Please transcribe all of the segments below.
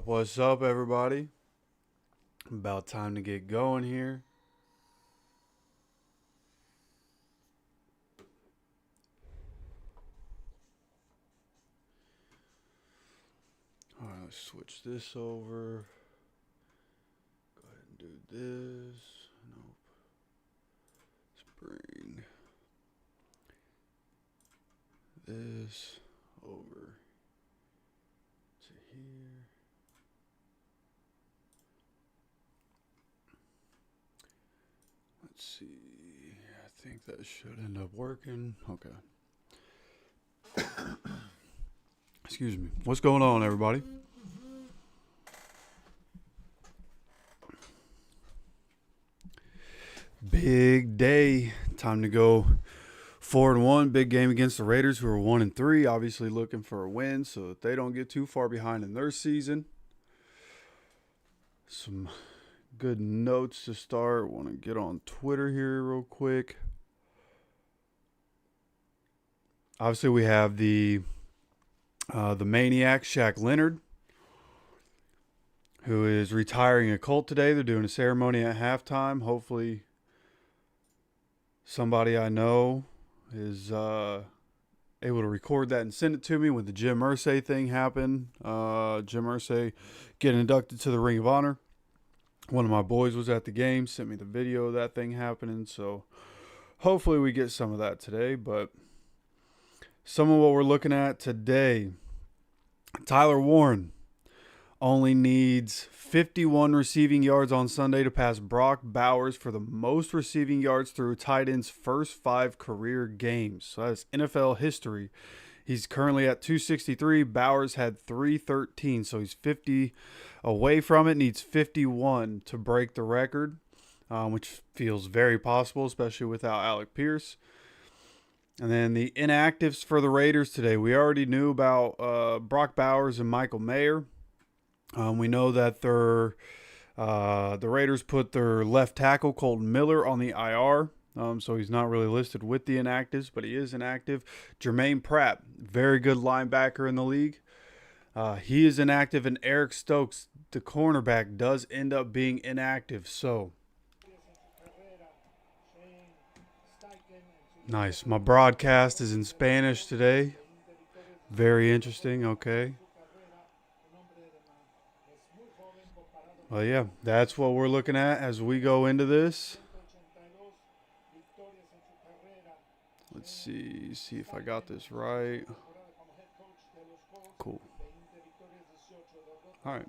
What's up, everybody? About time to get going here. All right, let's switch this over. Go ahead and do this. Nope. Let's bring this over to here. Let's see. I think that should end up working. Okay. Excuse me. What's going on, everybody? Big day. Time to go 4-1. Big game against the Raiders, who are 1-3. Obviously looking for a win so that they don't get too far behind in their season. Some good notes to start. Want to get on Twitter here real quick. Obviously, we have the Maniac, Shaq Leonard, who is retiring a Colt today. They're doing a ceremony at halftime. Hopefully, somebody I know is able to record that and send it to me when the Jim Irsay thing happened. Jim Irsay getting inducted to the Ring of Honor. One of my boys was at the game, sent me the video of that thing happening. So hopefully we get some of that today. But some of what we're looking at today, Tyler Warren only needs 51 receiving yards on Sunday to pass Brock Bowers for the most receiving yards through a tight end's first 5 career games. So that's NFL history. He's currently at 263. Bowers had 313, so he's 50 away from it. Needs 51 to break the record, which feels very possible, especially without Alec Pierce. And then the inactives for the Raiders today. We already knew about Brock Bowers and Michael Mayer. We know that the Raiders put their left tackle, Colton Miller, on the IR. So he's not really listed with the inactives, but he is inactive. Jermaine Pratt, very good linebacker in the league. He is inactive, and Eric Stokes, the cornerback, does end up being inactive. So nice. My broadcast is in Spanish today. Very interesting. Okay. Well, yeah, that's what we're looking at as we go into this. Let's see if I got this right. Cool. All right.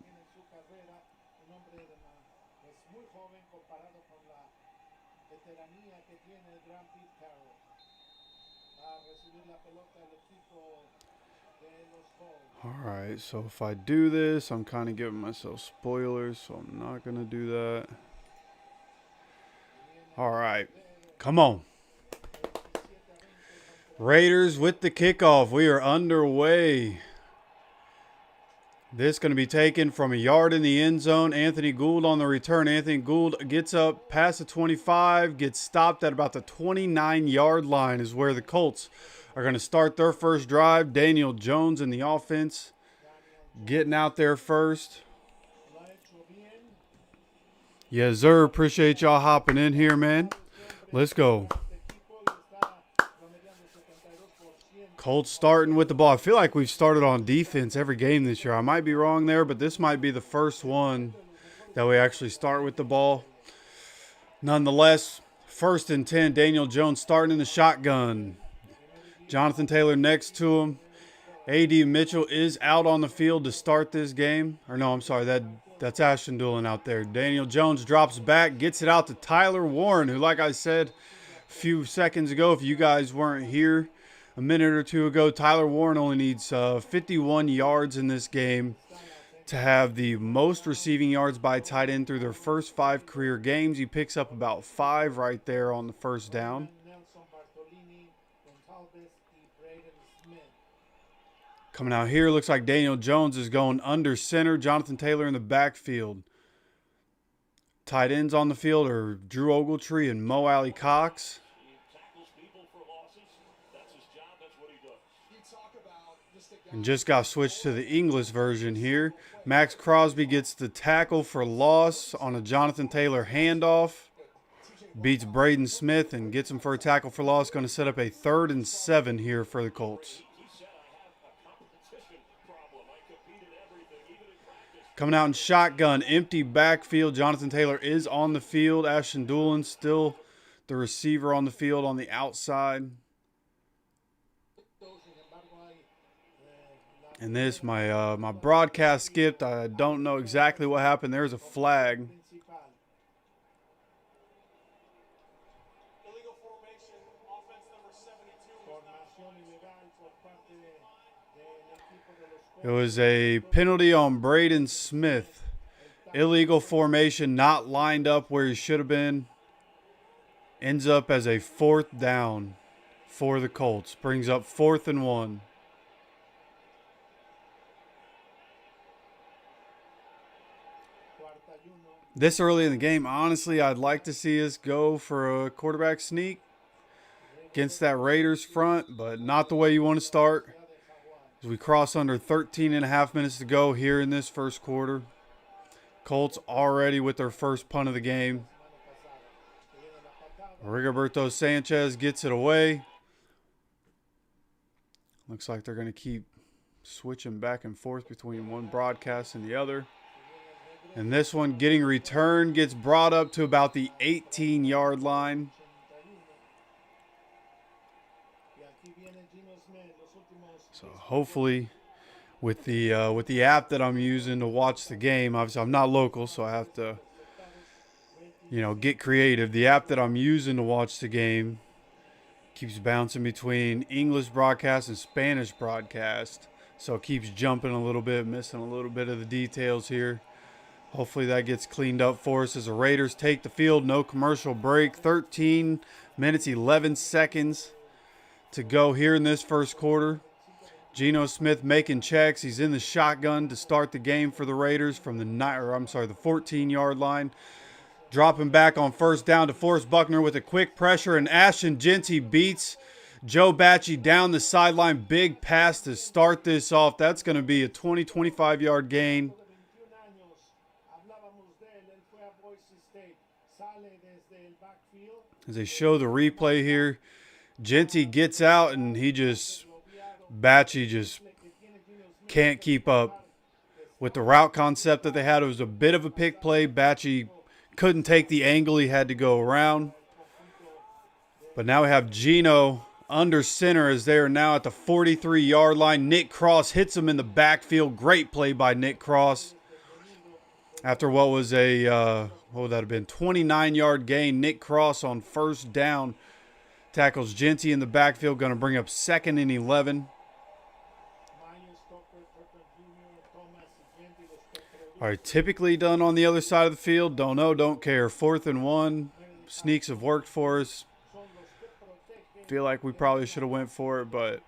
All right, so if I do this, I'm kind of giving myself spoilers, so I'm not going to do that. All right, come on. Raiders with the kickoff. We are underway. This is going to be taken from a yard in the end zone. Anthony Gould on the return. Anthony Gould gets up past the 25, gets stopped at about the 29-yard line is where the Colts are going to start their first drive. Daniel Jones in the offense getting out there first. Yes, sir. Appreciate y'all hopping in here, man. Let's go. Colts starting with the ball. I feel like we've started on defense every game this year. I might be wrong there, but this might be the first one that we actually start with the ball. Nonetheless, 1st and 10, Daniel Jones starting in the shotgun. Jonathan Taylor next to him. A.D. Mitchell is out on the field to start this game. Or no, I'm sorry, that's Ashton Dulin out there. Daniel Jones drops back, gets it out to Tyler Warren, who, like I said a few seconds ago, if you guys weren't here a minute or two ago, Tyler Warren only needs 51 yards in this game to have the most receiving yards by tight end through their first 5 career games. He picks up about 5 right there on the first down. Coming out here, looks like Daniel Jones is going under center. Jonathan Taylor in the backfield. Tight ends on the field are Drew Ogletree and Mo Alley Cox. And just got switched to the English version here. Max Crosby gets the tackle for loss on a Jonathan Taylor handoff. Beats Braden Smith and gets him for a tackle for loss. Going to set up a 3rd and 7 here for the Colts. Coming out in shotgun, empty backfield. Jonathan Taylor is on the field. Ashton Dulin still the receiver on the field on the outside. And this, my broadcast skipped. I don't know exactly what happened. There's a flag. It was a penalty on Braden Smith. Illegal formation, not lined up where he should have been. Ends up as a 4th down for the Colts. Brings up 4th and 1. This early in the game, honestly, I'd like to see us go for a quarterback sneak against that Raiders front, but not the way you want to start. As we cross under 13 and a half minutes to go here in this first quarter. Colts already with their first punt of the game. Rigoberto Sanchez gets it away. Looks like they're going to keep switching back and forth between one broadcast and the other. And this one getting returned, gets brought up to about the 18-yard line. So hopefully with the app that I'm using to watch the game, obviously I'm not local, so I have to, get creative. The app that I'm using to watch the game keeps bouncing between English broadcast and Spanish broadcast. So it keeps jumping a little bit, missing a little bit of the details here. Hopefully that gets cleaned up for us as the Raiders take the field. No commercial break. 13 minutes, 11 seconds to go here in this first quarter. Geno Smith making checks. He's in the shotgun to start the game for the Raiders from the 14-yard line. Dropping back on first down to Forrest Buckner with a quick pressure, and Ashton Jeanty beats Joe Bachie down the sideline. Big pass to start this off. That's going to be a 20-25-yard gain. As they show the replay here, Jeanty gets out, and Bachie just can't keep up with the route concept that they had. It was a bit of a pick play. Bachie couldn't take the angle. He had to go around. But now we have Geno under center as they are now at the 43-yard line. Nick Cross hits him in the backfield. Great play by Nick Cross. After what was what would that have been? 29-yard gain. Nick Cross on first down tackles Jeanty in the backfield. Going to bring up 2nd and 11. All right, typically done on the other side of the field. Don't know, don't care. 4th and 1. Sneaks have worked for us. Feel like we probably should have went for it, but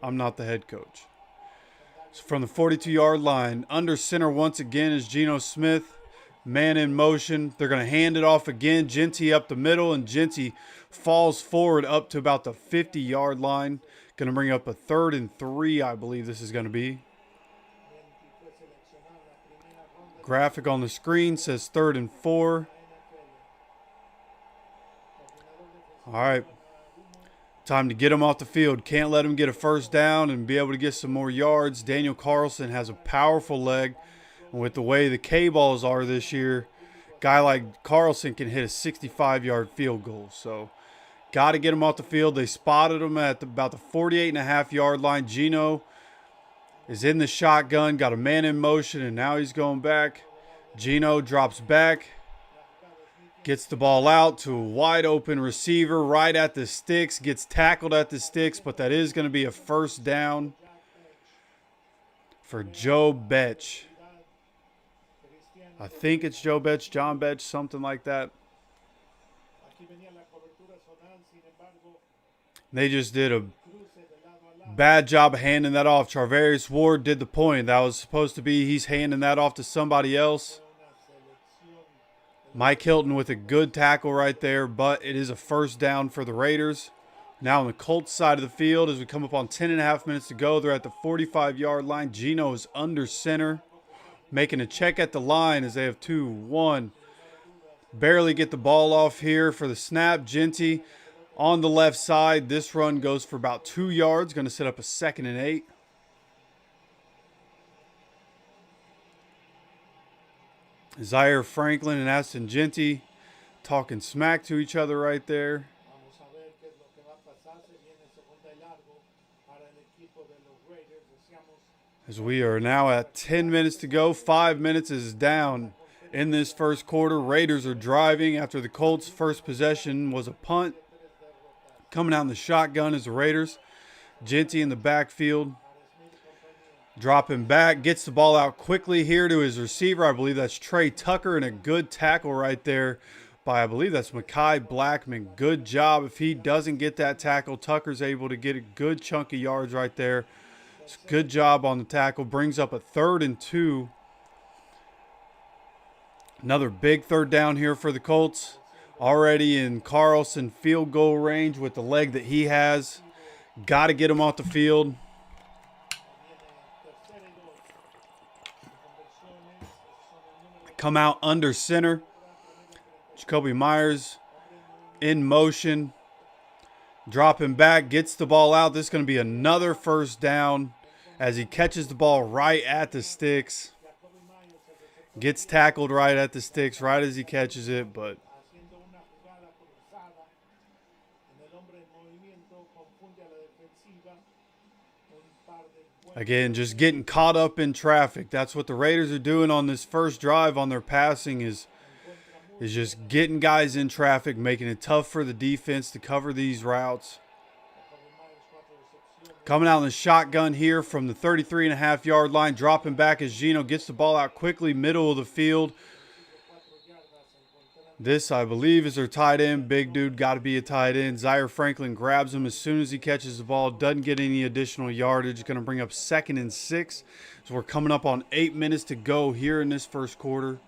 I'm not the head coach. So from the 42-yard line, under center once again is Geno Smith. Man in motion. They're going to hand it off again. Jeanty up the middle, and Jeanty falls forward up to about the 50-yard line. Going to bring up a 3rd and 3, I believe this is going to be. Graphic on the screen says 3rd and 4. All right. Time to get him off the field. Can't let him get a first down and be able to get some more yards. Daniel Carlson has a powerful leg. And with the way the K-balls are this year, a guy like Carlson can hit a 65-yard field goal. So got to get him off the field. They spotted him at about the 48.5-yard line. Geno is in the shotgun, got a man in motion, and now he's going back. Geno drops back, gets the ball out to a wide open receiver right at the sticks, gets tackled at the sticks, but that is going to be a first down for Joe Betch. I think it's Joe Betch, John Betch, something like that. They just did a bad job of handing that off. Charvarius Ward did the point. That was supposed to be he's handing that off to somebody else. Mike Hilton with a good tackle right there, but it is a first down for the Raiders. Now on the Colts side of the field, as we come up on 10.5 minutes to go, they're at the 45-yard line. Geno is under center, making a check at the line as they have 2-1. Barely get the ball off here for the snap. Jeanty on the left side. This run goes for about 2 yards. Going to set up a 2nd and 8. Zaire Franklin and Ashton Jeanty talking smack to each other right there. As we are now at 10 minutes to go. 5 minutes is down in this first quarter. Raiders are driving after the Colts' first possession was a punt. Coming out in the shotgun is the Raiders. Jeanty in the backfield. Dropping back. Gets the ball out quickly here to his receiver. I believe that's Trey Tucker, and a good tackle right there by, I believe that's Mekhi Blackman. Good job. If he doesn't get that tackle, Tucker's able to get a good chunk of yards right there. It's good job on the tackle. Brings up a 3rd and 2. Another big 3rd down here for the Colts. Already in Carlson field goal range with the leg that he has. Got to get him off the field. Come out under center. Jacoby Myers in motion. Dropping back, gets the ball out. This is going to be another first down as he catches the ball right at the sticks. Gets tackled right at the sticks right as he catches it, but again, just getting caught up in traffic. That's what the Raiders are doing on this first drive on their passing is just getting guys in traffic, making it tough for the defense to cover these routes. Coming out in the shotgun here from the 33.5-yard line, dropping back as Gino gets the ball out quickly, middle of the field. This, I believe, is their tight end. Big dude, got to be a tight end. Zaire Franklin grabs him as soon as he catches the ball. Doesn't get any additional yardage. Going to bring up 2nd and 6. So we're coming up on 8 minutes to go here in this first quarter.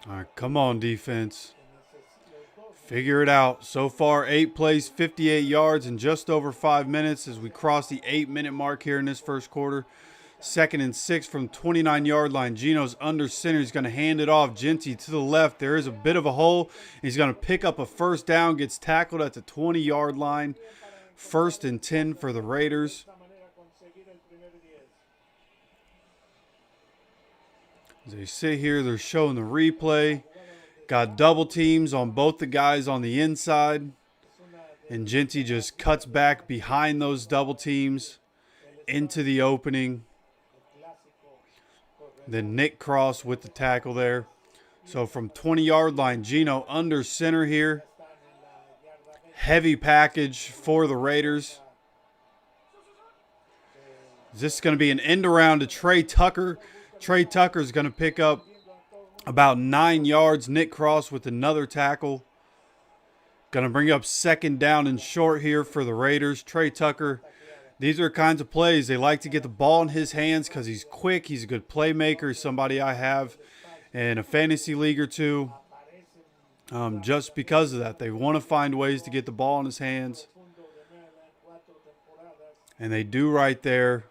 All right, come on, defense. Figure it out. So far, 8 plays, 58 yards in just over 5 minutes as we cross the 8-minute mark here in this first quarter. 2nd and 6 from 29-yard line. Gino's under center. He's going to hand it off. Genty to the left. There is a bit of a hole. He's going to pick up a first down. Gets tackled at the 20-yard line. 1st and 10 for the Raiders. As they sit here, they're showing the replay. Got double teams on both the guys on the inside. And Genty just cuts back behind those double teams into the opening. Then Nick Cross with the tackle there. So from 20-yard line, Gino under center here. Heavy package for the Raiders. This is going to be an end around to Trey Tucker. Trey Tucker is going to pick up about 9 yards. Nick Cross with another tackle. Going to bring up 2nd down and short here for the Raiders. Trey Tucker, these are kinds of plays. They like to get the ball in his hands because he's quick. He's a good playmaker. He's somebody I have in a fantasy league or two. Just because of that. They want to find ways to get the ball in his hands. And they do right there.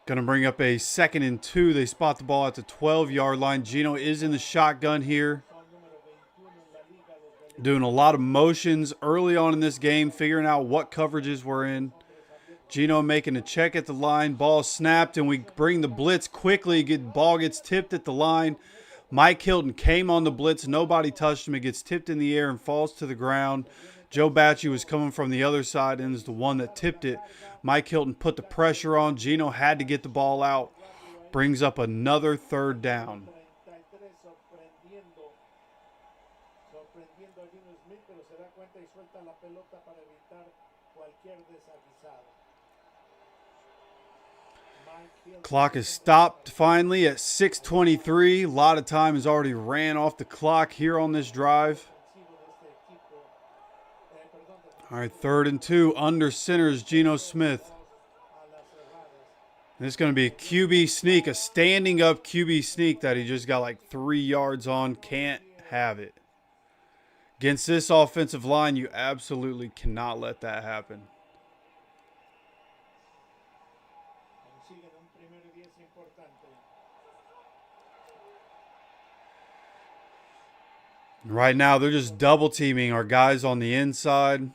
Going to bring up a 2nd and 2. They spot the ball at the 12-yard line. Gino is in the shotgun here. Doing a lot of motions early on in this game, figuring out what coverages we're in. Gino making a check at the line. Ball snapped, and we bring the blitz quickly. Ball gets tipped at the line. Mike Hilton came on the blitz. Nobody touched him. It gets tipped in the air and falls to the ground. Joe Bacci was coming from the other side and is the one that tipped it. Mike Hilton put the pressure on. Gino had to get the ball out. Brings up another 3rd down. Clock is stopped finally at 6:23. A lot of time has already ran off the clock here on this drive. All right, 3rd and 2. Under center is Geno Smith. And it's going to be a QB sneak, a standing up QB sneak that he just got like 3 yards on. Can't have it. Against this offensive line, you absolutely cannot let that happen. Right now, they're just double teaming our guys on the inside.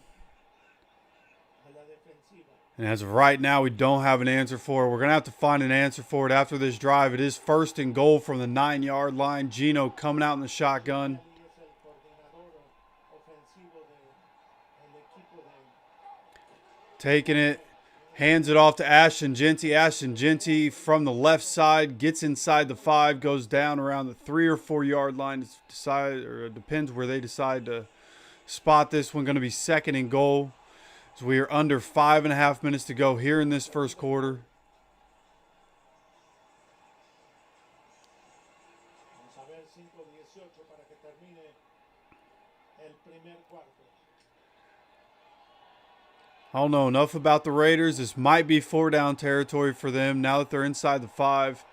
And as of right now, we don't have an answer for it. We're going to have to find an answer for it after this drive. It is 1st and goal from the 9-yard line. Gino coming out in the shotgun. Taking it. Hands it off to Ashton Genty. Ashton Genty from the left side gets inside the 5, goes down around the 3 or 4 yard line. It depends where they decide to spot this one. Going to be 2nd and goal. So we are under 5.5 minutes to go here in this first quarter. I don't know enough about the Raiders. This might be 4-down territory for them now that they're inside the 5.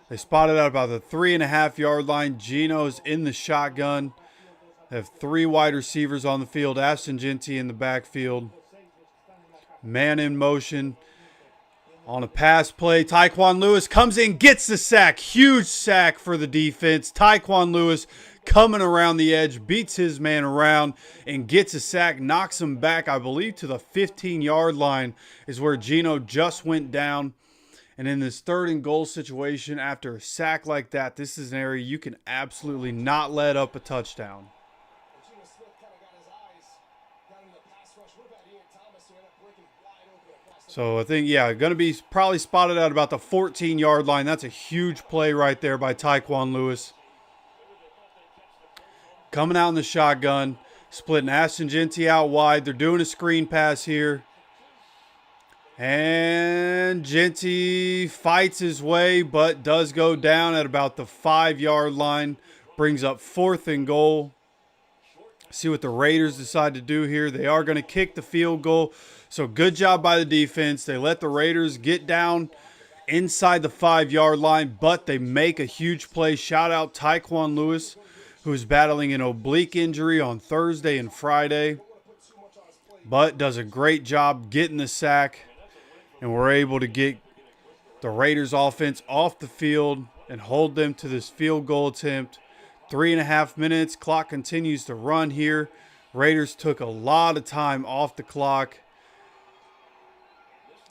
They spotted out about the 3.5 yard line. Gino's in the shotgun. They have 3 wide receivers on the field. Ashton Genty in the backfield. Man in motion. On a pass play, Tyquan Lewis comes in, gets the sack. Huge sack for the defense. Tyquan Lewis coming around the edge, beats his man around, and gets a sack, knocks him back, I believe, to the 15-yard line is where Geno just went down. And in this 3rd and goal situation, after a sack like that, this is an area you can absolutely not let up a touchdown. So I think, yeah, going to be probably spotted at about the 14-yard line. That's a huge play right there by Tyquan Lewis. Coming out in the shotgun, splitting Ashton Genty out wide. They're doing a screen pass here. And Genty fights his way, but does go down at about the 5-yard line. Brings up 4th and goal. See what the Raiders decide to do here. They are going to kick the field goal. So good job by the defense. They let the Raiders get down inside the 5-yard line, but they make a huge play. Shout out Tyquan Lewis, who's battling an oblique injury on Thursday and Friday, but does a great job getting the sack. And we're able to get the Raiders offense off the field and hold them to this field goal attempt. 3.5 minutes. Clock continues to run here. Raiders took a lot of time off the clock.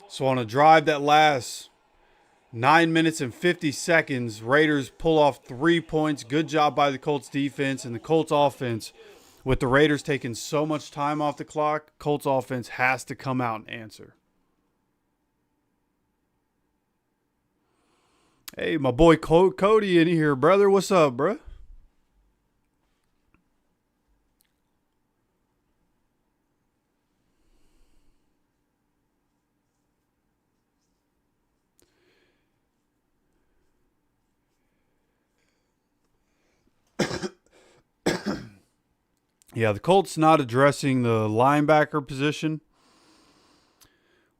So on a drive that lasts 9 minutes and 50 seconds, Raiders pull off 3 points. Good job by the Colts defense and the Colts offense. With the Raiders taking so much time off the clock, Colts offense has to come out and answer. Hey, my boy Cody in here, brother. What's up, bro? Yeah, the Colts not addressing the linebacker position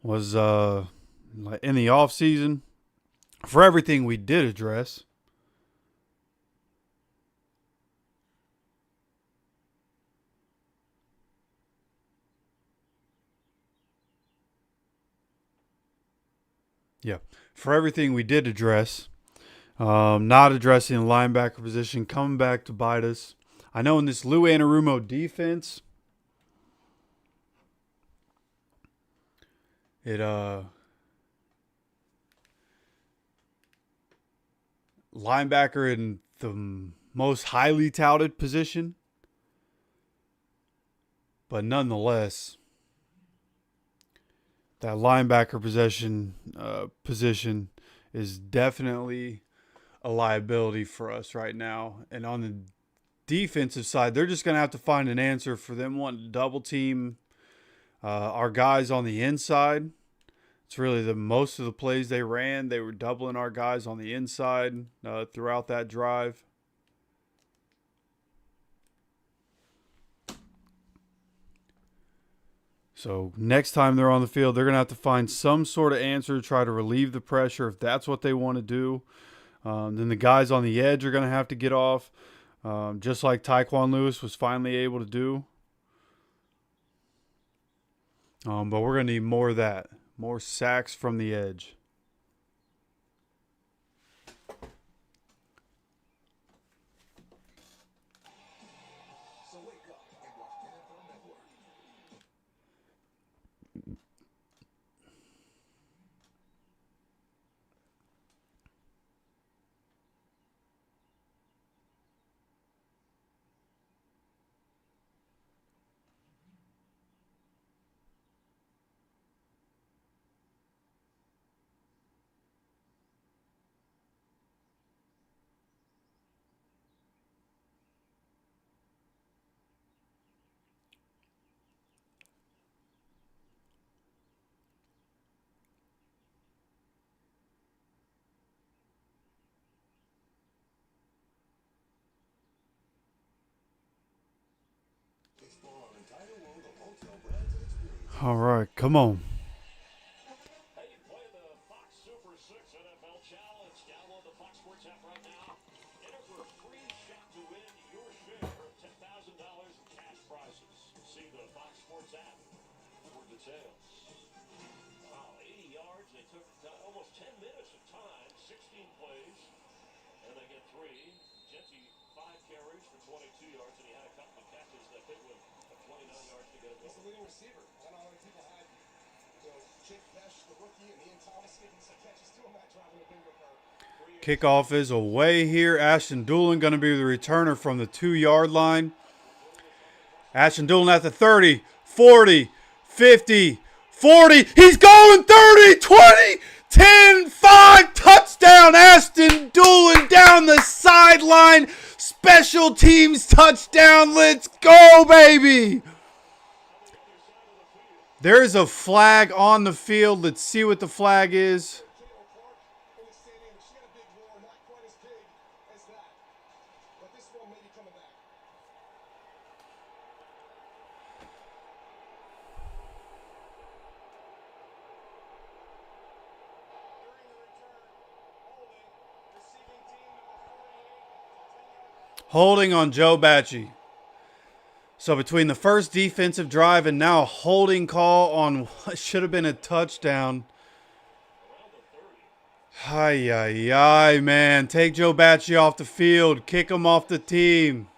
was in the offseason. For everything we did address, not addressing the linebacker position, coming back to bite us. I know in this Lou Anarumo defense, linebacker in the most highly touted position, but nonetheless, that linebacker position is definitely a liability for us right now. And on the defensive side, they're just going to have to find an answer for them wanting to double team our guys on the inside. It's really most of the plays they ran, they were doubling our guys on the inside throughout that drive. So next time they're on the field, they're going to have to find some sort of answer to try to relieve the pressure if that's what they want to do. Then the guys on the edge are going to have to get off, just like Tyquan Lewis was finally able to do. But we're going to need more of that. More sacks from the edge. All right, come on. Hey, play the Fox Super 6 NFL Challenge. Download the Fox Sports app right now. Enter for a free shot to win your share of $10,000 in cash prizes. See the Fox Sports app for details. Wow, 80 yards They took almost 10 minutes of time, 16 plays, and they get 3. Jetty 5 carries for 22 yards, and he had a couple of catches. That big one of 29 yards to get it. He's the leading receiver. I don't know how many people had, Jake Besh, the rookie, and Ian Thomas getting some catches too on that drive in the bingo card. Kickoff is away here. Ashton Doolin going to be the returner from the 2-yard line. Ashton Doolin at the 30, 40, 50, 40. He's going 30, 20, 10, 5. Touchdown. Ashton Doolin down the sideline. Special teams touchdown. Let's go, baby. There's a flag on the field. Let's see what the flag is. Holding on Joe Bacci. So between the first defensive drive and now a holding call on what should have been a touchdown. Ay, man. Take Joe Bacci off the field. Kick him off the team.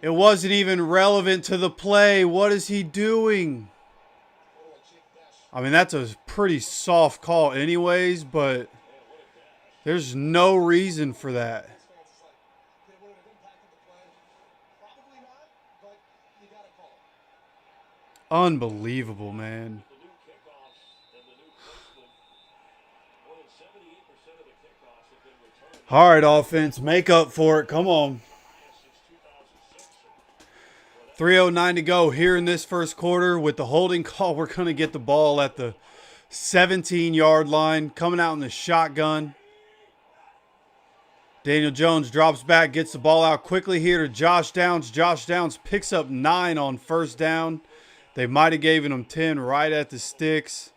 It wasn't even relevant to the play. What is he doing? I mean, that's a pretty soft call anyways, but there's no reason for that. Unbelievable, man. All right, offense, make up for it. Come on. 3:09 to go here in this first quarter. With the holding call, we're going to get the ball at the 17-yard line. Coming out in the shotgun. Daniel Jones drops back, gets the ball out quickly here to Josh Downs. Josh Downs picks up 9 on first down. They might have given him 10 right at the sticks.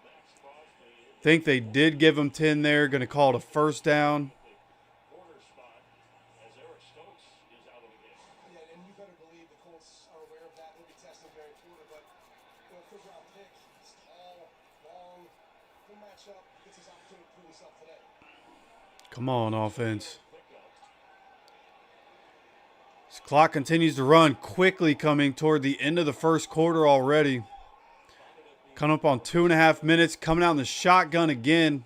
Think they did give him 10 there. Going to call it a first down. Yeah, and you better believe the Colts are aware of that. They'll be testing Barry Porter, but fifth round pick, he's tall, long, good matchup, gets his opportunity to prove himself today. Come on, offense. This clock continues to run quickly, coming toward the end of the first quarter already. Coming up on 2.5 minutes, coming out in the shotgun again.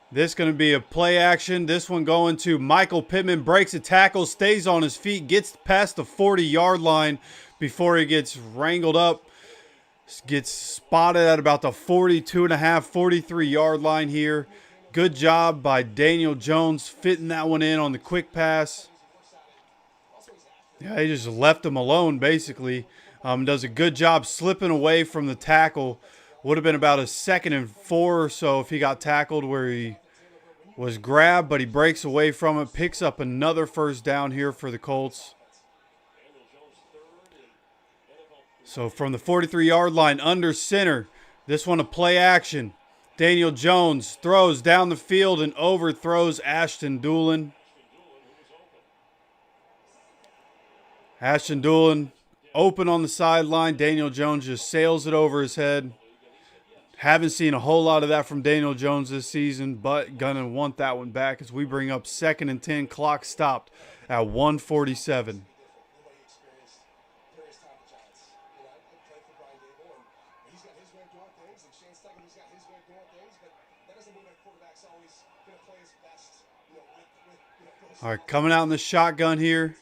This going to be a play action. This one going to Michael Pitman, breaks a tackle, stays on his feet, gets past the 40-yard line before he gets wrangled up. Gets spotted at about the 42.5, 43-yard line here. Good job by Daniel Jones fitting that one in on the quick pass. Yeah, he just left him alone, basically. Does a good job slipping away from the tackle. Would have been about a 2nd and 4 or so if he got tackled where he was grabbed, but he breaks away from it. Picks up another first down here for the Colts. So from the 43-yard line under center, this one a play action. Daniel Jones throws down the field and overthrows Ashton Doolin. Ashton Doolin open on the sideline. Daniel Jones just sails it over his head. Haven't seen a whole lot of that from Daniel Jones this season, but gonna want that one back as we bring up 2nd and 10. Clock stopped at 1:47. All right, coming out in the shotgun here.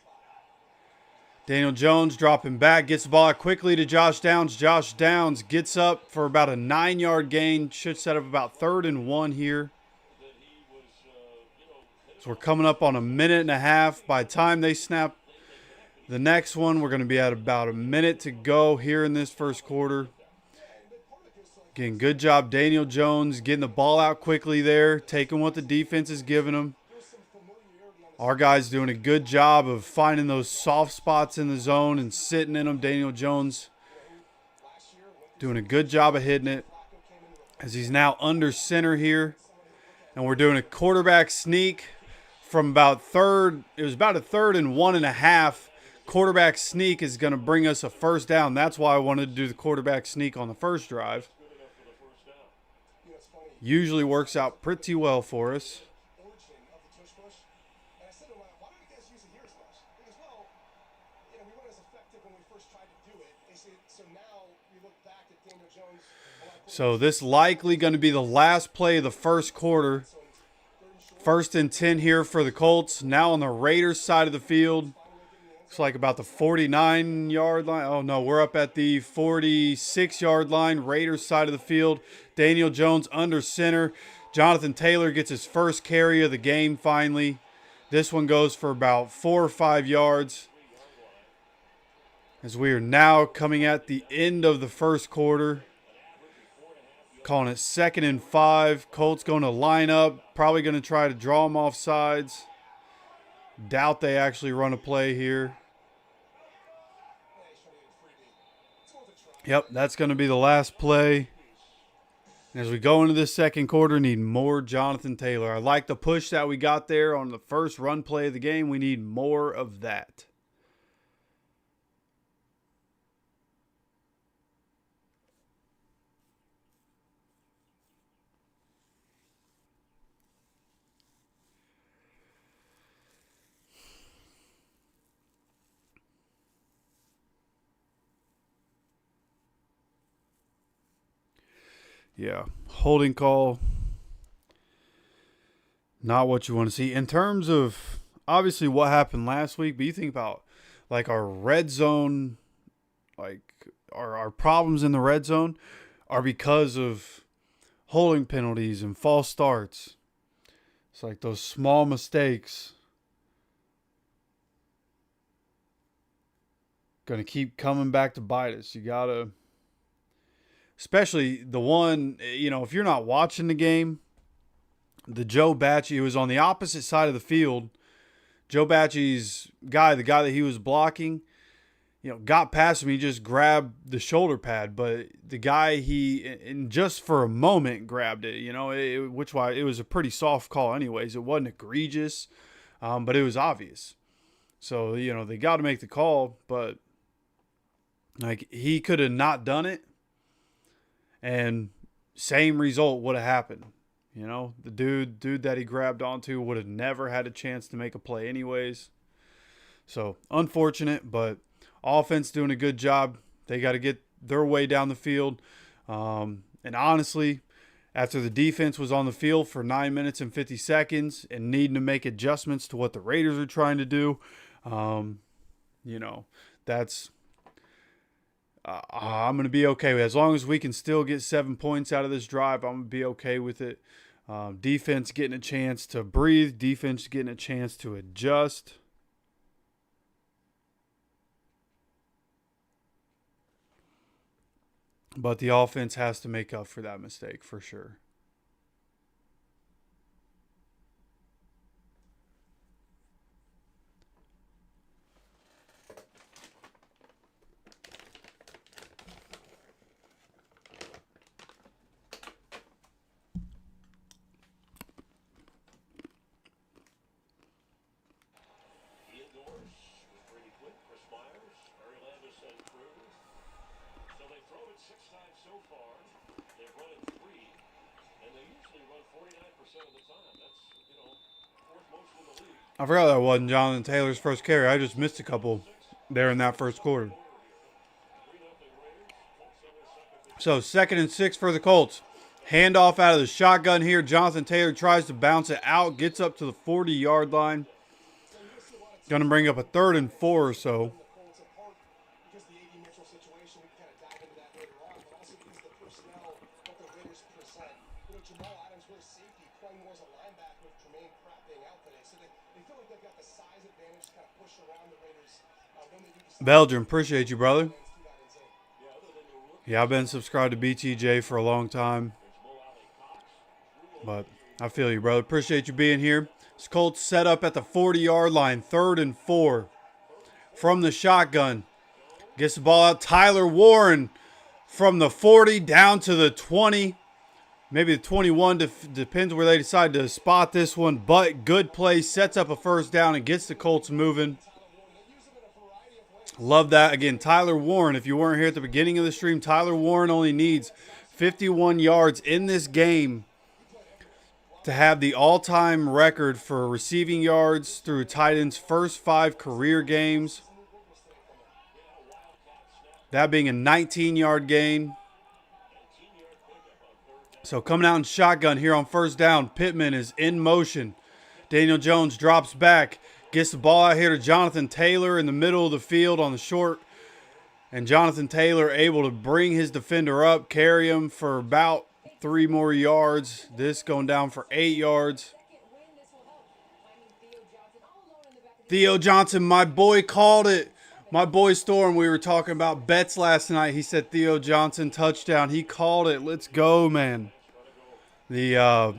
Daniel Jones dropping back, gets the ball out quickly to Josh Downs. Josh Downs gets up for about a 9-yard gain. Should set up about 3rd and 1 here. So we're coming up on a 1.5 minutes. By the time they snap the next one, we're going to be at about a minute to go here in this first quarter. Again, good job, Daniel Jones, getting the ball out quickly there, taking what the defense is giving him. Our guys doing a good job of finding those soft spots in the zone and sitting in them. Daniel Jones doing a good job of hitting it as he's now under center here. And we're doing a quarterback sneak from about third. It was about a 3rd and 1.5. Quarterback sneak is going to bring us a first down. That's why I wanted to do the quarterback sneak on the first drive. Usually works out pretty well for us. Origin of the tush push. And I said to him, why don't you guys use it here as much? He goes, well, we weren't as effective when we first tried to do it. They said, so now we look back at Daniel Jones. So this likely going to be the last play of the first quarter. 1st and 10 here for the Colts. Now on the Raiders side of the field. Looks like about the 49-yard line. Oh, no, we're up at the 46-yard line. Raiders side of the field. Daniel Jones under center. Jonathan Taylor gets his first carry of the game finally. This one goes for about 4 or 5 yards. As we are now coming at the end of the first quarter. Calling it 2nd and 5. Colts going to line up. Probably going to try to draw them off sides. Doubt they actually run a play here. Yep, that's going to be the last play. As we go into this second quarter, need more Jonathan Taylor. I like the push that we got there on the first run play of the game. We need more of that. Yeah, holding call. Not what you want to see. In terms of, obviously, what happened last week, but you think about, like, our red zone, like, our problems in the red zone are because of holding penalties and false starts. It's like those small mistakes going to keep coming back to bite us. You got to... Especially the one, if you're not watching the game, the Joe Bachie, who was on the opposite side of the field, Joe Bachie's guy, the guy that he was blocking, got past him. He just grabbed the shoulder pad, but the guy, and just for a moment grabbed it, which why it was a pretty soft call anyways. It wasn't egregious, but it was obvious. So, they got to make the call, but like he could have not done it. And same result would have happened. The dude that he grabbed onto would have never had a chance to make a play anyways. So, unfortunate, but offense doing a good job. They got to get their way down the field. And honestly, after the defense was on the field for 9 minutes and 50 seconds and needing to make adjustments to what the Raiders are trying to do, that's... I'm going to be okay with it. As long as we can still get 7 points out of this drive, I'm going to be okay with it. Defense getting a chance to breathe. Defense getting a chance to adjust. But the offense has to make up for that mistake for sure. I forgot that wasn't Jonathan Taylor's first carry. I just missed a couple there in that first quarter. So 2nd and 6 for the Colts. Handoff out of the shotgun here. Jonathan Taylor tries to bounce it out. Gets up to the 40-yard line. Going to bring up a 3rd and 4 or so. Belgium, appreciate you, brother. Yeah, I've been subscribed to BTJ for a long time. But I feel you, brother. Appreciate you being here. This Colts set up at the 40-yard line, 3rd and 4. From the shotgun. Gets the ball out. Tyler Warren from the 40 down to the 20. Maybe the 21, depends where they decide to spot this one. But good play, sets up a first down and gets the Colts moving. Love that. Again, Tyler Warren, if you weren't here at the beginning of the stream, Tyler Warren only needs 51 yards in this game to have the all-time record for receiving yards through tight end's first 5 career games. That being a 19-yard gain. So coming out in shotgun here on first down, Pitman is in motion. Daniel Jones drops back, gets the ball out here to Jonathan Taylor in the middle of the field on the short. And Jonathan Taylor able to bring his defender up, carry him for about 3 more yards. This going down for 8 yards. Theo Johnson, my boy, called it. My boy Storm, we were talking about bets last night. He said Theo Johnson touchdown. He called it. Let's go, man. The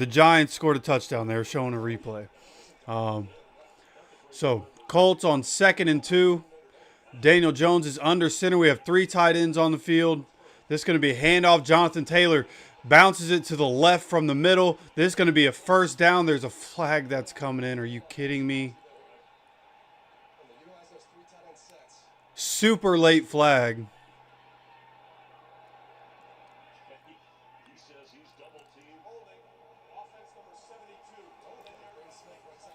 Giants scored a touchdown. They were showing a replay. So Colts on 2nd and 2. Daniel Jones is under center. We have 3 tight ends on the field. This is going to be a handoff. Jonathan Taylor bounces it to the left from the middle. This is going to be a first down. There's a flag that's coming in. Are you kidding me? Super late flag.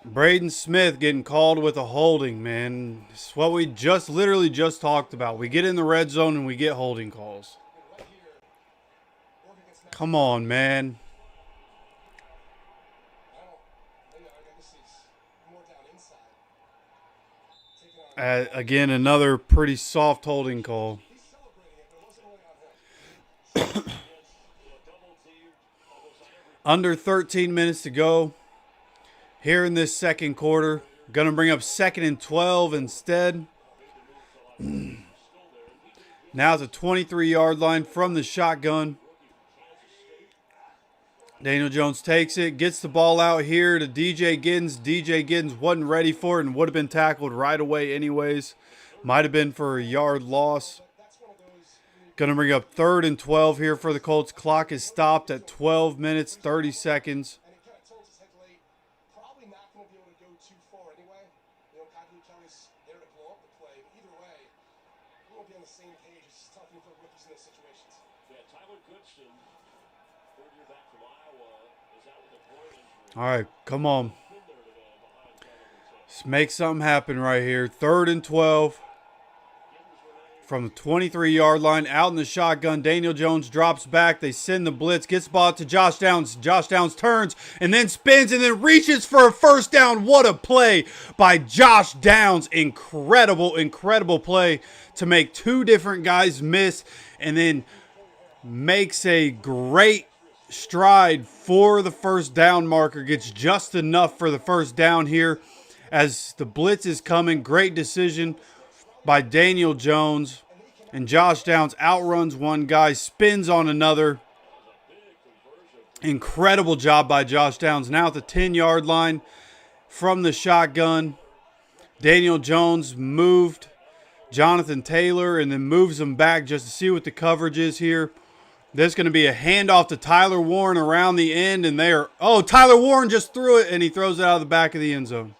Braden Smith getting called with a holding, man. It's what we literally just talked about. We get in the red zone and we get holding calls. Come on, man. Again, another pretty soft holding call. Under 13 minutes to go here in this second quarter. Going to bring up 2nd and 12 instead. Now it's a 23-yard line from the shotgun. Daniel Jones takes it, gets the ball out here to DJ Giddens. DJ Giddens wasn't ready for it and would have been tackled right away anyways. Might have been for a yard loss. Going to bring up 3rd and 12 here for the Colts. Clock is stopped at 12 minutes, 30 seconds. All right, come on. Let's make something happen right here. 3rd and 12 from the 23-yard line out in the shotgun. Daniel Jones drops back. They send the blitz. Gets the ball to Josh Downs. Josh Downs turns and then spins and then reaches for a first down. What a play by Josh Downs. Incredible, incredible play to make 2 different guys miss and then makes a great stride for the first down marker. Gets just enough for the first down here as the blitz is coming. Great decision by Daniel Jones, and Josh Downs outruns one guy, spins on another. Incredible job by Josh Downs. Now at the 10-yard line from the shotgun. Daniel Jones moved Jonathan Taylor and then moves him back just to see what the coverage is here. There's going to be a handoff to Tyler Warren around the end, and Tyler Warren just threw it, and he throws it out of the back of the end zone.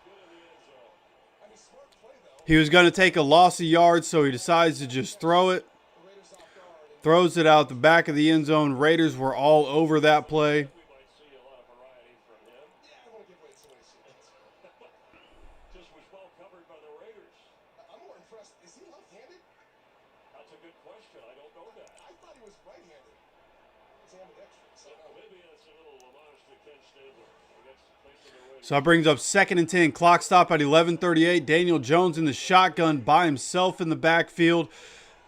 He was going to take a loss of yards, so he decides to just throw it. Throws it out the back of the end zone. Raiders were all over that play. So that brings up 2nd and 10. Clock stop at 11:38. Daniel Jones in the shotgun by himself in the backfield.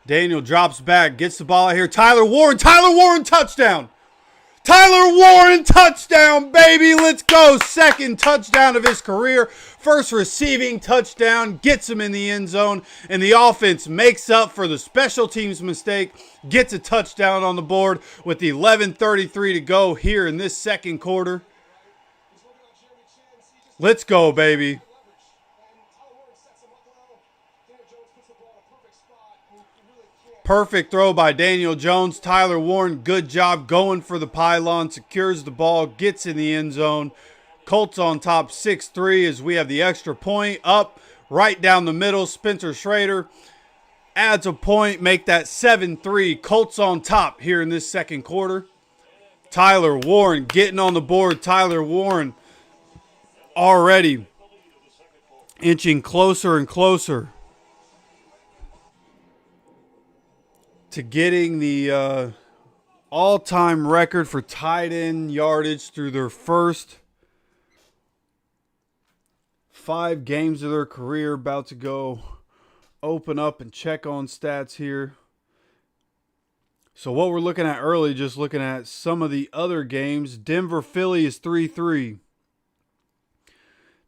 Daniel drops back, gets the ball out here. Tyler Warren touchdown. Tyler Warren touchdown, baby. Let's go. 2nd touchdown of his career. First receiving touchdown. Gets him in the end zone. And the offense makes up for the special teams mistake. Gets a touchdown on the board with the 11:33 to go here in this second quarter. Let's go, baby. Perfect throw by Daniel Jones. Tyler Warren, good job going for the pylon. Secures the ball, gets in the end zone. Colts on top 6-3 as we have the extra point. Up, right down the middle. Spencer Schrader adds a point. Make that 7-3. Colts on top here in this second quarter. Tyler Warren getting on the board. Tyler Warren already inching closer and closer to getting the all-time record for tight end yardage through their first 5 games of their career. About to go open up and check on stats here. So what we're looking at early, just looking at some of the other games. Denver, Philly is 3-3.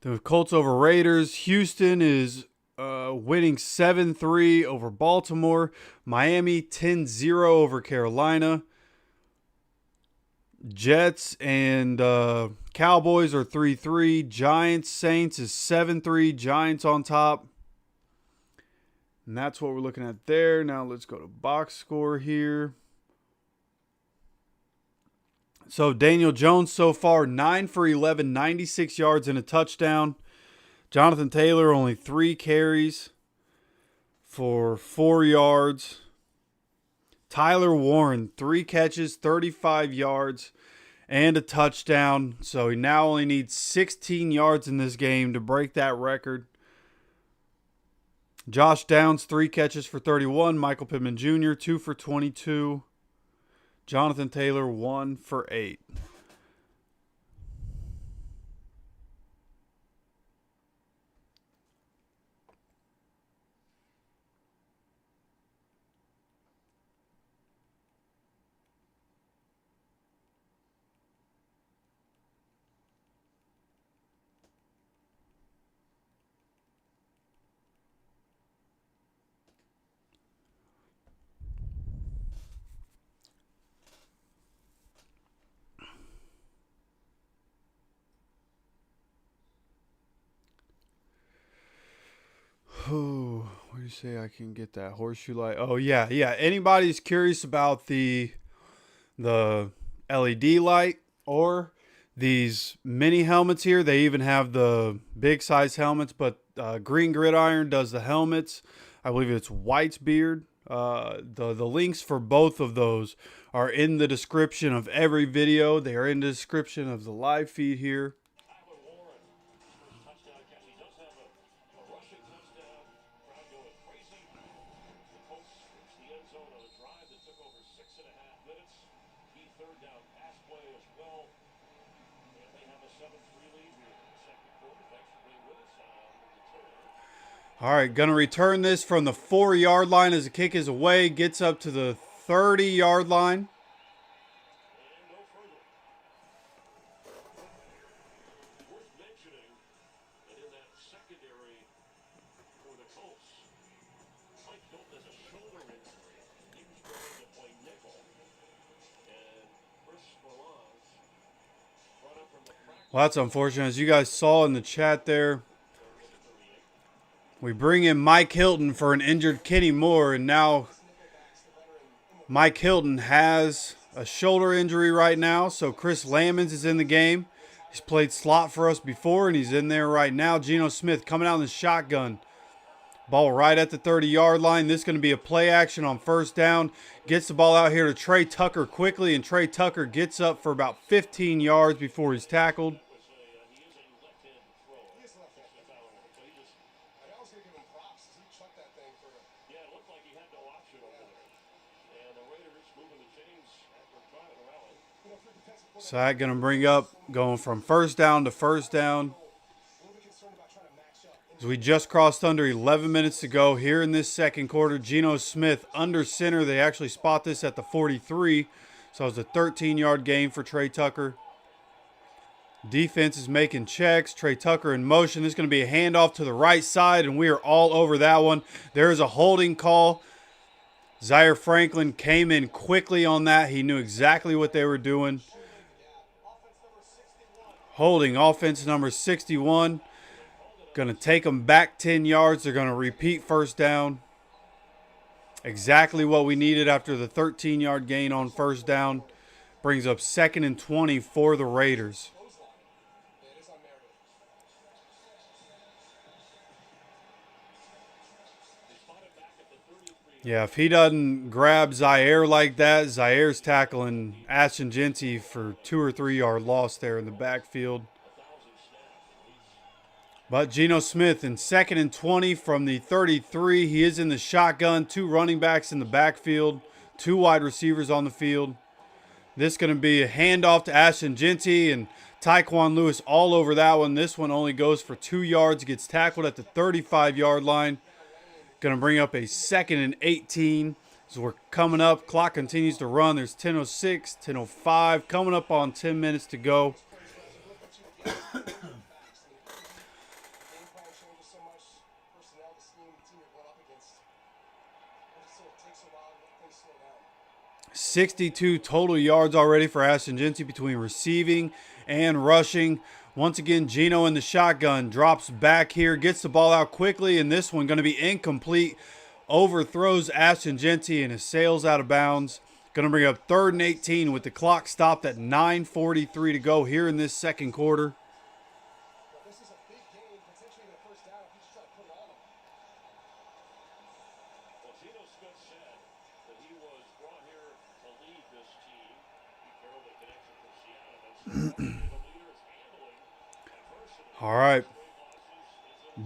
The Colts over Raiders. Houston is winning 7-3 over Baltimore. Miami 10-0 over Carolina. Jets and Cowboys are 3-3. Giants, Saints is 7-3. Giants on top. And that's what we're looking at there. Now let's go to box score here. So Daniel Jones so far 9 for 11, 96 yards and a touchdown. Jonathan Taylor only 3 carries for 4 yards. Tyler Warren 3 catches, 35 yards and a touchdown. So he now only needs 16 yards in this game to break that record. Josh Downs, 3 catches for 31. Michael Pitman Jr., 2 for 22. Jonathan Taylor, 1 for 8. Oh, what do you say I can get that horseshoe light? Oh, yeah. Anybody's curious about the LED light or these mini helmets here? They even have the big size helmets, but Green Gridiron does the helmets. I believe it's White's Beard. The links for both of those are in the description of every video. They are in the description of the live feed here. Tyler Warren, first touchdown catch. He does have a rushing touchdown. Crowd going crazy. The Colts reached the end zone on a drive that took over 6.5 minutes. Key third down pass play as well. And they have a 7-3 lead here in the second quarter. Thanks for being with us on the return. All right, going to return this from the 4-yard line as the kick is away. Gets up to the 30-yard line. And no further. Worth mentioning that in that secondary for the Colts, Mike Hilton has a shoulder injury. He was going to play nickel. And Chris Merlans brought up from the practice. Well, that's unfortunate. As you guys saw in the chat there, we bring in Mike Hilton for an injured Kenny Moore, and now Mike Hilton has a shoulder injury right now, so Chris Lamons is in the game. He's played slot for us before, and he's in there right now. Geno Smith coming out in the shotgun. Ball right at the 30-yard line. This is going to be a play action on first down. Gets the ball out here to Trey Tucker quickly, and Trey Tucker gets up for about 15 yards before he's tackled. So that's going to bring up going from first down to first down. As we just crossed under 11 minutes to go here in this second quarter. Geno Smith under center. They actually spot this at the 43. So it was a 13-yard gain for Trey Tucker. Defense is making checks. Trey Tucker in motion. This is going to be a handoff to the right side, and we are all over that one. There is a holding call. Zaire Franklin came in quickly on that. He knew exactly what they were doing. Holding offense number 61. Going to take them back 10 yards. They're going to repeat first down. Exactly what we needed after the 13-yard gain on first down. Brings up 2nd and 20 for the Raiders. Yeah, if he doesn't grab Zaire like that, Zaire's tackling Ashton Genty for 2 or 3 yard loss there in the backfield. But Geno Smith in 2nd and 20 from the 33. He is in the shotgun. 2 running backs in the backfield. 2 wide receivers on the field. This is going to be a handoff to Ashton Genty and Tyquan Lewis all over that one. This one only goes for 2 yards. Gets tackled at the 35-yard line. Going to bring up a 2nd and 18. So we're coming up. Clock continues to run. There's 10:06, 10:05. Coming up on 10 minutes to go. Game plan changes so much. Personnel, the scheme, the team you're going up against. It takes a while to let things slow down. 62 total yards already for Ashton Genty between receiving and rushing. Once again, Geno in the shotgun drops back here, gets the ball out quickly, and this one going to be incomplete. Overthrows Ashton Genty and is sails out of bounds. Going to bring up 3rd and 18 with the clock stopped at 9:43 to go here in this second quarter. This is a big game, potentially even a first down if you just try to put it on them. Well, Geno Smith said that he was brought here to lead this team. Be careful the connection from Seattle. That's the leader is handling adversity. All right.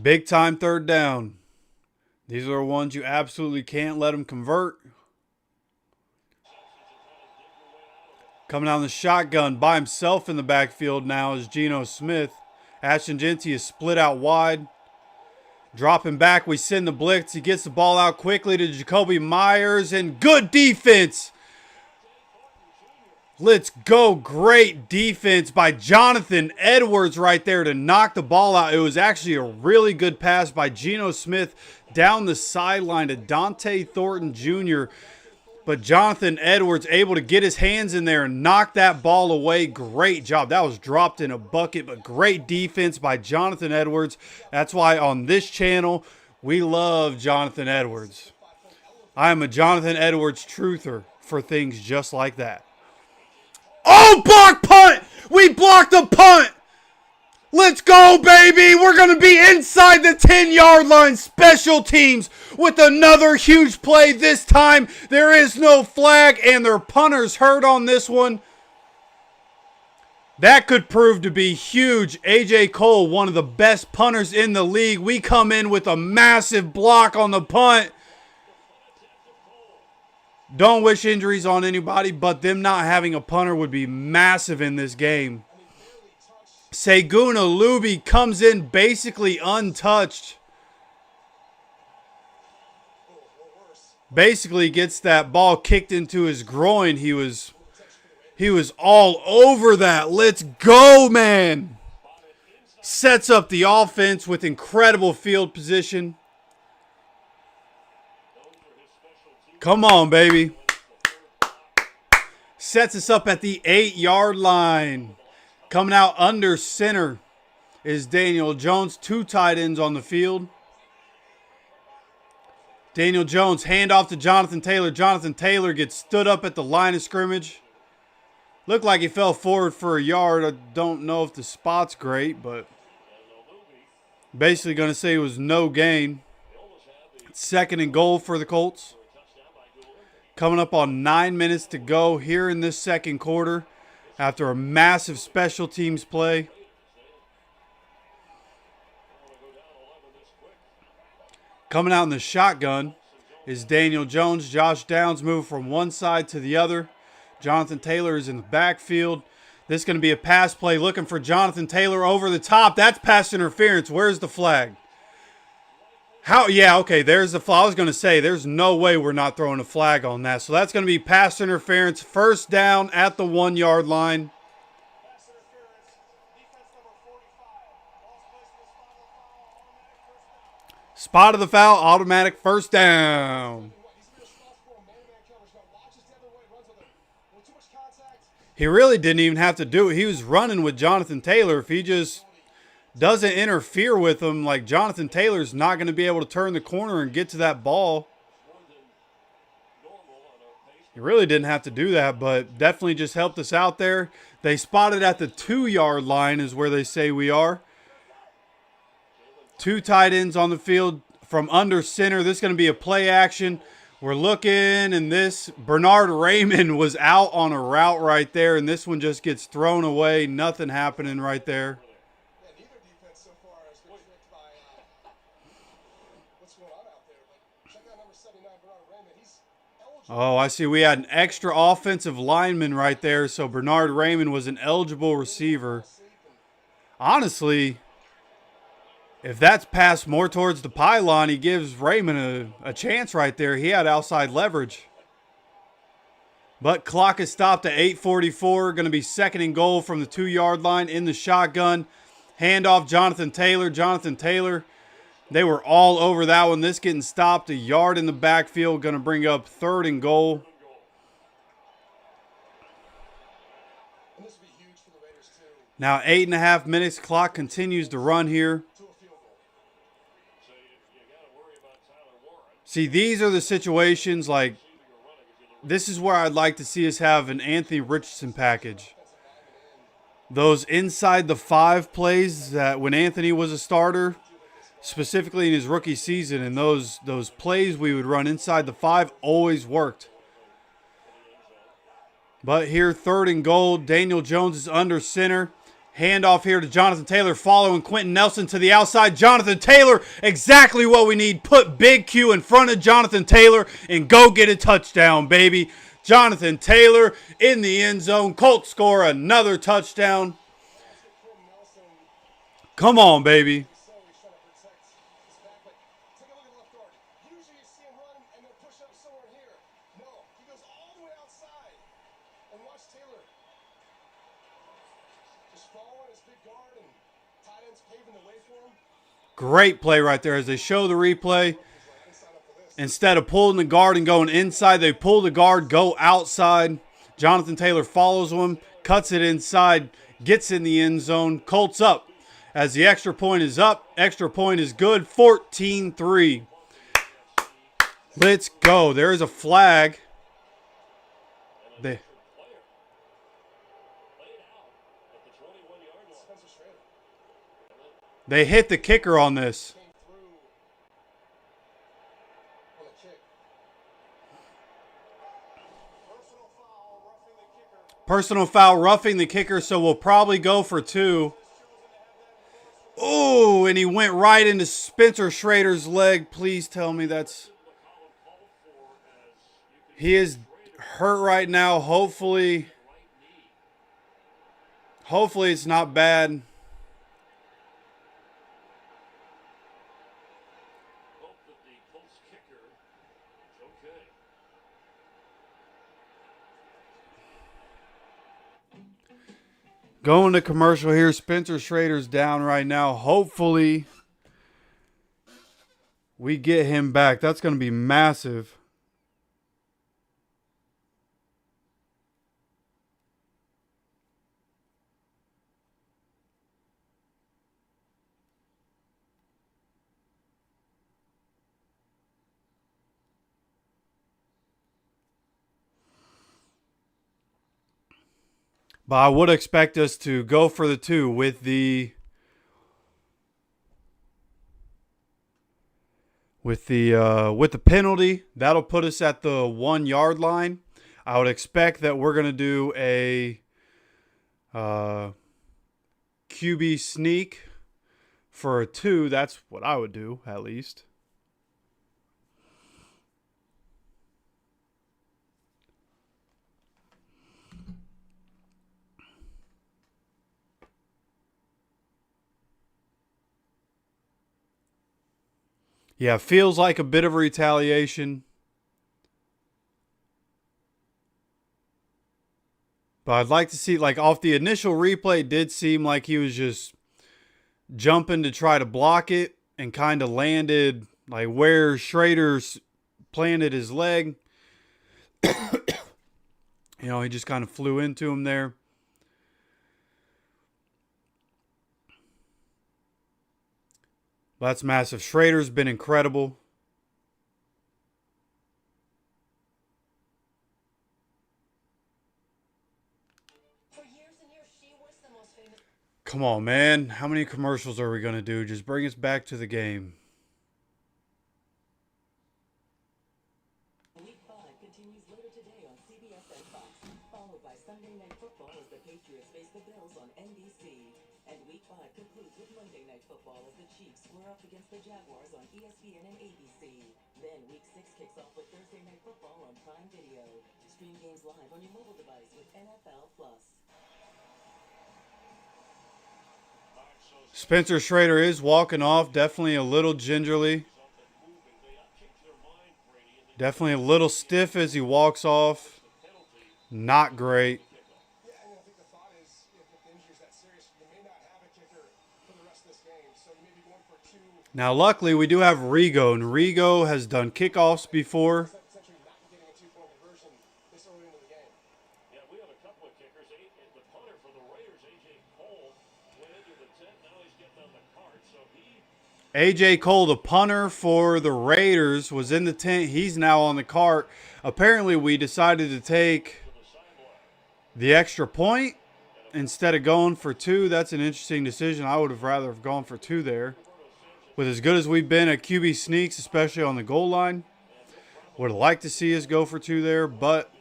Big time 3rd down. These are the ones you absolutely can't let them convert. Coming out in the shotgun by himself in the backfield now is Geno Smith. Ashton Genty is split out wide. Dropping back, we send the blitz. He gets the ball out quickly to Jacoby Myers, and good defense. Let's go. Great defense by Jonathan Edwards right there to knock the ball out. It was actually a really good pass by Geno Smith down the sideline to Dante Thornton Jr., but Jonathan Edwards able to get his hands in there and knock that ball away. Great job. That was dropped in a bucket, but great defense by Jonathan Edwards. That's why on this channel, we love Jonathan Edwards. I am a Jonathan Edwards truther for things just like that. Oh, block punt! We blocked a punt! Let's go, baby! We're going to be inside the 10-yard line. Special teams with another huge play. This time, there is no flag, and their punter's hurt on this one. That could prove to be huge. A.J. Cole, one of the best punters in the league. We come in with a massive block on the punt. Don't wish injuries on anybody, but them not having a punter would be massive in this game. Segun Alubi comes in basically untouched. Basically gets that ball kicked into his groin. He was all over that. Let's go, man. Sets up the offense with incredible field position. Come on, baby. Sets us up at the 8-yard line. Coming out under center is Daniel Jones. 2 tight ends on the field. Daniel Jones, handoff to Jonathan Taylor. Jonathan Taylor gets stood up at the line of scrimmage. Looked like he fell forward for a yard. I don't know if the spot's great, but basically going to say it was no gain. 2nd and goal for the Colts. Coming up on 9 minutes to go here in this second quarter after a massive special teams play. Coming out in the shotgun is Daniel Jones. Josh Downs moved from one side to the other. Jonathan Taylor is in the backfield. This is going to be a pass play looking for Jonathan Taylor over the top. That's pass interference. Where's the flag? How? Yeah, okay, there's the flag. I was going to say, there's no way we're not throwing a flag on that. So that's going to be pass interference. 1st down at the 1-yard line. Pass interference, defense number 45. Spot of the foul, automatic 1st down. He's irresponsible on man-to-man coverage. Now watches the other way, runs with him. With too much contact. He really didn't even have to do it. He was running with Jonathan Taylor. If he just doesn't interfere with him, like Jonathan Taylor's not going to be able to turn the corner and get to that ball. He really didn't have to do that, but definitely just helped us out there. They spotted at the 2-yard line is where they say we are. 2 tight ends on the field from under center. This is going to be a play action. We're looking, and this Bernard Raymond was out on a route right there, and this one just gets thrown away. Nothing happening right there. Yeah, neither defense so far has been tricked by what's going on out there. But check out number 79, Bernard Raymond. He's eligible. Oh, I see. We had an extra offensive lineman right there, so Bernard Raymond was an eligible receiver. Honestly, if that's passed more towards the pylon, he gives Raymond a chance right there. He had outside leverage. But clock is stopped at 8:44. Going to be 2nd and goal from the 2-yard line in the shotgun. Handoff, Jonathan Taylor. Jonathan Taylor, they were all over that one. This getting stopped, a yard in the backfield. Going to bring up 3rd and goal. And this will be huge for the Raiders, too. Now 8.5 minutes. Clock continues to run here. To a field goal. So you got to worry about Tyler Warren. See, these are the situations like this is where I'd like to see us have an Anthony Richardson package. Those inside the 5 plays that when Anthony was a starter, specifically in his rookie season, and those plays we would run inside the 5 always worked. But here, 3rd and goal. Daniel Jones is under center. Handoff here to Jonathan Taylor, following Quentin Nelson to the outside. Jonathan Taylor, exactly what we need. Put Big Q in front of Jonathan Taylor and go get a touchdown, baby. Jonathan Taylor in the end zone. Colts score another touchdown. Come on, baby. So he's trying to protect his back. But take a look at the left guard. Usually you see him run and then push up somewhere here. No, he goes all the way outside. And watch Taylor. Just following his big guard, and tight ends paving the way for him. Great play right there as they show the replay. Instead of pulling the guard and going inside, they pull the guard, go outside. Jonathan Taylor follows him, cuts it inside, gets in the end zone. Colts up as the extra point is up. Extra point is good, 14-3. Let's go. There is a flag. They hit the kicker on this. Came through on a kick. Personal foul roughing the kicker, so we'll probably go for 2. Oh, and he went right into Spencer Schrader's leg. Please tell me that's... He is hurt right now. Hopefully it's not bad. Hope that the Colts kicker is okay. Going to commercial here. Spencer Schrader's down right now. Hopefully we get him back. That's going to be massive. But I would expect us to go for the 2 with the penalty. That'll put us at the 1-yard line. I would expect that we're going to do a QB sneak for a 2. That's what I would do, at least. Yeah, feels like a bit of a retaliation. But I'd like to see, like, off the initial replay, it did seem like he was just jumping to try to block it and kind of landed, like, where Schrader's planted his leg. You know, he just kind of flew into him there. That's massive. Schrader's been incredible. For years and years, she was the most famous. Come on, man. How many commercials are we going to do? Just bring us back to the game. Sunday Night Football as the Patriots face the Bills on NBC. And Week 5 concludes with Monday Night Football as the Chiefs square up against the Jaguars on ESPN and ABC. Then Week 6 kicks off with Thursday Night Football on Prime Video. Stream games live on your mobile device with NFL Plus. Spencer Schrader is walking off, definitely a little gingerly. Definitely a little stiff as he walks off. Not great. Yeah, and I think the thought is if the injury is that serious, you may not have a kicker for the rest of this game. So you may be going for two. Now, luckily, we do have Rigo, and Rigo has done kickoffs before. Essentially not getting a 2-point conversion this early into the game. Yeah, we have a couple of kickers. The punter for the Raiders, A.J. Cole, went into the tent. Now he's getting on the cart. So he A.J. Cole, the punter for the Raiders, was in the tent. He's now on the cart. Apparently, we decided to take the extra point instead of going for 2. That's an interesting decision. I would have rather have gone for 2 there. With as good as we've been at QB sneaks, especially on the goal line, would have liked to see us go for 2 there, but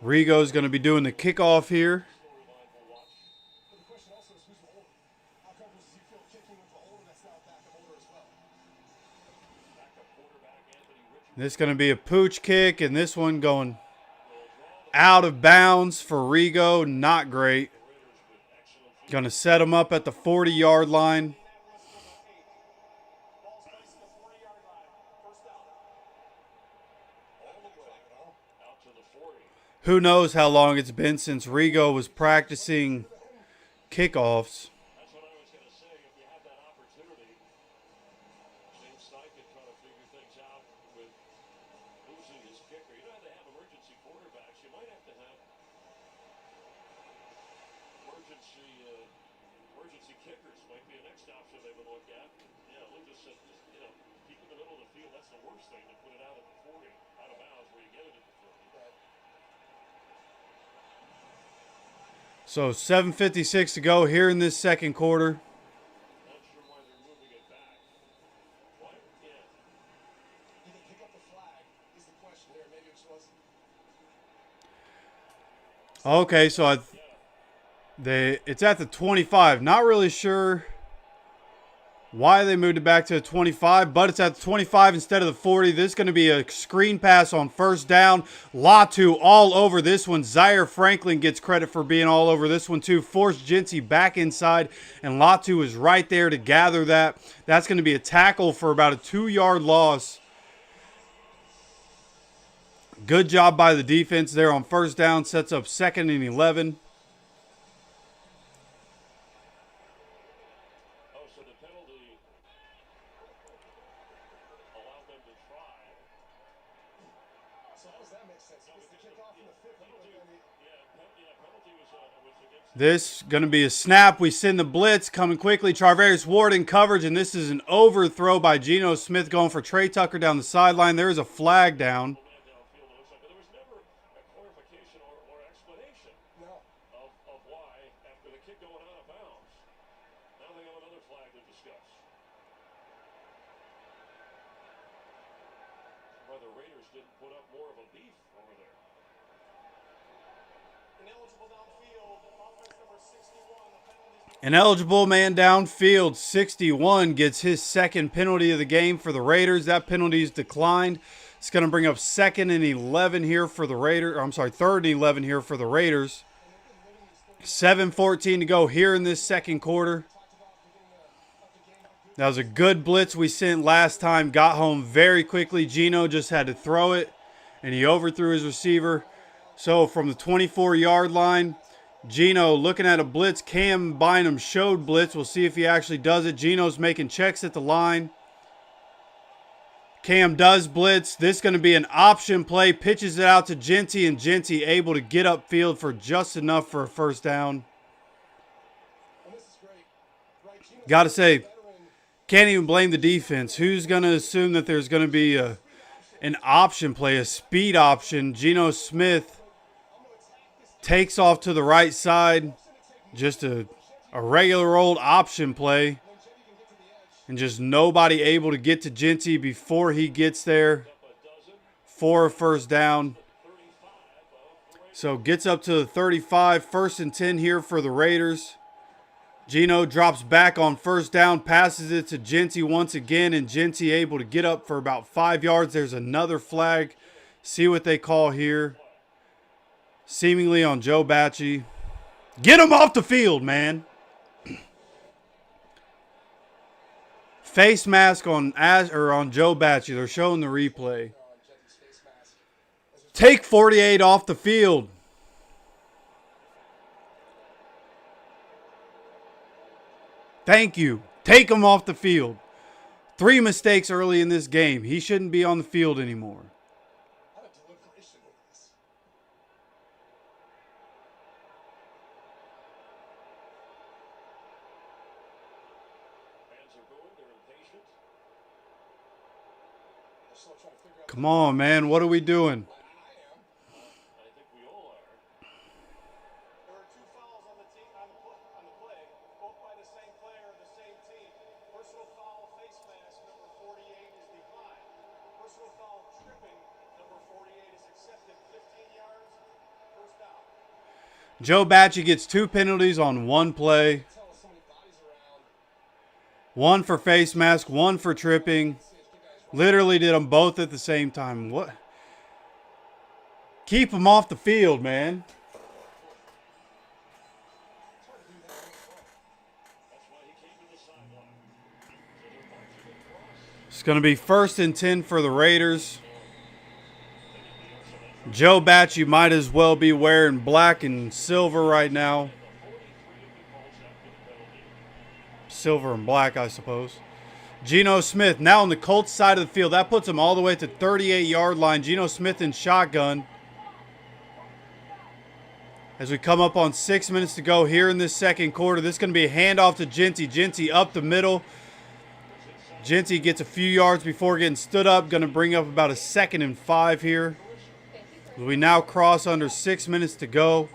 Rigo's going to be doing the kickoff here. But the question also is who's the holder? How comfortable does he feel kicking with the holder that's now a backup holder as well? This is going to be a pooch kick, and this one going out of bounds for Rigo. Not great. Going to set him up at the 40-yard line. Ball's placed at the 40-yard line. First down. out to the 40. Who knows how long it's been since Rigo was practicing kickoffs. That's what I was going to say. If you have that opportunity, Shane Syndicate trying to figure things out with losing his kicker. You know how they have emergency quarterbacks. You might have to have emergency kickers. Might be a next option they would look at. Yeah, Lucas said, keep in the middle of the field. That's the worst thing, to put it out at the 40, out of bounds where you get it at the 40. So 7:56 to go here in this second quarter. Not sure why they're moving it back. What? Yeah. Did they pick up the flag is the question here. Maybe it just wasn't. Okay, so it's at the 25. Not really sure why they moved it back to the 25, but it's at the 25 instead of the 40. This is going to be a screen pass on first down. Latu all over this one. Zaire Franklin gets credit for being all over this one too. Forced Jincy back inside, and Latu is right there to gather that. That's going to be a tackle for about a 2-yard loss. Good job by the defense there on first down. Sets up 2nd and 11. Oh, so the penalty allowed them to try. So how does that make sense? It's the kickoff in the 50, but then Penalty was against. This going to be a snap. We send the blitz coming quickly. Charvarius Ward in coverage, and this is an overthrow by Geno Smith going for Trey Tucker down the sideline. There is a flag down. But there was never a clarification or explanation no. of why, after the kick going out of bounds, now they have another flag to discuss. Why the Raiders didn't put up more of a beef over there. Ineligible downfield. Offense number 61. The penalties. An eligible man downfield. 61 gets his second penalty of the game for the Raiders. That penalty is declined. It's going to bring up 2nd and 11 here for the Raiders. I'm sorry, 3rd and 11 here for the Raiders. 7:14 to go here in this second quarter. That was a good blitz we sent last time. Got home very quickly. Geno just had to throw it, and he overthrew his receiver. So from the 24-yard line, Geno looking at a blitz. Cam Bynum showed blitz. We'll see if he actually does it. Geno's making checks at the line. Cam does blitz. This is going to be an option play. Pitches it out to Jincy, and Jincy able to get upfield for just enough for a first down. And this is great. Right, Geno Got to say, veteran. can't even blame the defense. Who's going to assume that there's going to be an option play, a speed option? Geno Smith takes off to the right side. Just a regular old option play. And just nobody able to get to Jincy before he gets there. for a first down. So gets up to the 35, 1st and 10 here for the Raiders. Geno drops back on first down, passes it to Genty once again, and Genty able to get up for about 5 yards. There's another flag. See what they call here. Seemingly on Joe Bachie. Get him off the field, man. Face mask on Joe Bachie. They're showing the replay. Take 48 off the field. Thank you. Take him off the field. 3 mistakes early in this game. He shouldn't be on the field anymore. Come on, man. What are we doing? I think we all are. There are 2 fouls on the play, both by the same player of the same team. Personal foul, face mask, number 48 is declined. Personal foul, tripping, number 48 is accepted. 15 yards, first down. Joe Bachie gets 2 penalties on 1 play. 1 for face mask, 1 for tripping. Literally did them both at the same time. What? Keep them off the field, man. It's going to be 1st and 10 for the Raiders. Joe Bachie might as well be wearing black and silver right now. Silver and black, I suppose. Geno Smith now on the Colts side of the field. That puts him all the way to 38-yard line. Geno Smith in shotgun. As we come up on 6 minutes to go here in this second quarter, this is going to be a handoff to Genty. Genty up the middle. Genty gets a few yards before getting stood up. Going to bring up about a 2nd and 5 here. We now cross under 6 minutes to go.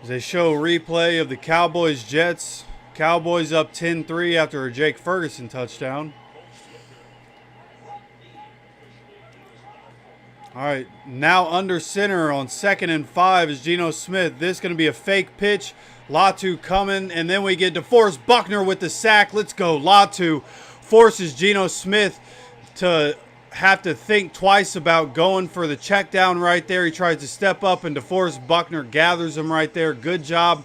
As they show a replay of the Cowboys-Jets. Cowboys up 10-3 after a Jake Ferguson touchdown. All right, now under center on 2nd and 5 is Geno Smith. This is going to be a fake pitch. Latu coming, and then we get DeForest Buckner with the sack. Let's go. Latu forces Geno Smith to have to think twice about going for the check down right there. He tries to step up, and DeForest Buckner gathers him right there. Good job.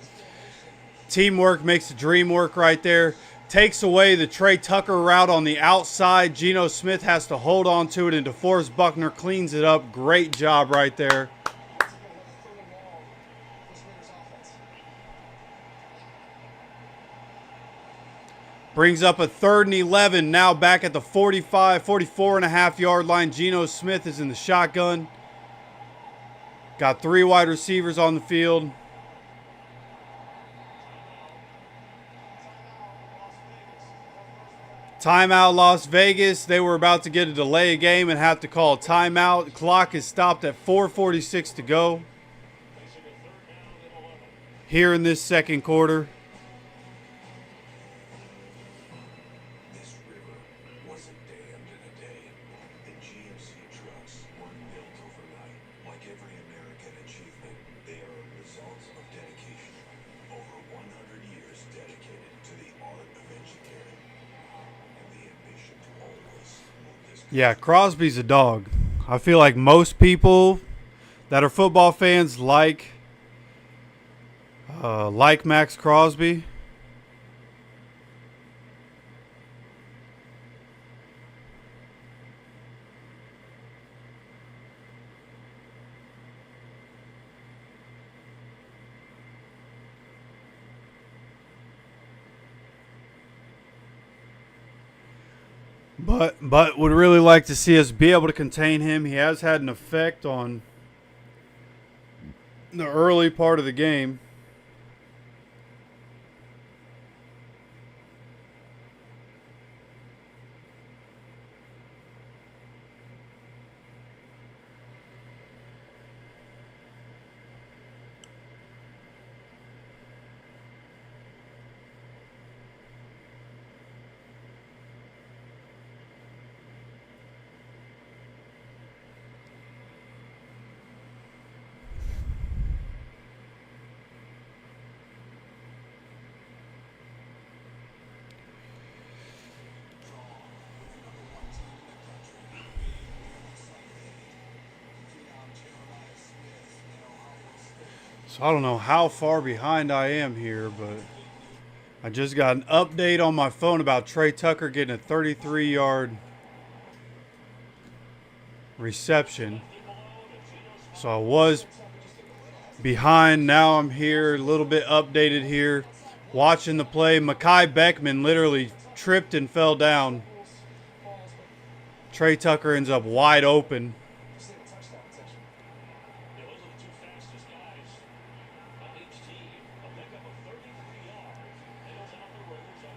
Teamwork makes the dream work right there. Takes away the Trey Tucker route on the outside. Geno Smith has to hold on to it, and DeForest Buckner cleans it up. Great job right there. Brings up a 3rd and 11. Now back at the 44.5-yard line. Geno Smith is in the shotgun. Got 3 wide receivers on the field. Timeout Las Vegas. They were about to get a delay game and have to call a timeout. The clock is stopped at 4:46 to go. Here in this second quarter. This river wasn't dammed in a day, and GMC trucks weren't built overnight. Like every American achievement, they are a result of dedication. Over 100 years dedicated to the art of engineering and the ambition to always move this. Yeah, Crosby's a dog. I feel like most people that are football fans like Max Crosby. But would really like to see us be able to contain him. He has had an effect on the early part of the game. So I don't know how far behind I am here, but I just got an update on my phone about Trey Tucker getting a 33-yard reception. So I was behind. Now I'm here, a little bit updated here. Watching the play, Mekhi Beckman literally tripped and fell down. Trey Tucker ends up wide open.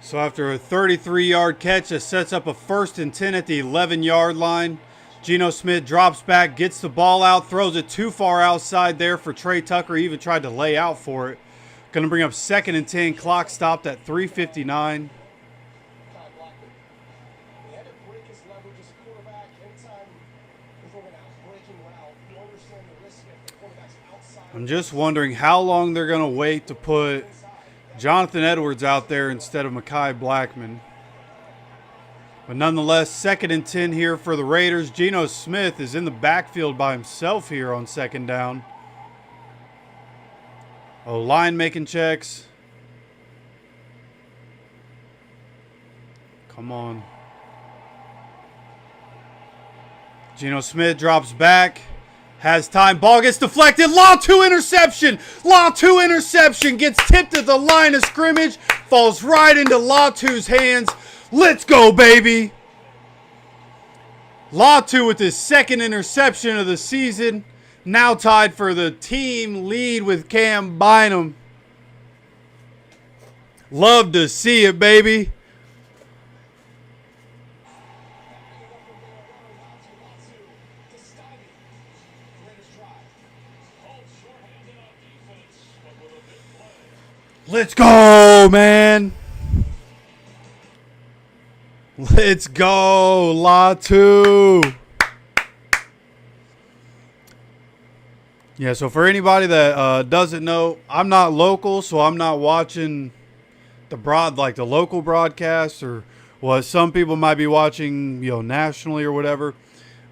So after a 33-yard catch that sets up a 1st and 10 at the 11-yard line, Geno Smith drops back, gets the ball out, throws it too far outside there for Trey Tucker. He even tried to lay out for it. Going to bring up 2nd and 10. Clock stopped at 3:59. Blackman. He had to break his leverage as a quarterback. Anytime you're throwing an out-breaking route, you understand the risk if the quarterback's outside. I'm just wondering how long they're going to wait to put Jonathan Edwards out there instead of Mekhi Blackman. But nonetheless, 2nd and 10 here for the Raiders. Geno Smith is in the backfield by himself here on 2nd down. O-line making checks. Come on. Geno Smith drops back. Has time. Ball gets deflected. Law 2 interception. Law 2 interception. Gets tipped at the line of scrimmage. Falls right into Law 2's hands. Let's go, baby. Law 2 with his 2nd interception of the season. Now tied for the team lead with Cam Bynum. Love to see it, baby. Let's go, man. Let's go, Latu. Yeah, so for anybody that doesn't know, I'm not local, so I'm not watching the local broadcast or what some people might be watching, nationally or whatever.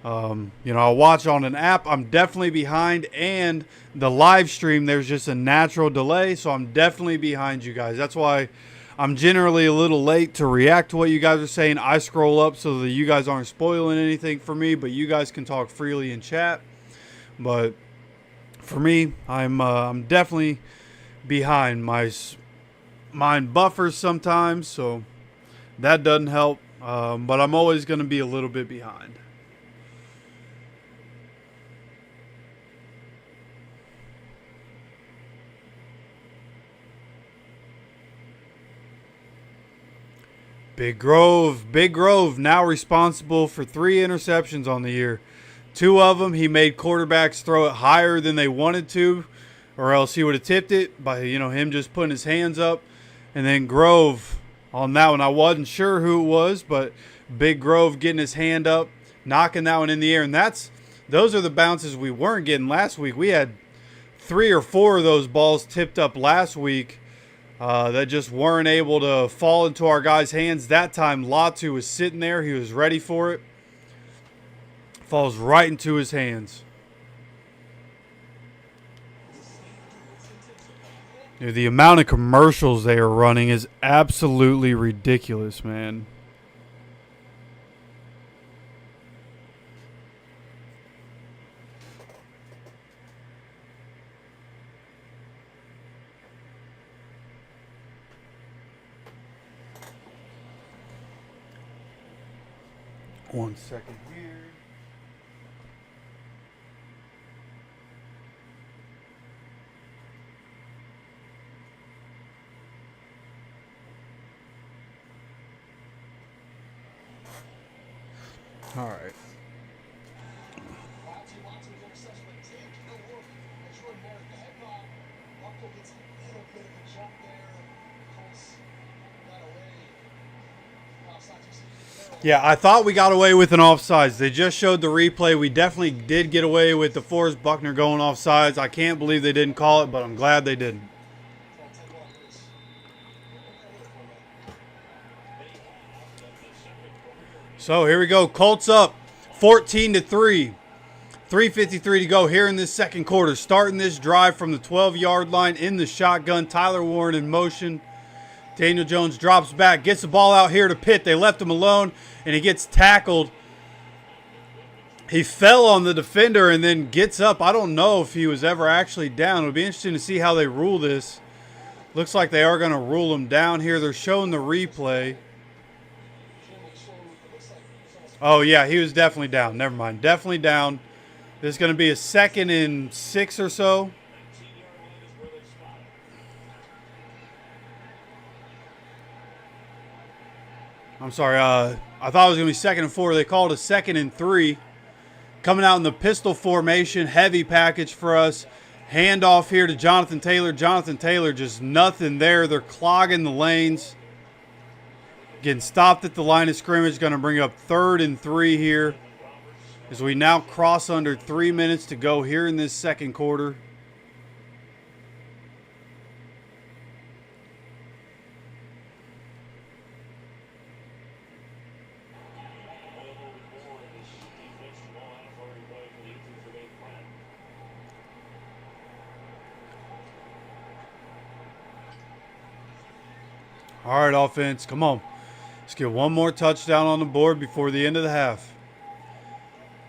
I'll watch on an app. I'm definitely behind, and the live stream, there's just a natural delay, so I'm definitely behind you guys. That's why I'm generally a little late to react to what you guys are saying. I scroll up so that you guys aren't spoiling anything for me, but you guys can talk freely in chat. But for me, I'm definitely behind. My mind buffers sometimes, so that doesn't help. But I'm always going to be a little bit behind. Big Grove now responsible for 3 interceptions on the year. 2 of them, he made quarterbacks throw it higher than they wanted to, or else he would have tipped it by, him just putting his hands up. And then Grove on that one, I wasn't sure who it was, but Big Grove getting his hand up, knocking that one in the air. And those are the bounces we weren't getting last week. We had 3 or 4 of those balls tipped up last week that just weren't able to fall into our guys' hands. That time, Latu was sitting there. He was ready for it. Falls right into his hands. Dude, the amount of commercials they are running is absolutely ridiculous, man. One second here. All right. Yeah, I thought we got away with an offsides. They just showed the replay. We definitely did get away with the Forrest Buckner going offsides. I can't believe they didn't call it, but I'm glad they didn't. So here we go. Colts up 14-3. 3:53 to go here in this second quarter. Starting this drive from the 12-yard line in the shotgun. Tyler Warren in motion. Daniel Jones drops back, gets the ball out here to Pitt. They left him alone, and he gets tackled. He fell on the defender and then gets up. I don't know if he was ever actually down. It'll be interesting to see how they rule this. Looks like they are going to rule him down here. They're showing the replay. Oh, yeah, he was definitely down. Never mind. Definitely down. There's going to be a 2nd and 6 or so. I'm sorry. I thought it was going to be 2nd and 4. They called a 2nd and 3. Coming out in the pistol formation. Heavy package for us. Handoff here to Jonathan Taylor. Jonathan Taylor, just nothing there. They're clogging the lanes. Getting stopped at the line of scrimmage. Going to bring up 3rd and 3 here. As we now cross under 3 minutes to go here in this second quarter. All right, offense, come on. Let's get one more touchdown on the board before the end of the half.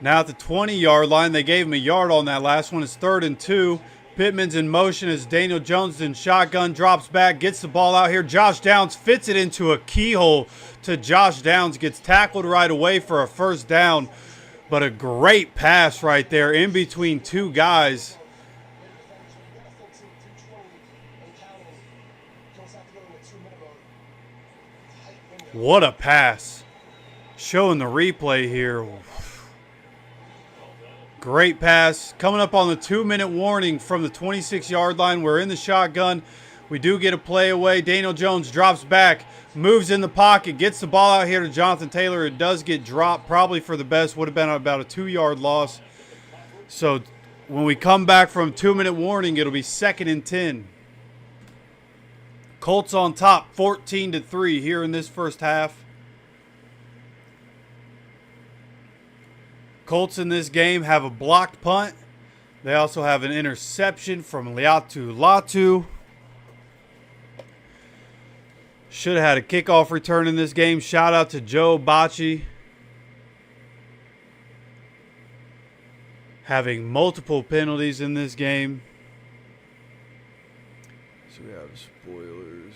Now at the 20-yard line, they gave him a yard on that last one. It's 3rd and 2. Pitman's in motion as Daniel Jones in shotgun, drops back, gets the ball out here. Josh Downs fits it into a keyhole to Josh Downs. Gets tackled right away for a 1st down. But a great pass right there in between 2 guys. What a pass. Showing the replay here. Great pass. Coming up on the 2-minute warning from the 26-yard line. We're in the shotgun. We do get a play away. Daniel Jones drops back. Moves in the pocket. Gets the ball out here to Jonathan Taylor. It does get dropped. Probably for the best. Would have been about a 2-yard loss. So when we come back from 2-minute warning, it'll be 2nd and 10. Colts on top, 14-3 here in this first half. Colts in this game have a blocked punt. They also have an interception from Liatu Latu. Should have had a kickoff return in this game. Shout out to Joe Bocci. Having multiple penalties in this game. So we have spoilers.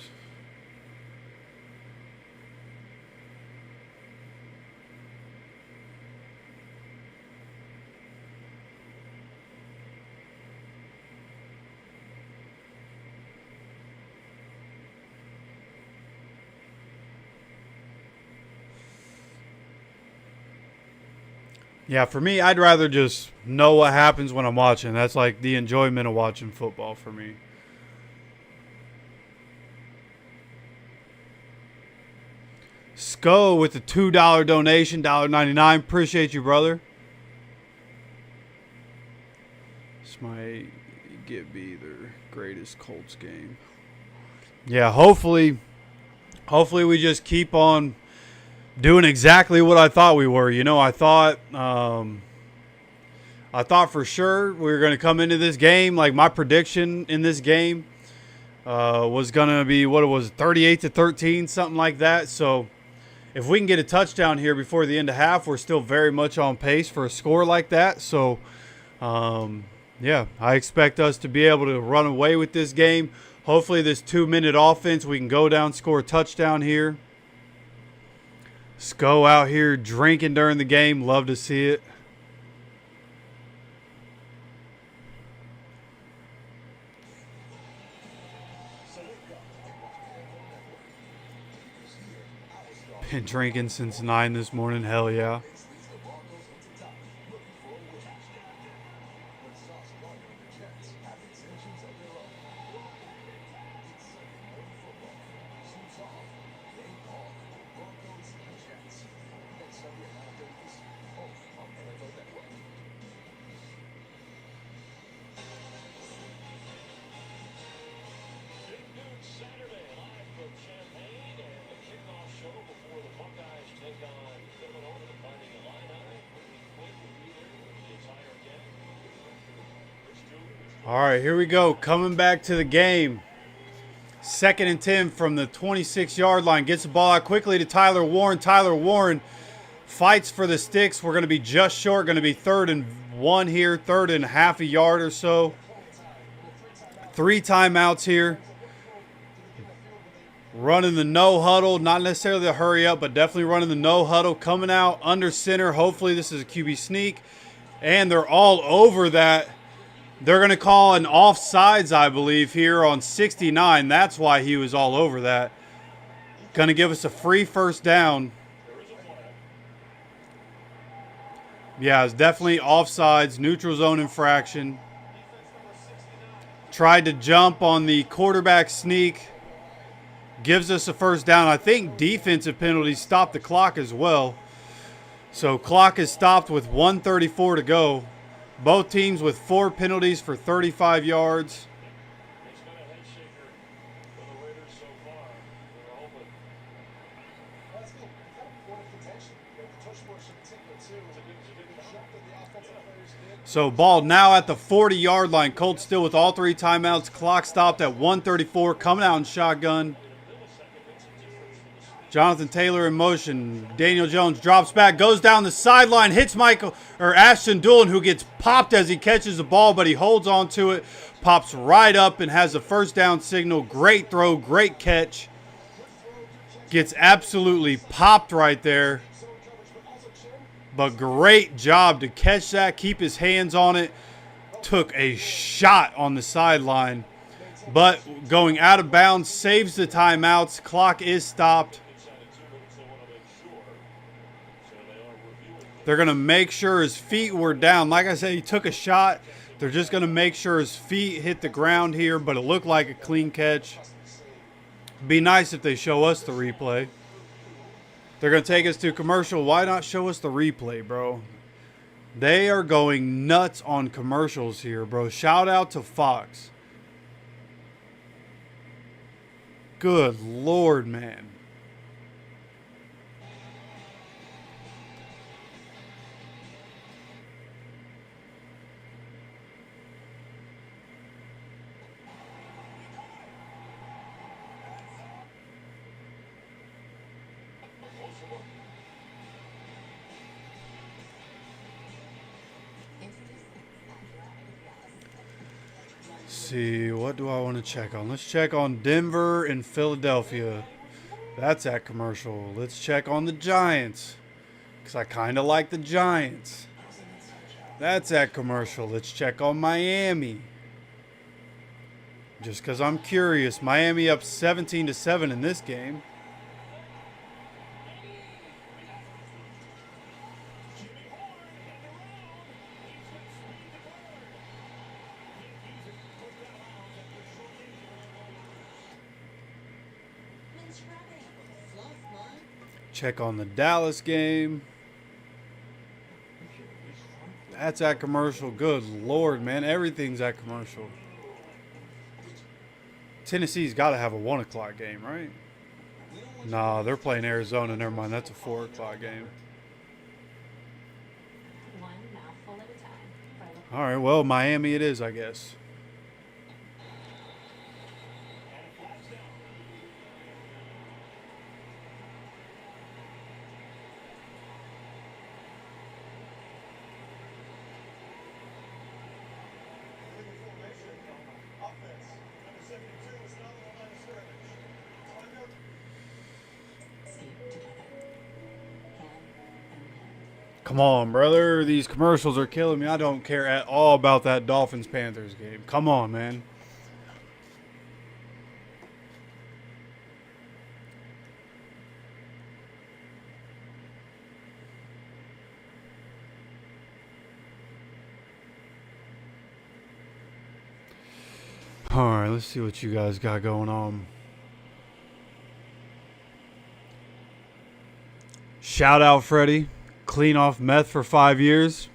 Yeah, for me, I'd rather just know what happens when I'm watching. That's like the enjoyment of watching football for me. Sco with the $2 donation, $1.99. Appreciate you, brother. This might be their greatest Colts game. Yeah, hopefully we just keep on doing exactly what I thought we were. You know, I thought for sure we were going to come into this game. Like my prediction in this game was going to be what it was, 38-13, something like that. So if we can get a touchdown here before the end of half, we're still very much on pace for a score like that. So, yeah, I expect us to be able to run away with this game. Hopefully this 2-minute offense, we can go down, score a touchdown here. Sco out here drinking during the game. Love to see it. Been drinking since 9 this morning. Hell yeah. Saturday, live from Champaign, and the kickoff show before the Buckeyes take on Villanova, the Fighting All right, here we go. Coming back to the game. 2nd and 10 from the 26-yard line. Gets the ball out quickly to Tyler Warren. Tyler Warren fights for the sticks. We're going to be just short. Going to be 3rd and 1 here. 3rd and half a yard or so. 3 timeouts here. Running the no huddle. Not necessarily the hurry up, but definitely running the no huddle. Coming out under center. Hopefully this is a QB sneak. And they're all over that. They're going to call an offsides, I believe, here on 69. That's why he was all over that. Going to give us a free first down. Yeah, it's definitely offsides, neutral zone infraction. Tried to jump on the quarterback sneak. Gives us a first down. I think defensive penalties stopped the clock as well. So clock is stopped with 1:34 to go. Both teams with 4 penalties for 35 yards. It's been a head shaker for the Raiders so far. They're hoping. That's good. Kind of point of contention. The touch force in particular, too. It's a good jump that the offensive players did. So ball now at the 40-yard line. Colts still with all 3 timeouts. Clock stopped at 1:34. Coming out in shotgun. Jonathan Taylor in motion. Daniel Jones drops back, goes down the sideline, hits Ashton Doolin, who gets popped as he catches the ball, but he holds on to it, pops right up and has a first down signal. Great throw, great catch. Gets absolutely popped right there. But great job to catch that, keep his hands on it. Took a shot on the sideline. But going out of bounds, saves the timeouts. Clock is stopped. They're going to make sure his feet were down. Like I said, he took a shot. They're just going to make sure his feet hit the ground here, but it looked like a clean catch. Be nice if they show us the replay. They're going to take us to commercial. Why not show us the replay, bro? They are going nuts on commercials here, bro. Shout out to Fox. Good Lord, man. See, what do I want to check on? Let's check on Denver and Philadelphia. That's at commercial. Let's check on the Giants, because I kind of like the Giants. That's at commercial. Let's check on Miami, just because I'm curious. Miami up 17-7 in this game. Check on the Dallas game. That's at commercial. Good Lord, man. Everything's at commercial. Tennessee's got to have a 1 o'clock game, right? Nah, they're playing Arizona. Never mind. That's a 4 o'clock game. One mouthful at a time. All right, well, Miami it is, I guess. Come on, brother. These commercials are killing me. I don't care at all about that Dolphins-Panthers game. Come on, man. All right, let's see what you guys got going on. Shout out, Freddie. Clean off meth for 5 years.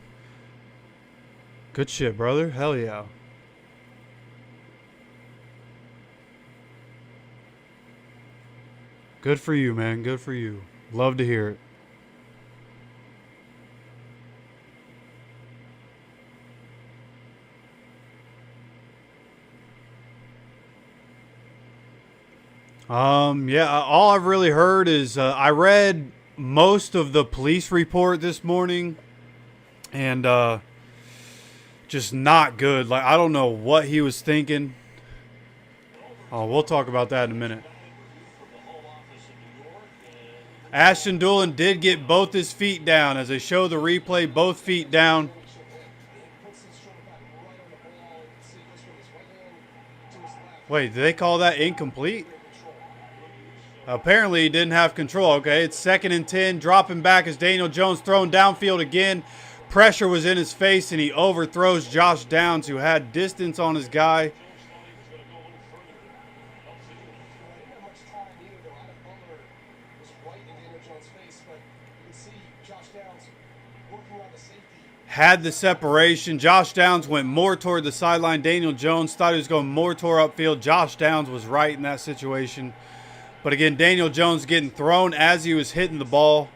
Good shit, brother. Hell yeah. Good for you, man. Good for you. Love to hear it. Yeah, all I've really heard is I read most of the police report this morning, and just not good. Like, I don't know what he was thinking. Oh, we'll talk about that in a minute. Ashton Dulin did get both his feet down. As they show the replay, both feet down. Wait, did they call that incomplete? Apparently he didn't have control. Okay, it's 2nd and 10. Dropping back as Daniel Jones thrown downfield again. Pressure was in his face, and he overthrows Josh Downs, who had distance on his guy. Had the separation. Josh Downs went more toward the sideline. Daniel Jones thought he was going more toward upfield. Josh Downs was right in that situation. But again, Daniel Jones getting thrown as he was hitting the ball.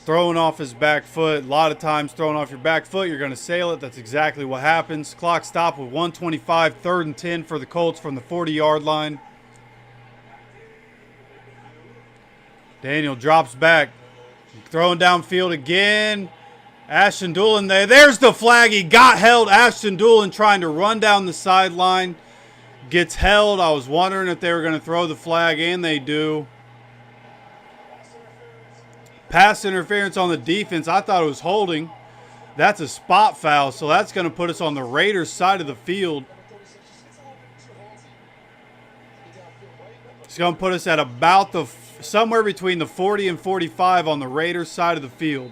Throwing off his back foot. A lot of times throwing off your back foot, you're going to sail it. That's exactly what happens. Clock stop with 1:25, 3rd and 10 for the Colts from the 40-yard line. Daniel drops back. Throwing downfield again. Ashton Dulin there. There's the flag. He got held. Ashton Dulin trying to run down the sideline. Gets held. I was wondering if they were going to throw the flag, and they do. Pass interference on the defense. I thought it was holding. That's a spot foul, so that's going to put us on the Raiders' side of the field. It's going to put us at about somewhere between the 40 and 45 on the Raiders' side of the field.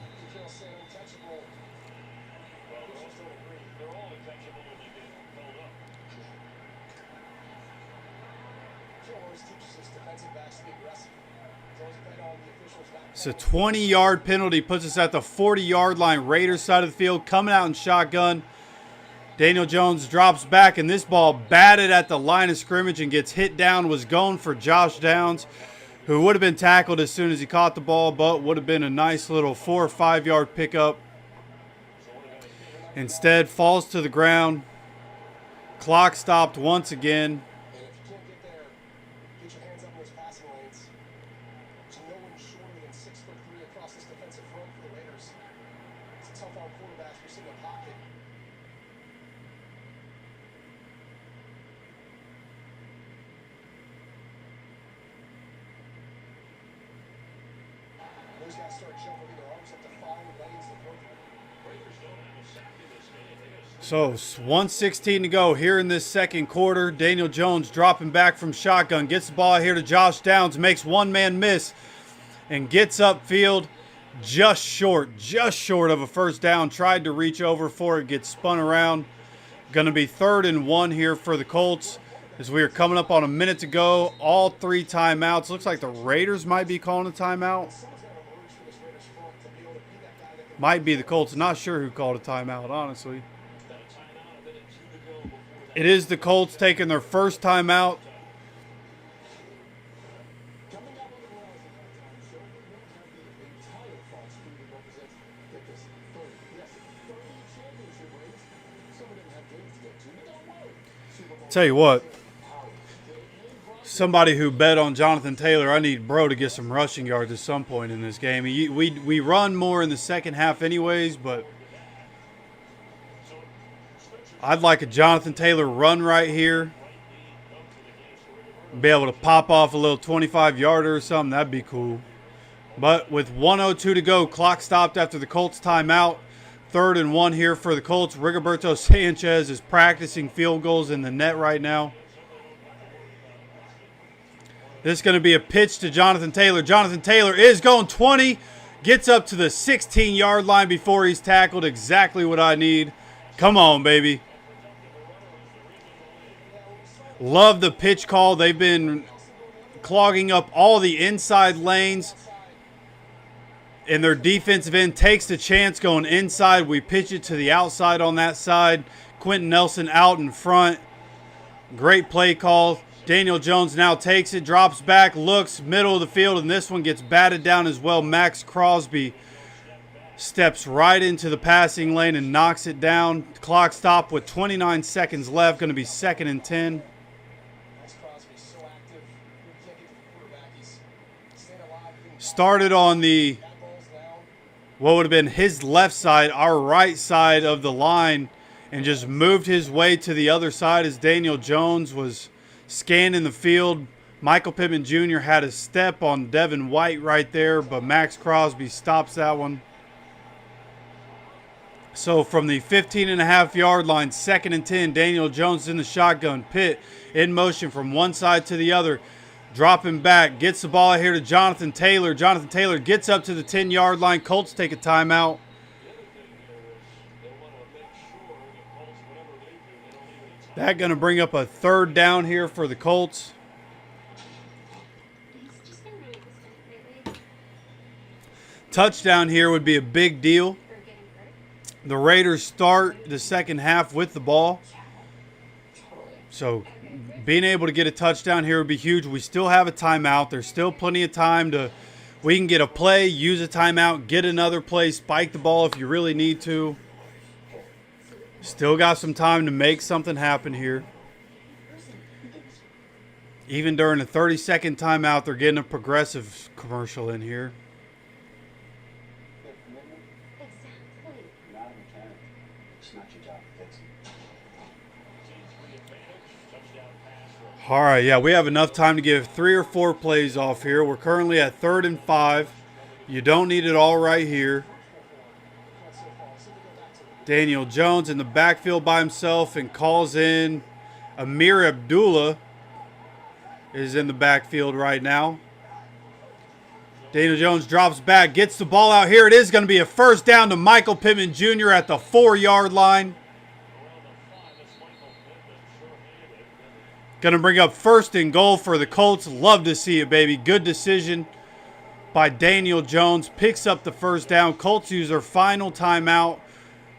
It's a 20-yard penalty, puts us at the 40-yard line, Raiders side of the field, coming out in shotgun. Daniel Jones drops back, and this ball batted at the line of scrimmage and gets hit down, was going for Josh Downs, who would have been tackled as soon as he caught the ball, but would have been a nice little 4 or 5 yard pickup. Instead, falls to the ground. Clock stopped once again. So 1:16 to go here in this second quarter. Daniel Jones dropping back from shotgun. Gets the ball here to Josh Downs. Makes one man miss and gets upfield just short of a first down. Tried to reach over for it. Gets spun around. Going to be 3rd and 1 here for the Colts as we are coming up on a minute to go. All 3 timeouts. Looks like the Raiders might be calling a timeout. Might be the Colts. Not sure who called a timeout, honestly. It is the Colts taking their first timeout. Tell you what, somebody who bet on Jonathan Taylor, I need bro to get some rushing yards at some point in this game. We run more in the second half anyways, but I'd like a Jonathan Taylor run right here. Be able to pop off a little 25-yarder or something. That'd be cool. But with 1:02 to go, clock stopped after the Colts timeout. 3rd and 1 here for the Colts. Rigoberto Sanchez is practicing field goals in the net right now. This is going to be a pitch to Jonathan Taylor. Jonathan Taylor is going 20. Gets up to the 16-yard line before he's tackled. Exactly what I need. Come on, baby. Love the pitch call. They've been clogging up all the inside lanes. And their defensive end takes the chance going inside. We pitch it to the outside on that side. Quentin Nelson out in front. Great play call. Daniel Jones now takes it, drops back, looks, middle of the field, and this one gets batted down as well. Max Crosby steps right into the passing lane and knocks it down. Clock stop with 29 seconds left. Going to be 2nd and 10. started on the, what would have been his left side, our right side of the line, and just moved his way to the other side as Daniel Jones was scanning the field. Michael Pittman Jr. had a step on Devin White right there, but Max Crosby stops that one. So from the 15.5-yard line, 2nd and 10, Daniel Jones in the shotgun. Pitt in motion from one side to the other. Dropping back, gets the ball here to Jonathan Taylor. Jonathan Taylor gets up to the 10-yard line. Colts take a timeout. That going to bring up a 3rd down here for the Colts. Touchdown here would be a big deal. The Raiders start the second half with the ball. So being able to get a touchdown here would be huge. We still have a timeout. There's still plenty of time to, we can get a play, use a timeout, get another play, spike the ball if you really need to. Still got some time to make something happen here. Even during a 30-second timeout, they're getting a progressive commercial in here. All right, yeah, we have enough time to give 3 or 4 plays off here. We're currently at 3rd and 5. You don't need it all right here. Daniel Jones in the backfield by himself and calls in Amir Abdullah is in the backfield right now. Daniel Jones drops back, gets the ball out here. It is going to be a 1st down to Michael Pittman Jr. at the 4-yard line. Going to bring up 1st and goal for the Colts. Love to see it, baby. Good decision by Daniel Jones. Picks up the 1st down. Colts use their final timeout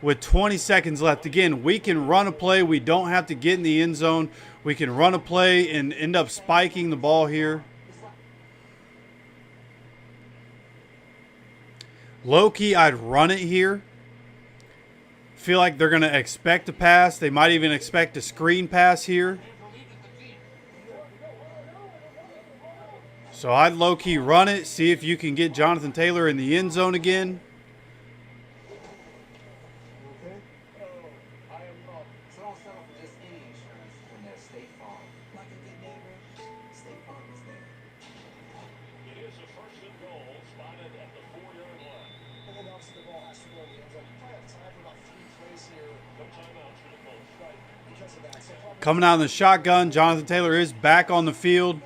with 20 seconds left. Again, we can run a play. We don't have to get in the end zone. We can run a play and end up spiking the ball here. Low-key, I'd run it here. Feel like they're going to expect a pass. They might even expect a screen pass here. So I'd low-key run it, see if you can get Jonathan Taylor in the end zone again. Coming out in the shotgun, Jonathan Taylor is back on the field.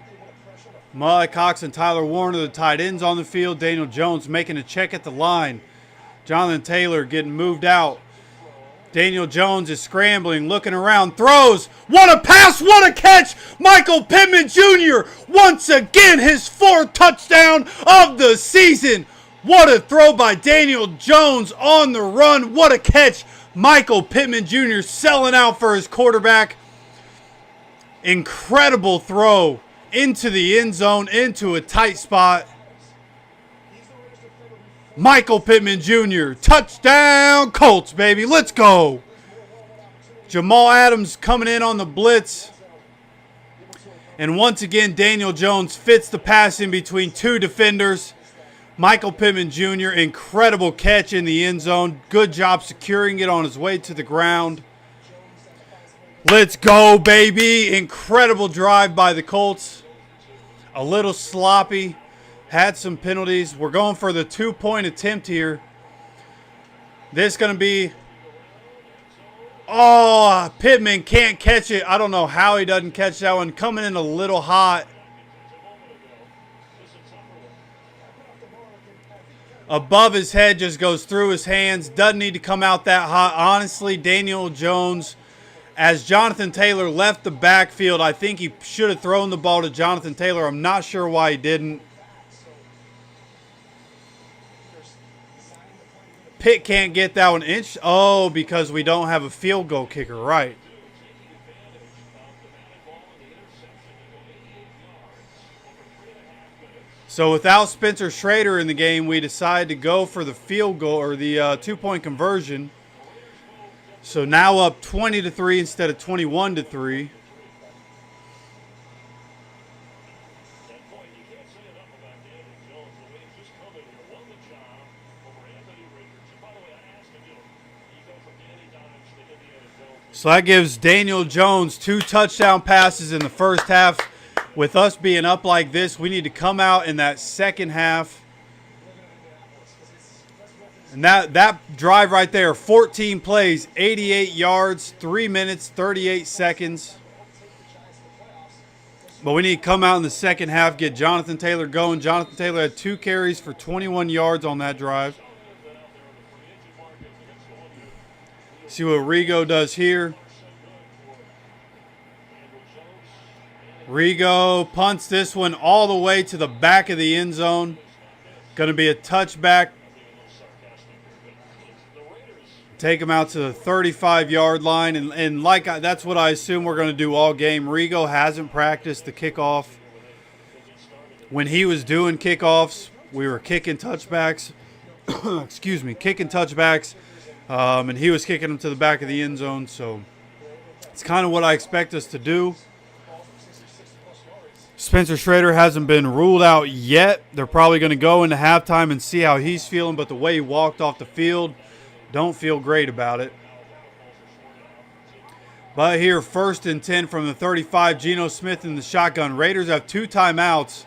Mully Cox and Tyler Warner, the tight ends on the field. Daniel Jones making a check at the line. Jonathan Taylor getting moved out. Daniel Jones is scrambling, looking around, throws. What a pass, what a catch! Michael Pittman Jr. once again his 4th touchdown of the season. What a throw by Daniel Jones on the run. What a catch. Michael Pittman Jr. selling out for his quarterback. Incredible throw into the end zone, into a tight spot. Michael Pittman Jr. Touchdown Colts, baby. Let's go. Jamal Adams coming in on the blitz. And once again, Daniel Jones fits the pass in between 2 defenders. Michael Pittman Jr., incredible catch in the end zone. Good job securing it on his way to the ground. Let's go, baby. Incredible drive by the Colts. A little sloppy. Had some penalties. We're going for the 2-point attempt here. This is going to be... Oh, Pittman can't catch it. I don't know how he doesn't catch that one. Coming in a little hot. Above his head, just goes through his hands. Doesn't need to come out that hot. Honestly, Daniel Jones, as Jonathan Taylor left the backfield, I think he should have thrown the ball to Jonathan Taylor. I'm not sure why he didn't. Pitt can't get that one inch. Oh, because we don't have a field goal kicker, right. So without Spencer Schrader in the game, we decided to go for the field goal or the 2-point conversion. So now up 20-3 instead of 21-3. So that gives Daniel Jones 2 touchdown passes in the first half. With us being up like this, we need to come out in that second half. And that drive right there, 14 plays, 88 yards, 3 minutes, 38 seconds. But we need to come out in the second half, get Jonathan Taylor going. Jonathan Taylor had 2 carries for 21 yards on that drive. See what Rigo does here. Rigo punts this one all the way to the back of the end zone. Going to be a touchback. Take him out to the 35-yard line. And that's what I assume we're going to do all game. Rigo hasn't practiced the kickoff. When he was doing kickoffs, we were kicking touchbacks. Excuse me, kicking touchbacks. And he was kicking them to the back of the end zone. So it's kind of what I expect us to do. Spencer Schrader hasn't been ruled out yet. They're probably going to go into halftime and see how he's feeling. But the way he walked off the field, don't feel great about it. But here, 1st and 10 from the 35. Geno Smith in the shotgun. Raiders have 2 timeouts.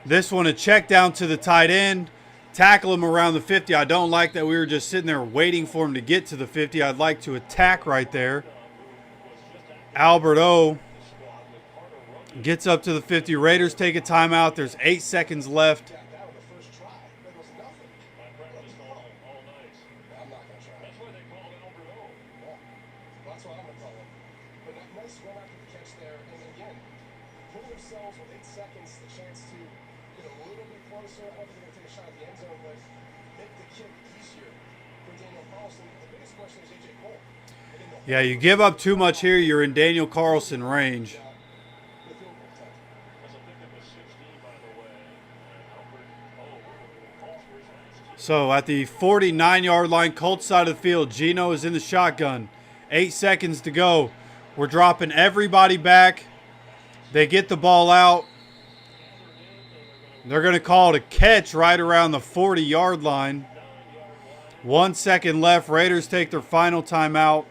This one a check down to the tight end. Tackle him around the 50. I don't like that we were just sitting there waiting for him to get to the 50. I'd like to attack right there. Albert O gets up to the 50. Raiders take a timeout. There's 8 seconds left. Yeah, you give up too much here, you're in Daniel Carlson range. So at the 49-yard line, Colts side of the field, Geno is in the shotgun. 8 seconds to go. We're dropping everybody back. They get the ball out. They're going to call it a catch right around the 40-yard line. 1 second left. Raiders take their final timeout.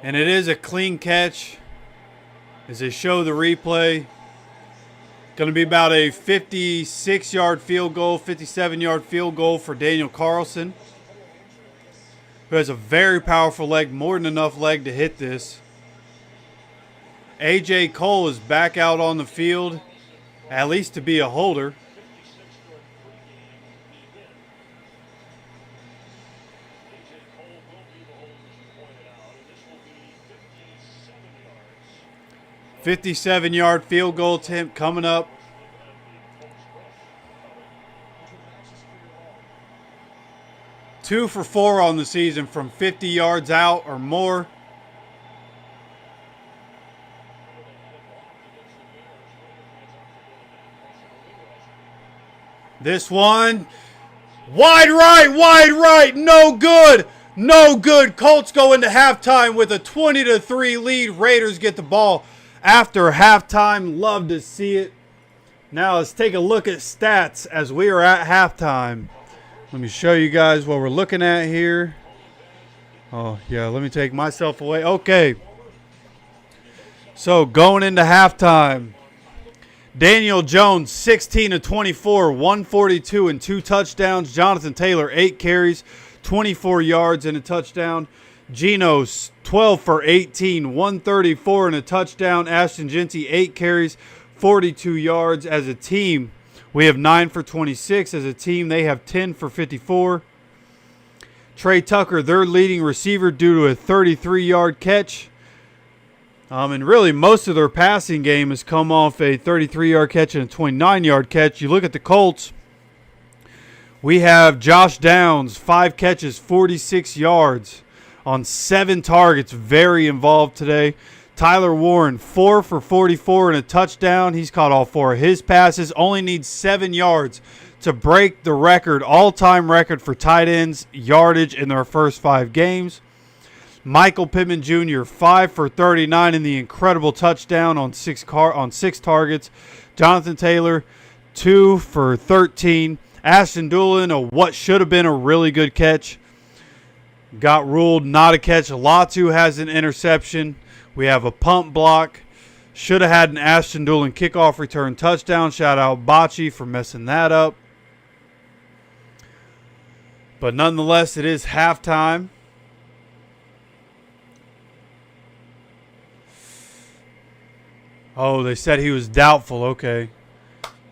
And it is a clean catch as they show the replay. Going to be about a 56-yard field goal, 57-yard field goal for Daniel Carlson, who has a very powerful leg, more than enough leg to hit this. A.J. Cole is back out on the field, at least to be a holder. "57-yard field goal attempt coming up. Two for 4 on the season from 50 yards out or more. This one, wide right, no good. No good. Colts go into halftime with a 20-3 lead. Raiders get the ball after halftime. Love to see it. Now let's take a look at stats as we are at halftime. Let me show you guys what we're looking at here. Oh, yeah, let me take myself away. Okay. So going into halftime, Daniel Jones, 16 of 24, 142 and 2 touchdowns. Jonathan Taylor, 8 carries, 24 yards and a touchdown. Geno, 12 for 18, 134 and a touchdown. Ashton Jeanty, 8 carries, 42 yards. As a team, we have 9 for 26. As a team, they have 10 for 54. Trey Tucker, their leading receiver, due to a 33-yard catch. And really, most of their passing game has come off a 33-yard catch and a 29-yard catch. You look at the Colts, we have Josh Downs, 5 catches, 46 yards on 7 targets. Very involved today. Tyler Warren, 4 for 44 and a touchdown. He's caught all 4 of his passes. Only needs 7 yards to break the record, all-time record for tight ends yardage in their first 5 games. Michael Pitman Jr., 5 for 39 in the incredible touchdown on 6 targets. Jonathan Taylor, 2 for 13. Ashton Doolin, what should have been a really good catch. got ruled not a catch. Latu has an interception. We have a punt block. Should have had an Ashton Doolin kickoff return touchdown. Shout out Bocce for messing that up. But nonetheless, it is halftime. Oh, they said he was doubtful. Okay.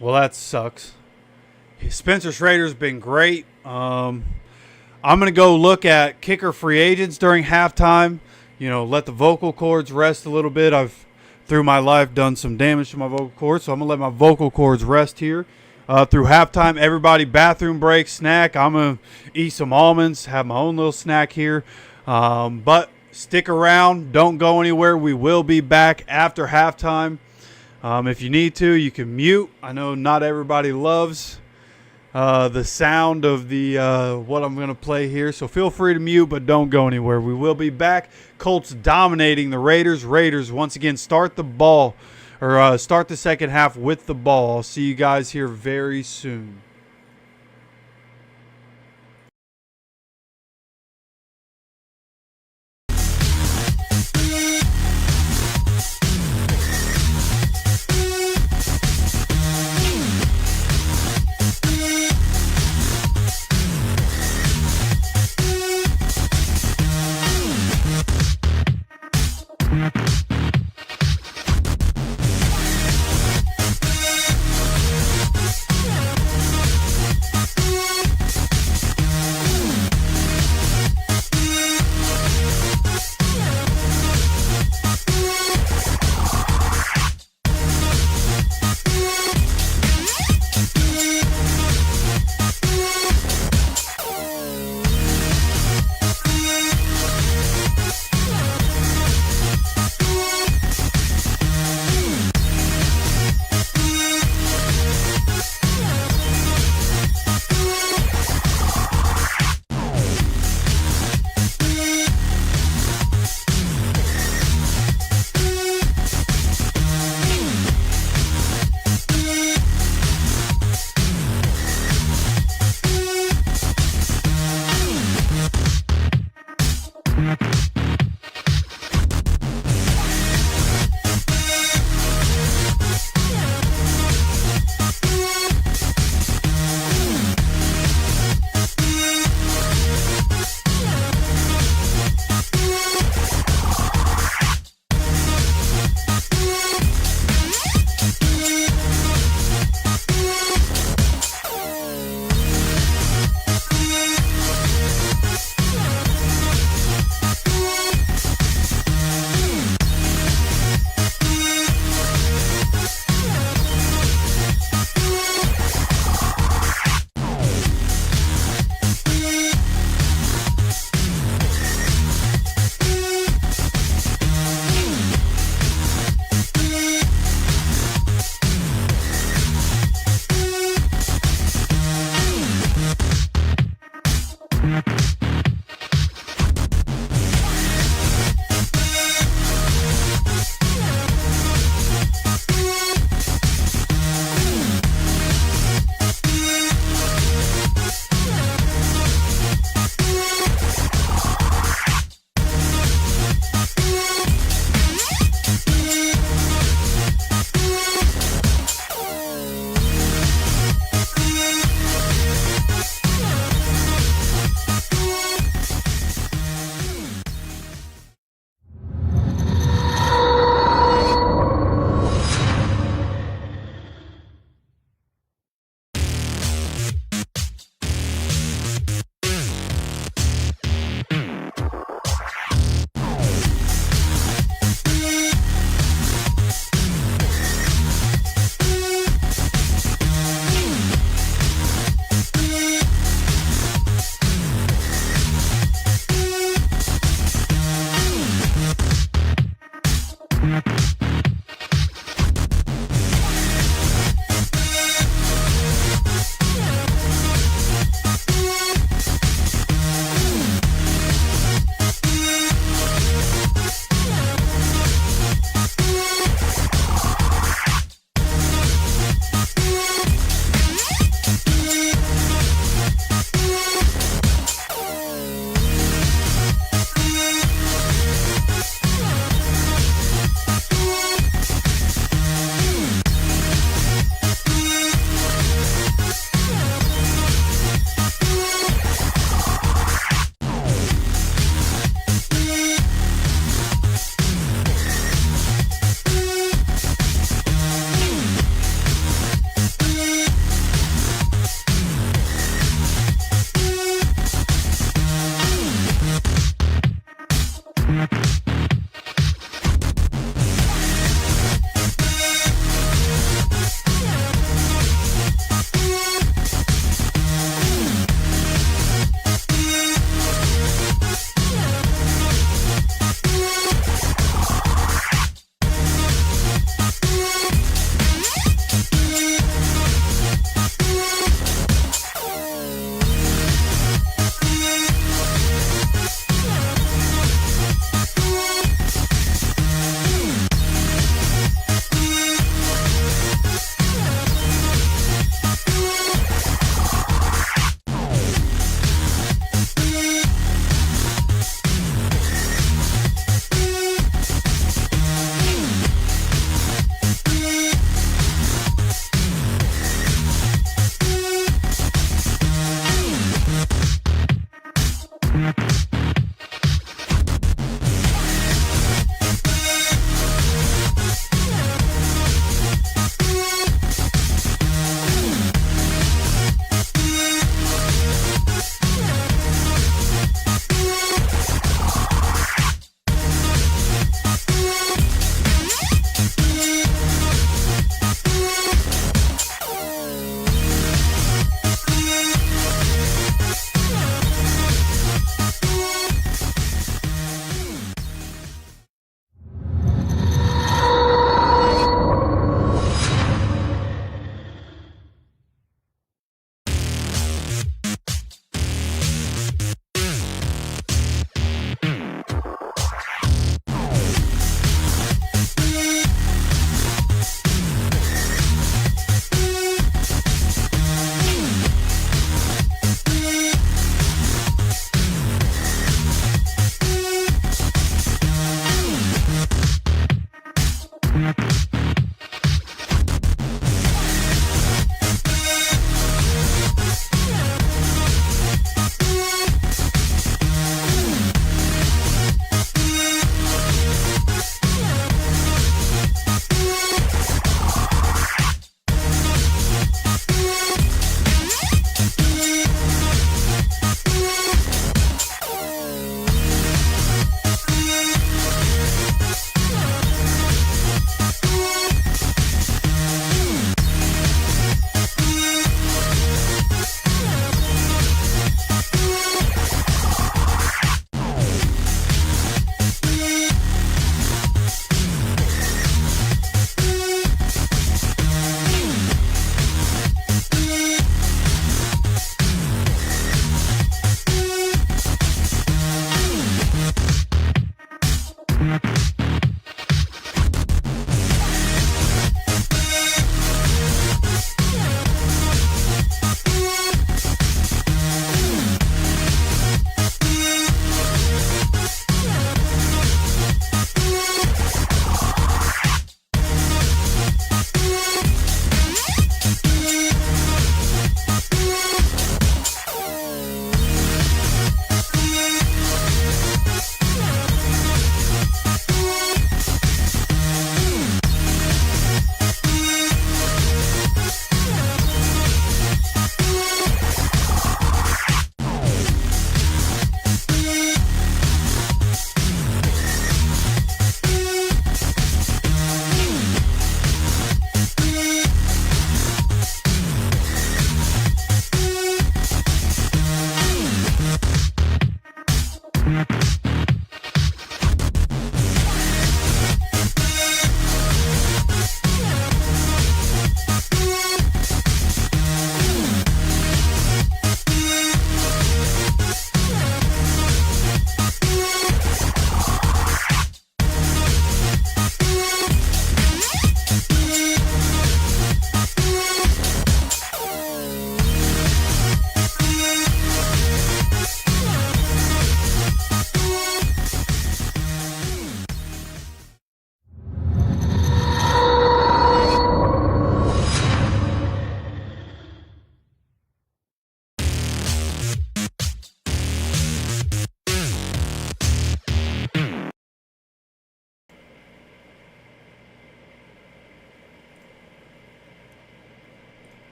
Well, that sucks. Spencer Schrader's been great. I'm going to go look at kicker free agents during halftime. You know, let the vocal cords rest a little bit. I've, through my life, done some damage to my vocal cords, so I'm going to let my vocal cords rest here. Through halftime, everybody bathroom break, snack. I'm going to eat some almonds, have my own little snack here. But stick around. Don't go anywhere. We will be back after halftime. If you need to, you can mute. I know not everybody loves the sound of the what I'm going to play here. So feel free to mute, but don't go anywhere. We will be back. Colts dominating the Raiders. Raiders, once again, start the ball. Or start the second half with the ball. I'll see you guys here very soon.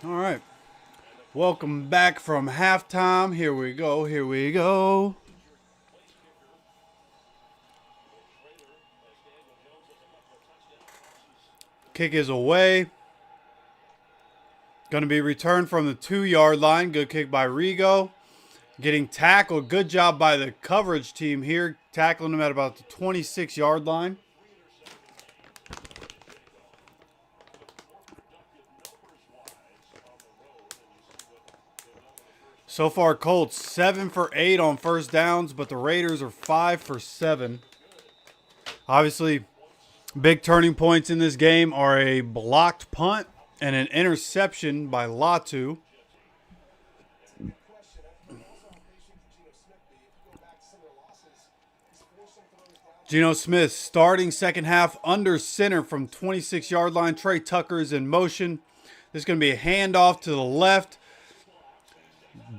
All right. Welcome back from halftime. Here we go. Here we go. Kick is away. Going to be returned from the 2-yard line. Good kick by Rigo. Getting tackled. Good job by the coverage team here. Tackling him at about the 26-yard line. So far, Colts 7 for 8 on first downs, but the Raiders are 5 for 7. Obviously, big turning points in this game are a blocked punt and an interception by Latu. Geno Smith starting second half under center from 26-yard line. Trey Tucker is in motion. This is going to be a handoff to the left.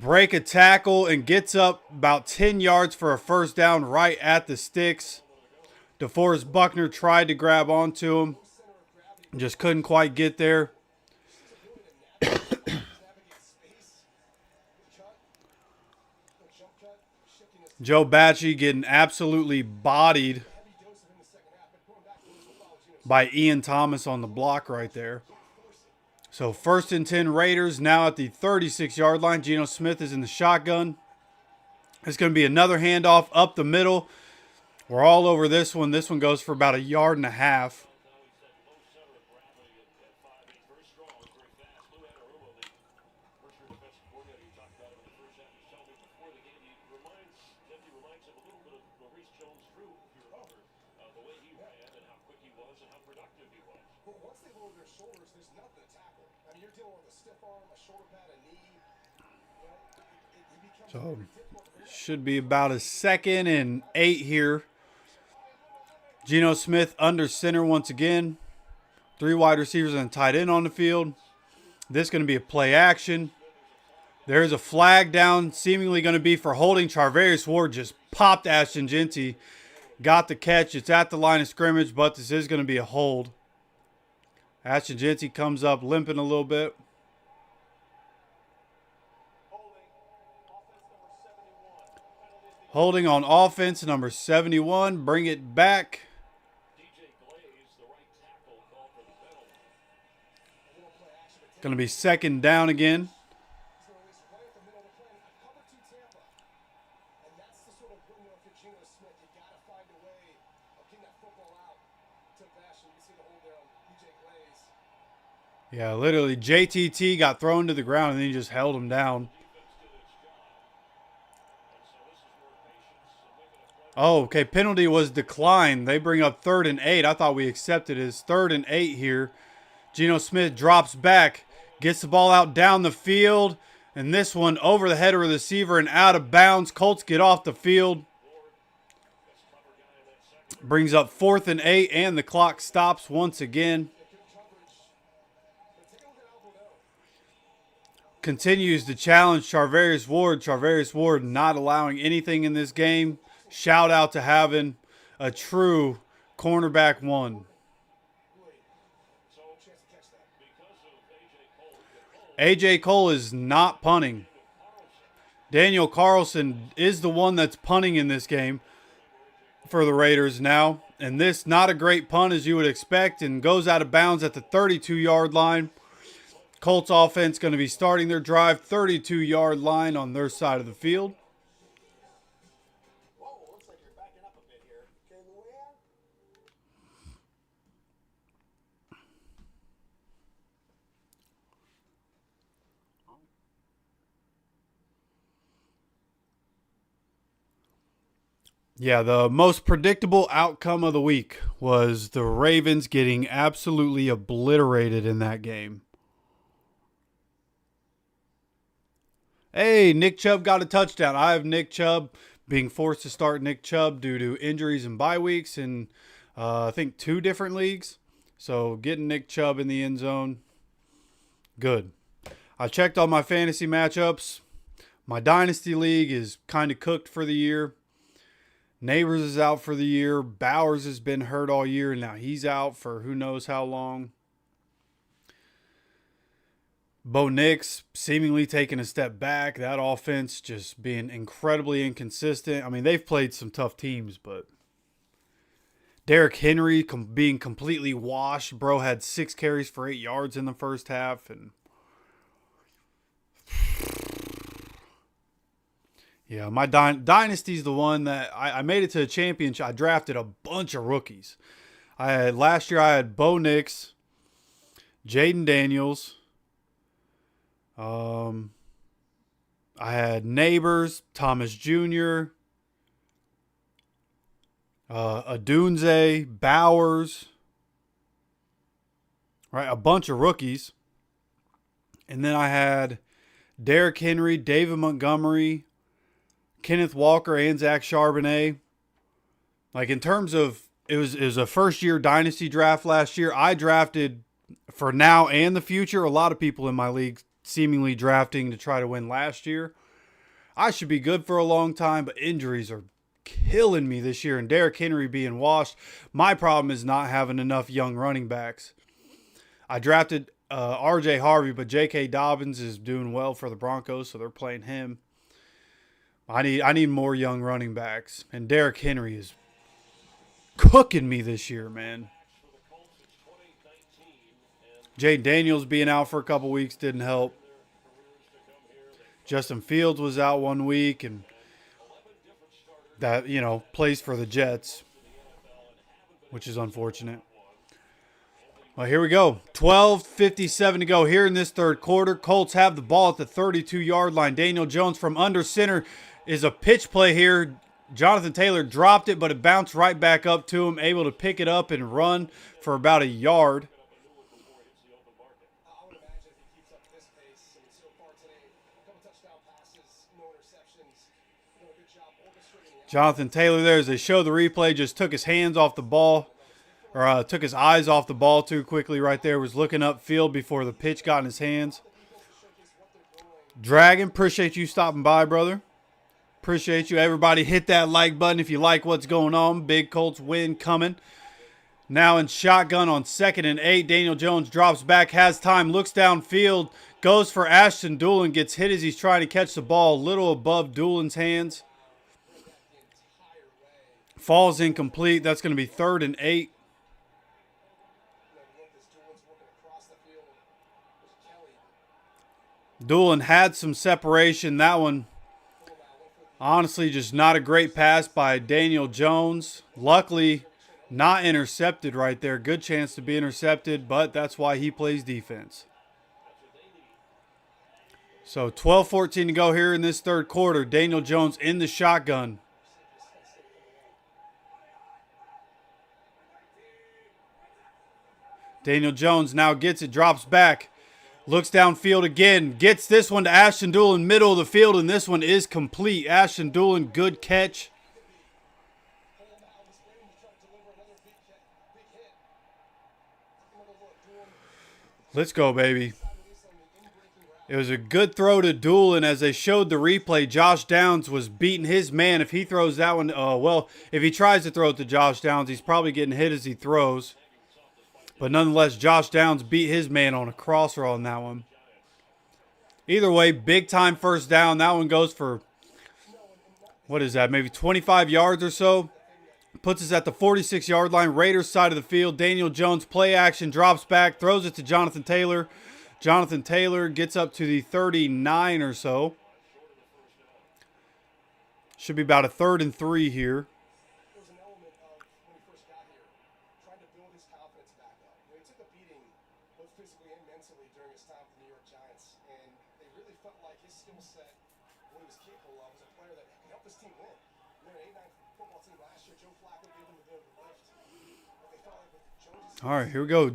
Break a tackle and gets up about 10 yards for a first down right at the sticks. DeForest Buckner tried to grab onto him. Just couldn't quite get there. Joe Bachie getting absolutely bodied by Ian Thomas on the block right there. So 1st and 10 Raiders now at the 36-yard line. Geno Smith is in the shotgun. It's going to be another handoff up the middle. We're all over this one. This one goes for about 1.5 yards. Once they lower their shoulders, there's nothing to tackle. I mean, you're dealing with a stiff arm, a shoulder pad, a knee. It becomes So should be about a 2nd and 8 here. Geno Smith under center once again. 3 wide receivers and a tight end on the field. This is going to be a play action. There's a flag down, seemingly going to be for holding. Charvarius Ward just popped Ashton Jeanty. Got the catch. It's at the line of scrimmage, but this is going to be a hold. Ashton Jeanty comes up limping a little bit. Holding on offense, number 71. Bring it back. Going to be 2nd down again. Yeah, literally, JTT got thrown to the ground and then he just held him down. Oh, okay, penalty was declined. They bring up 3rd and 8. I thought we accepted his 3rd and 8 here. Geno Smith drops back, gets the ball out down the field, and this one over the head of the receiver and out of bounds. Colts get off the field. Brings up 4th and 8, and the clock stops once again. Continues to challenge Charvarius Ward. Charvarius Ward not allowing anything in this game. Shout out to having a true cornerback 1. AJ Cole is not punting. Daniel Carlson is the one that's punting in this game for the Raiders now. And this, not a great punt as you would expect, and goes out of bounds at the 32-yard line. Colts offense going to be starting their drive 32-yard line on their side of the field. Whoa, looks like you're backing up a bit here. Okay, Luann? Yeah, the most predictable outcome of the week was the Ravens getting absolutely obliterated in that game. Hey, Nick Chubb got a touchdown. I have Nick Chubb, being forced to start Nick Chubb due to injuries and bye weeks in, I think, 2 different leagues. So getting Nick Chubb in the end zone, good. I checked all my fantasy matchups. My dynasty league is kind of cooked for the year. Neighbors is out for the year. Bowers has been hurt all year, and now he's out for who knows how long. Bo Nix seemingly taking a step back. That offense just being incredibly inconsistent. I mean, they've played some tough teams, but Derrick Henry being completely washed. Bro had 6 carries for 8 yards in the first half. And yeah, my dynasty's the one that I made it to a championship. I drafted a bunch of rookies. Last year I had Bo Nix, Jaden Daniels. I had Neighbors, Thomas Jr., Adunze, Bowers, right? A bunch of rookies. And then I had Derrick Henry, David Montgomery, Kenneth Walker, and Zach Charbonnet. Like, in terms of, it was a first-year dynasty draft last year. I drafted for now and the future. A lot of people in my league seemingly drafting to try to win last year. I should be good for a long time, but injuries are killing me this year. And Derrick Henry being washed. My problem is not having enough young running backs. I drafted RJ Harvey, but J.K. Dobbins is doing well for the Broncos, so they're playing him. I need more young running backs. And Derrick Henry is cooking me this year, man. Jaden Daniels being out for a couple weeks didn't help. Justin Fields was out 1 week, and that, plays for the Jets, which is unfortunate. Well, here we go. 12:57 to go here in this third quarter. Colts have the ball at the 32-yard line. Daniel Jones from under center is a pitch play here. Jonathan Taylor dropped it, but it bounced right back up to him, able to pick it up and run for about a yard. Jonathan Taylor there, as they show the replay, just took his hands off the ball, or took his eyes off the ball too quickly right there. Was looking upfield before the pitch got in his hands. Dragon, appreciate you stopping by, brother. Appreciate you. Everybody hit that like button if you like what's going on. Big Colts win coming. Now in shotgun on 2nd and 8. Daniel Jones drops back, has time, looks downfield, goes for Ashton Dulin, gets hit as he's trying to catch the ball a little above Dulin's hands. Falls incomplete. That's going to be 3rd and 8. Dulin had some separation. That one, honestly, just not a great pass by Daniel Jones. Luckily, not intercepted right there. Good chance to be intercepted, but that's why he plays defense. So 12:14 to go here in this third quarter. Daniel Jones in the shotgun. Daniel Jones now gets it, drops back, looks downfield again, gets this one to Ashton Dulin, middle of the field, and this one is complete. Ashton Dulin, good catch. Let's go, baby. It was a good throw to Dulin. As they showed the replay, Josh Downs was beating his man. If he throws that one, if he tries to throw it to Josh Downs, he's probably getting hit as he throws. But nonetheless, Josh Downs beat his man on a crosser on that one. Either way, big time first down. That one goes for, what is that, maybe 25 yards or so. Puts us at the 46-yard line, Raiders side of the field. Daniel Jones, play action, drops back, throws it to Jonathan Taylor. Jonathan Taylor gets up to the 39 or so. Should be about a 3rd and 3 here. All right, here we go.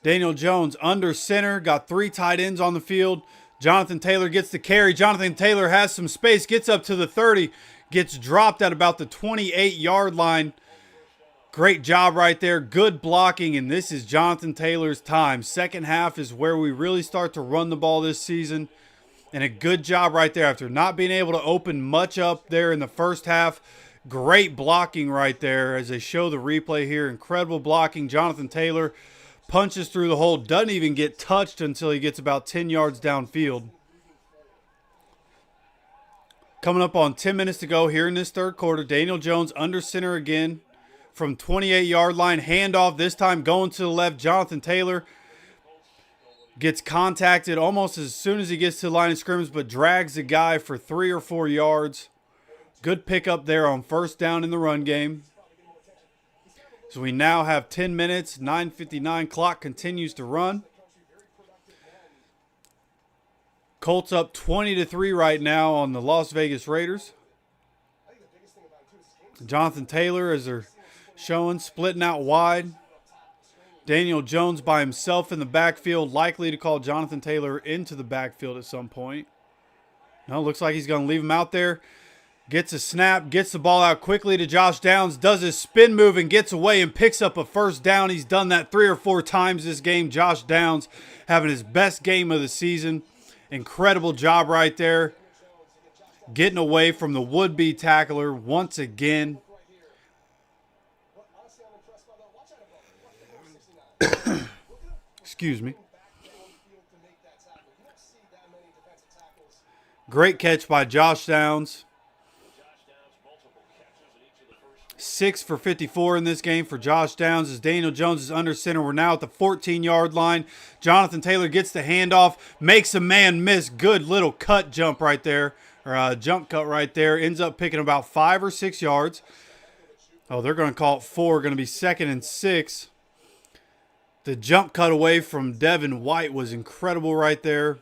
Daniel Jones under center, got 3 tight ends on the field. Jonathan Taylor gets the carry. Jonathan Taylor has some space, gets up to the 30, gets dropped at about the 28-yard line. Great job right there. Good blocking, and this is Jonathan Taylor's time. Second half is where we really start to run the ball this season, and a good job right there after not being able to open much up there in the first half. Great blocking right there as they show the replay here. Incredible blocking. Jonathan Taylor punches through the hole, doesn't even get touched until he gets about 10 yards downfield. Coming up on 10 minutes to go here in this third quarter. Daniel Jones under center again from 28-yard line. Handoff, this time going to the left. Jonathan Taylor gets contacted almost as soon as he gets to the line of scrimmage, but drags the guy for 3 or 4 yards. Good pickup there on first down in the run game. So we now have 10 minutes, 9:59, clock continues to run. Colts up 20-3 right now on the Las Vegas Raiders. Jonathan Taylor, as they're showing, splitting out wide. Daniel Jones by himself in the backfield, likely to call Jonathan Taylor into the backfield at some point. No, looks like he's going to leave him out there. Gets a snap, gets the ball out quickly to Josh Downs, does his spin move and gets away and picks up a first down. He's done that 3 or 4 times this game. Josh Downs having his best game of the season. Incredible job right there. Getting away from the would-be tackler once again. Excuse me. Great catch by Josh Downs. 6 for 54 in this game for Josh Downs as Daniel Jones is under center. We're now at the 14-yard line. Jonathan Taylor gets the handoff, makes a man miss. Good little cut jump right there, or jump cut right there. Ends up picking about 5 or 6 yards. Oh, they're going to call it 4. Going to be 2nd and 6. The jump cut away from Devin White was incredible right there.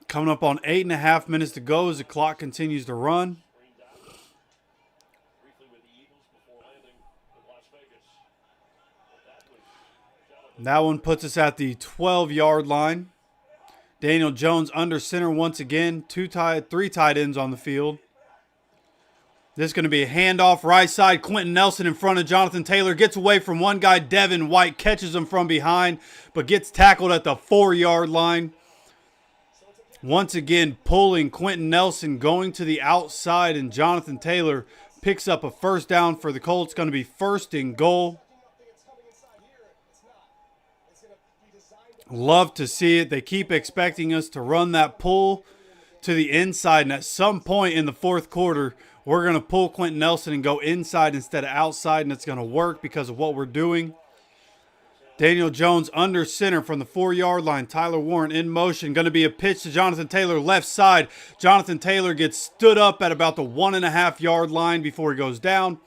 Coming up on 8.5 minutes to go as the clock continues to run. That one puts us at the 12-yard line. Daniel Jones under center once again. 3 tight ends on the field. This is going to be a handoff right side. Quentin Nelson in front of Jonathan Taylor. Gets away from one guy, Devin White. Catches him from behind, but gets tackled at the 4-yard line. Once again, pulling Quentin Nelson, going to the outside, and Jonathan Taylor picks up a first down for the Colts. Going to be 1st and goal. Love to see it. They keep expecting us to run that pull to the inside, and at some point in the fourth quarter, we're going to pull Quentin Nelson and go inside instead of outside, and it's going to work because of what we're doing. Daniel Jones under center from the 4-yard line. Tyler Warren in motion. Going to be a pitch to Jonathan Taylor, left side. Jonathan Taylor gets stood up at about the 1.5-yard line before he goes down.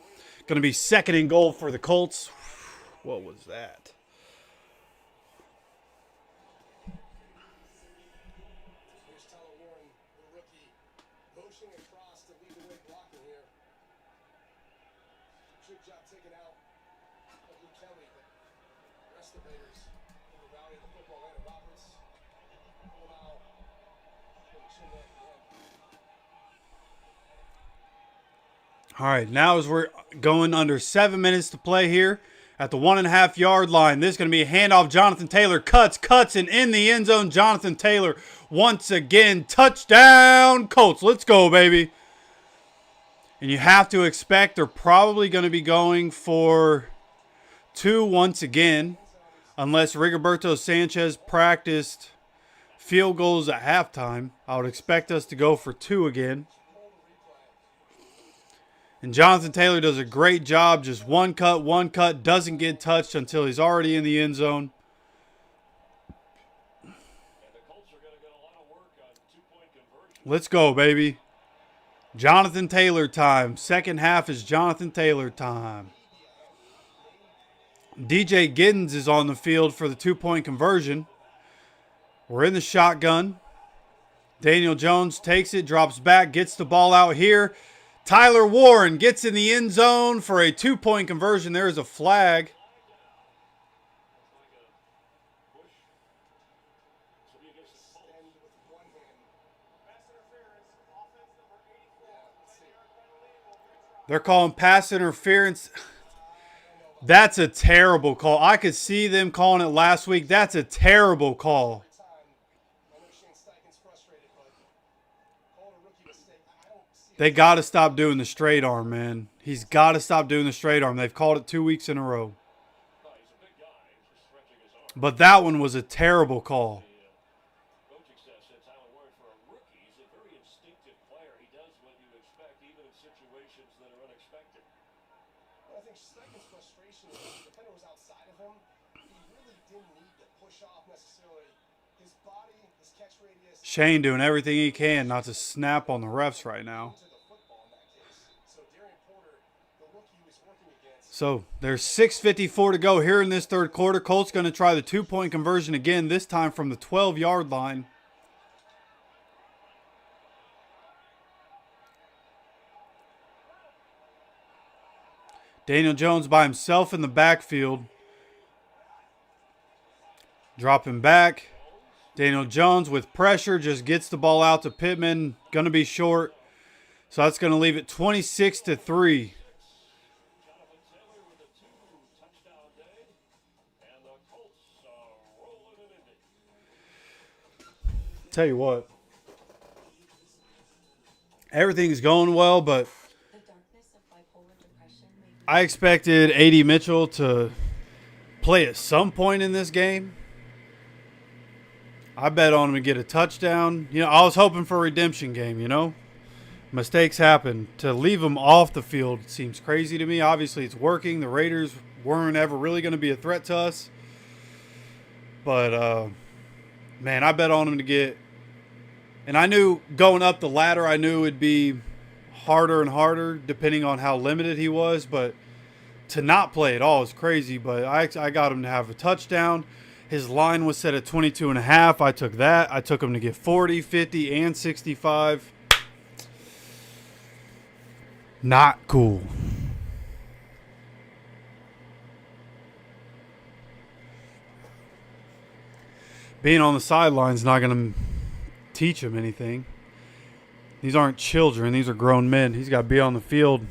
Going to be 2nd and goal for the Colts. What was that? All right, now as we're going under 7 minutes to play here at the 1.5-yard line, this is going to be a handoff. Jonathan Taylor cuts, and in the end zone, Jonathan Taylor once again. Touchdown, Colts. Let's go, baby. And you have to expect they're probably going to be going for 2 once again, unless Rigoberto Sanchez practiced field goals at halftime. I would expect us to go for 2 again. And Jonathan Taylor does a great job. Just one cut, doesn't get touched until he's already in the end zone. Let's go, baby. Jonathan Taylor time. Second half is Jonathan Taylor time. DJ Giddens is on the field for the 2-point conversion. We're in the shotgun. Daniel Jones takes it, drops back, gets the ball out here. Tyler Warren gets in the end zone for a 2-point conversion. There is a flag. They're calling pass interference. That's a terrible call. I could see them calling it last week. That's a terrible call. They got to stop doing the straight arm, man. He's got to stop doing the straight arm. They've called it 2 weeks in a row. But that one was a terrible call. Coaching staff said Tyler Warren, for a rookie, he's a very instinctive player. He does what you expect, even in situations that are unexpected. Well, I think Steichen's frustration is the defender was outside of him. He really didn't need to push off necessarily. His body, his catch radius. Shane doing everything he can not to snap on the refs right now. To the football in that case. So Darian Porter, the rookie he was working against. So there's 6:54 to go here in this third quarter. Colts going to try the 2-point conversion again, this time from the 12-yard line. Daniel Jones by himself in the backfield. Dropping back. Daniel Jones with pressure just gets the ball out to Pitman. Going to be short. So that's going to leave it 26-3. Jonathan Taylor with a 2-touchdown day, and the Colts are rolling in Indy. Tell you what. Everything's going well, but The darkness of bipolar depression made me I expected A.D. Mitchell to play at some point in this game. I bet on him to get a touchdown. You know, I was hoping for a redemption game, you know. Mistakes happen. To leave him off the field seems crazy to me. Obviously, it's working. The Raiders weren't ever really going to be a threat to us. But, man, I bet on him to get... And I knew going up the ladder, I knew it would be harder and harder depending on how limited he was. But to not play at all is crazy. But I got him to have a touchdown. His line was set at 22.5. I took that. I took him to get 40, 50, and 65. Not cool. Being on the sidelines not going to teach him anything. These aren't children. These are grown men. He's got to be on the field,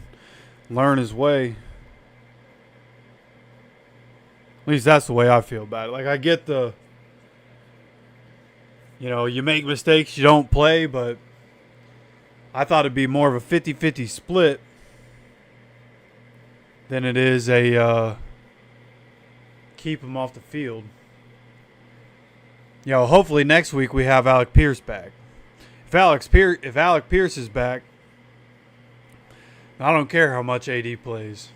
learn his way. At least that's the way I feel about it. Like, I get the, you know, you make mistakes, you don't play, but I thought it'd be more of a 50-50 split than it is a keep him off the field. You know, hopefully next week we have Alec Pierce back. If Alec Pierce is back, I don't care how much AD plays.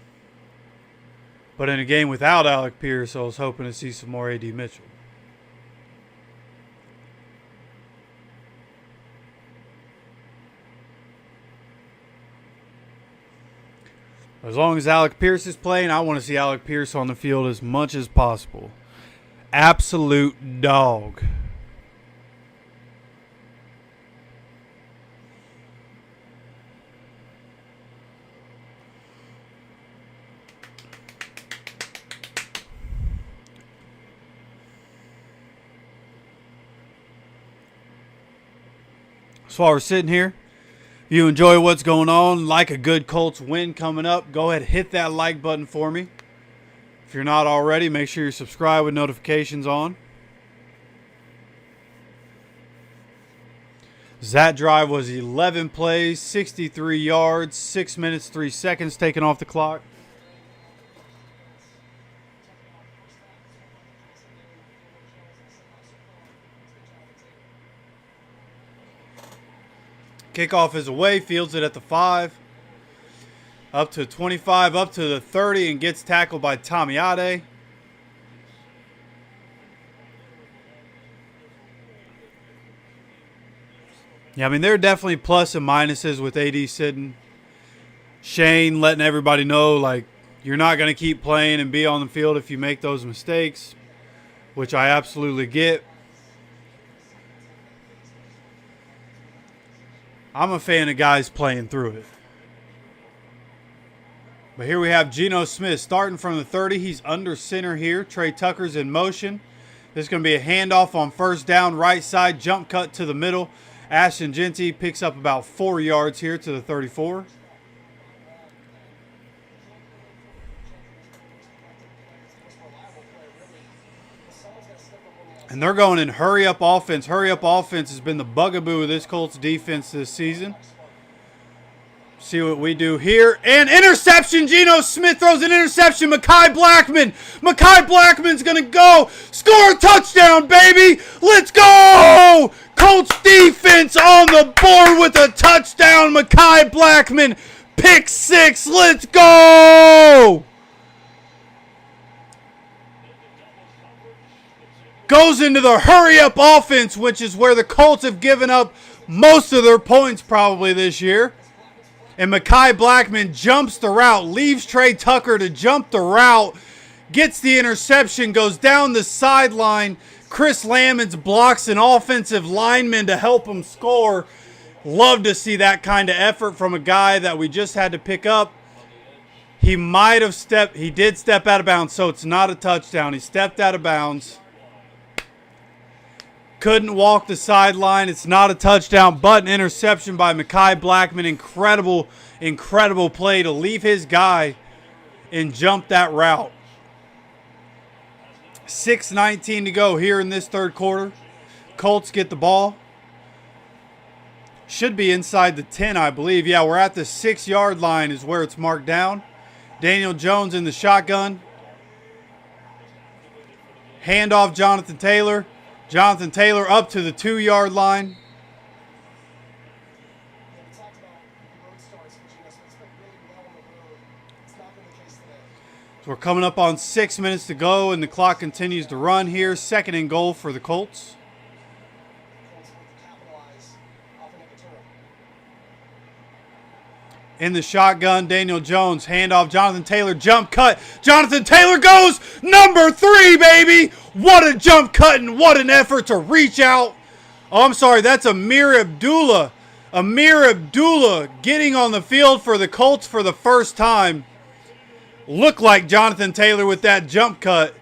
But in a game without Alec Pierce, I was hoping to see some more AD Mitchell. As long as Alec Pierce is playing, I want to see Alec Pierce on the field as much as possible. Absolute dog. So while we're sitting here, if you enjoy what's going on, like a good Colts win coming up, go ahead and hit that like button for me. If you're not already, make sure you're subscribed with notifications on. That drive was 11 plays, 63 yards, 6 minutes, 3 seconds taken off the clock. Kickoff is away, fields it at the 5. Up to 25, up to the 30, and gets tackled by Tomiade. Yeah, I mean, there are definitely plus and minuses with AD sitting. Shane letting everybody know, like, you're not going to keep playing and be on the field if you make those mistakes, which I absolutely get. I'm a fan of guys playing through it. But here we have Geno Smith starting from the 30. He's under center here. Trey Tucker's in motion. There's going to be a handoff on first down, right side, jump cut to the middle. Ashton Genty picks up about 4 yards here to the 34. And they're going in hurry-up offense. Hurry-up offense has been the bugaboo of this Colts defense this season. See what we do here. And interception. Geno Smith throws an interception. Mekhi Blackman. Mekhi Blackman's going to go. Score a touchdown, baby. Let's go. Colts defense on the board with a touchdown. Mekhi Blackman. Pick 6. Let's go. Goes into the hurry-up offense, which is where the Colts have given up most of their points probably this year. And Mekhi Blackman jumps the route, leaves Trey Tucker to jump the route, gets the interception, goes down the sideline. Chris Lamons blocks an offensive lineman to help him score. Love to see that kind of effort from a guy that we just had to pick up. He did step out of bounds, so it's not a touchdown. He stepped out of bounds. Couldn't walk the sideline. It's not a touchdown, but an interception by Mekhi Blackman. Incredible, incredible play to leave his guy and jump that route. 6:19 to go here in this third quarter. Colts get the ball. Should be inside the 10, I believe. Yeah, we're at the 6-yard line is where it's marked down. Daniel Jones in the shotgun. Handoff Jonathan Taylor. Jonathan Taylor up to the 2-yard line. So we're coming up on 6 minutes to go, and the clock continues to run here. 2nd and goal for the Colts. In the shotgun, Daniel Jones, handoff, Jonathan Taylor, jump cut. Jonathan Taylor goes, number 3, baby. What a jump cut and what an effort to reach out. Oh, I'm sorry, that's Amir Abdullah. Amir Abdullah getting on the field for the Colts for the first time. Looked like Jonathan Taylor with that jump cut.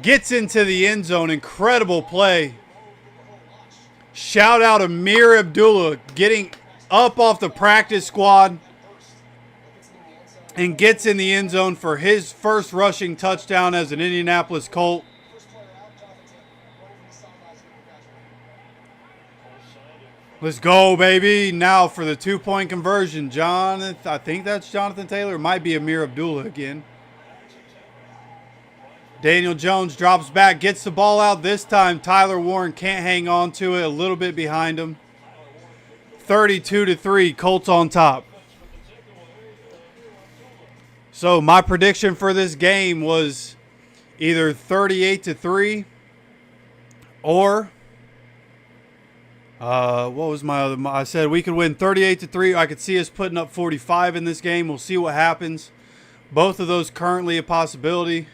Gets into the end zone. Incredible play. Shout out Amir Abdullah getting up off the practice squad and gets in the end zone for his first rushing touchdown as an Indianapolis Colt. Let's go, baby. Now for the 2-point conversion. I think that's Jonathan Taylor. It might be Amir Abdullah again. Daniel Jones drops back, gets the ball out. This time Tyler Warren can't hang on to it. A little bit behind him. 32-3, Colts on top. So my prediction for this game was either 38-3 or what was my other? I said we could win 38-3. I could see us putting up 45 in this game. We'll see what happens. Both of those currently a possibility.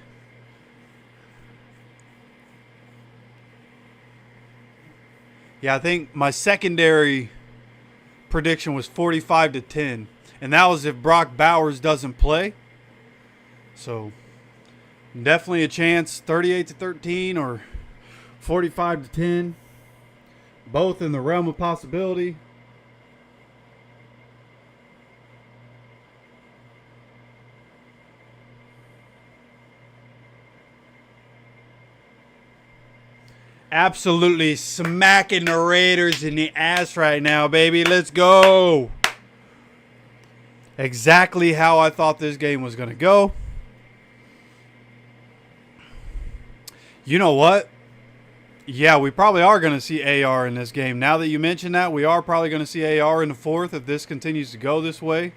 Yeah, I think my secondary prediction was 45-10, and that was if Brock Bowers doesn't play. So definitely a chance, 38-13 or 45-10, both in the realm of possibility. Absolutely smacking the Raiders in the ass right now, baby. Let's go. Exactly how I thought this game was going to go. You know what? Yeah, we probably are going to see AR in this game. Now that you mention that, we are probably going to see AR in the fourth if this continues to go this way.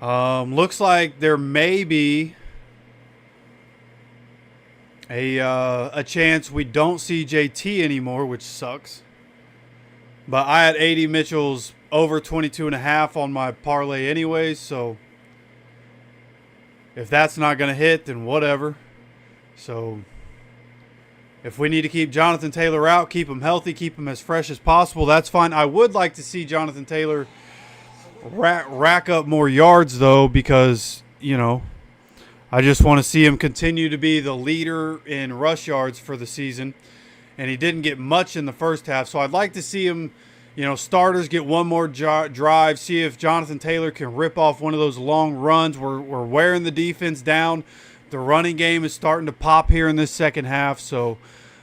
Looks like there may be a chance we don't see JT anymore, which sucks. But I had 80 Mitchell's over 22.5 on my parlay anyways, so if that's not going to hit, then whatever. So if we need to keep Jonathan Taylor out, keep him healthy, keep him as fresh as possible, that's fine. I would like to see Jonathan Taylor rack up more yards, though, because, you know, I just want to see him continue to be the leader in rush yards for the season. And he didn't get much in the first half, so I'd like to see him, you know, starters get one more drive, see if Jonathan Taylor can rip off one of those long runs. We're wearing the defense down. The running game is starting to pop here in this second half, so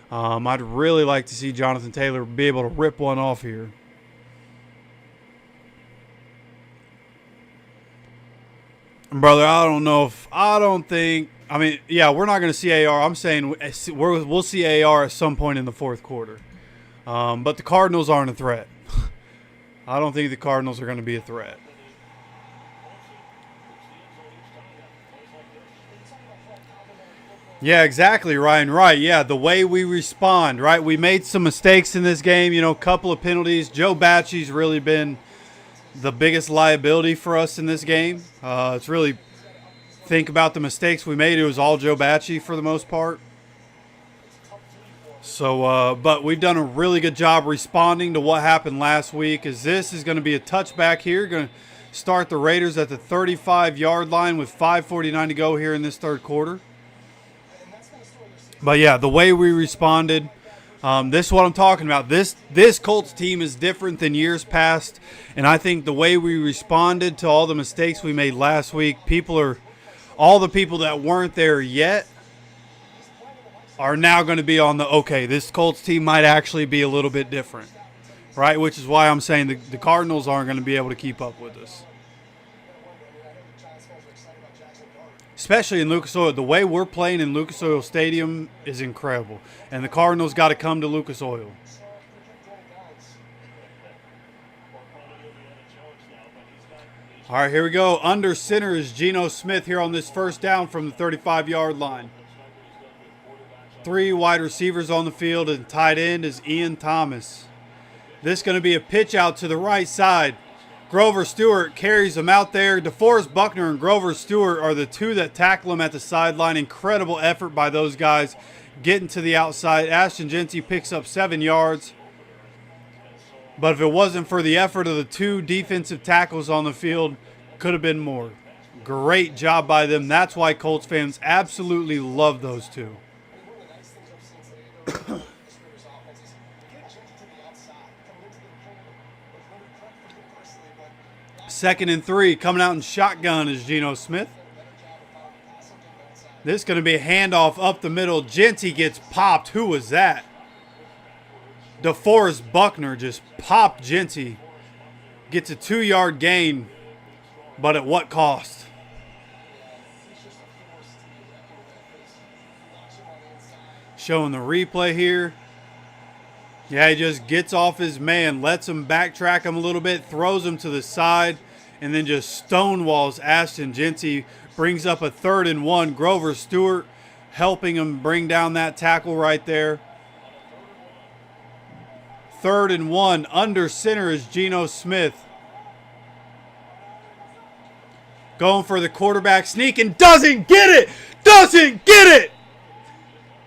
I'd really like to see Jonathan Taylor be able to rip one off here. Brother, I don't think. I mean, yeah, we're not going to see AR. I'm saying we'll see AR at some point in the fourth quarter. But the Cardinals aren't a threat. I don't think the Cardinals are going to be a threat. Yeah, exactly, Ryan. Right. Yeah, the way we respond, right? We made some mistakes in this game, you know, a couple of penalties. Joe Bacci's really been the biggest liability for us in this game. It's really, think about the mistakes we made. It was all Joe Bacci for the most part. So, but we've done a really good job responding to what happened last week. This is going to be a touchback here. Going to start the Raiders at the 35-yard line with 5:49 to go here in this third quarter. But yeah, the way we responded, this is what I'm talking about. This Colts team is different than years past, and I think the way we responded to all the mistakes we made last week, all the people that weren't there yet are now going to be on okay, this Colts team might actually be a little bit different, right? Which is why I'm saying the Cardinals aren't going to be able to keep up with us. Especially in Lucas Oil. The way we're playing in Lucas Oil Stadium is incredible. And the Cardinals got to come to Lucas Oil. All right, here we go. Under center is Geno Smith here on this first down from the 35-yard line. 3 wide receivers on the field, and tight end is Ian Thomas. This is going to be a pitch out to the right side. Grover Stewart carries him out there. DeForest Buckner and Grover Stewart are the two that tackle him at the sideline. Incredible effort by those guys getting to the outside. Ashton Jeanty picks up 7 yards. But if it wasn't for the effort of the 2 defensive tackles on the field, could have been more. Great job by them. That's why Colts fans absolutely love those 2. Second and 3, coming out in shotgun is Geno Smith. This is going to be a handoff up the middle. Jeanty gets popped. Who was that? DeForest Buckner just popped Jeanty. Gets a 2-yard gain, but at what cost? Showing the replay here. Yeah, he just gets off his man, lets him backtrack him a little bit, throws him to the side, and then just stonewalls Ashton Jeanty. Brings up a 3rd and 1. Grover Stewart helping him bring down that tackle right there. 3rd and 1. Under center is Geno Smith. Going for the quarterback sneak and doesn't get it! Doesn't get it!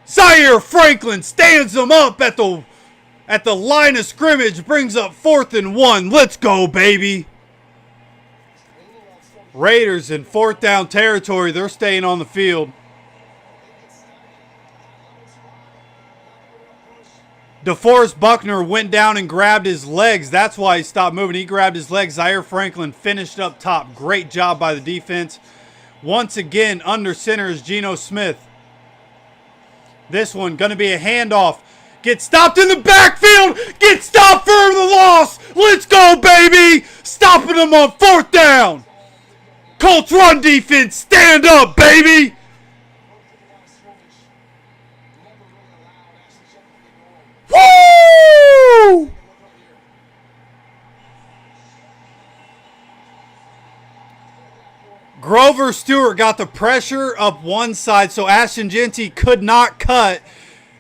Zaire Franklin stands him up at the line of scrimmage, brings up 4th and 1. Let's go, baby. Raiders in 4th down territory. They're staying on the field. DeForest Buckner went down and grabbed his legs. That's why he stopped moving. He grabbed his legs. Zaire Franklin finished up top. Great job by the defense. Once again, under center is Geno Smith. This one going to be a handoff. Get stopped in the backfield. Get stopped for the loss. Let's go, baby. Stopping them on 4th down. Colts run defense. Stand up, baby. Woo! Grover Stewart got the pressure up one side, so Ashton Jeanty could not cut.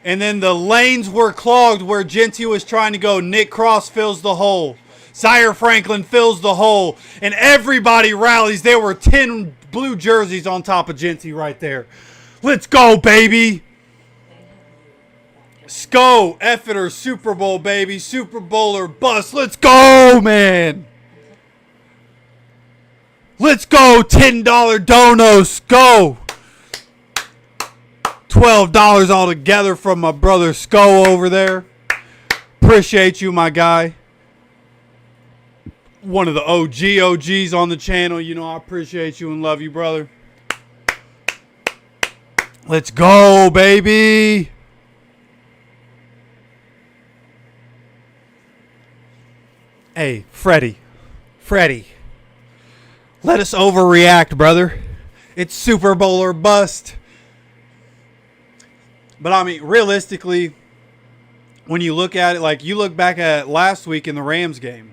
And then the lanes were clogged where Jeanty was trying to go. Nick Cross fills the hole. Zaire Franklin fills the hole. And everybody rallies. There were 10 blue jerseys on top of Jeanty right there. Let's go, baby. Sko, Effeter, Super Bowl, baby. Super Bowl or bust. Let's go, man. Let's go, $10 donos. Go. $12 altogether from my brother Sko over there. Appreciate you, my guy. One of the OGs on the channel. You know I appreciate you and love you, brother. Let's go, baby. Hey, Freddie. Let us overreact, brother. It's Super Bowl or bust. But, I mean, realistically, when you look at it, like you look back at last week in the Rams game,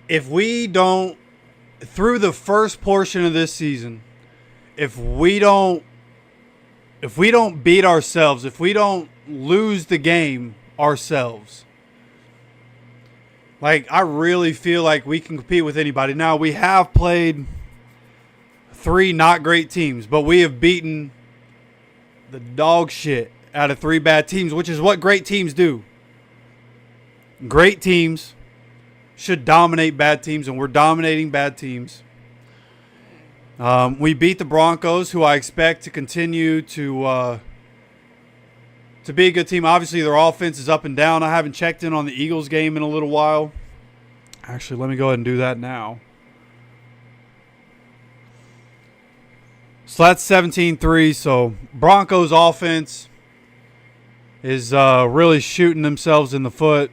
if we don't, through the first portion of this season, if we don't beat ourselves, if we don't lose the game ourselves, like, I really feel like we can compete with anybody. Now, we have played 3 not great teams, but we have beaten the dog shit out of 3 bad teams, which is what great teams do. Great teams should dominate bad teams, and we're dominating bad teams. We beat the Broncos, who I expect to continue to be a good team. Obviously, their offense is up and down. I haven't checked in on the Eagles game in a little while. Actually, let me go ahead and do that now. So that's 17-3. So Broncos offense is really shooting themselves in the foot.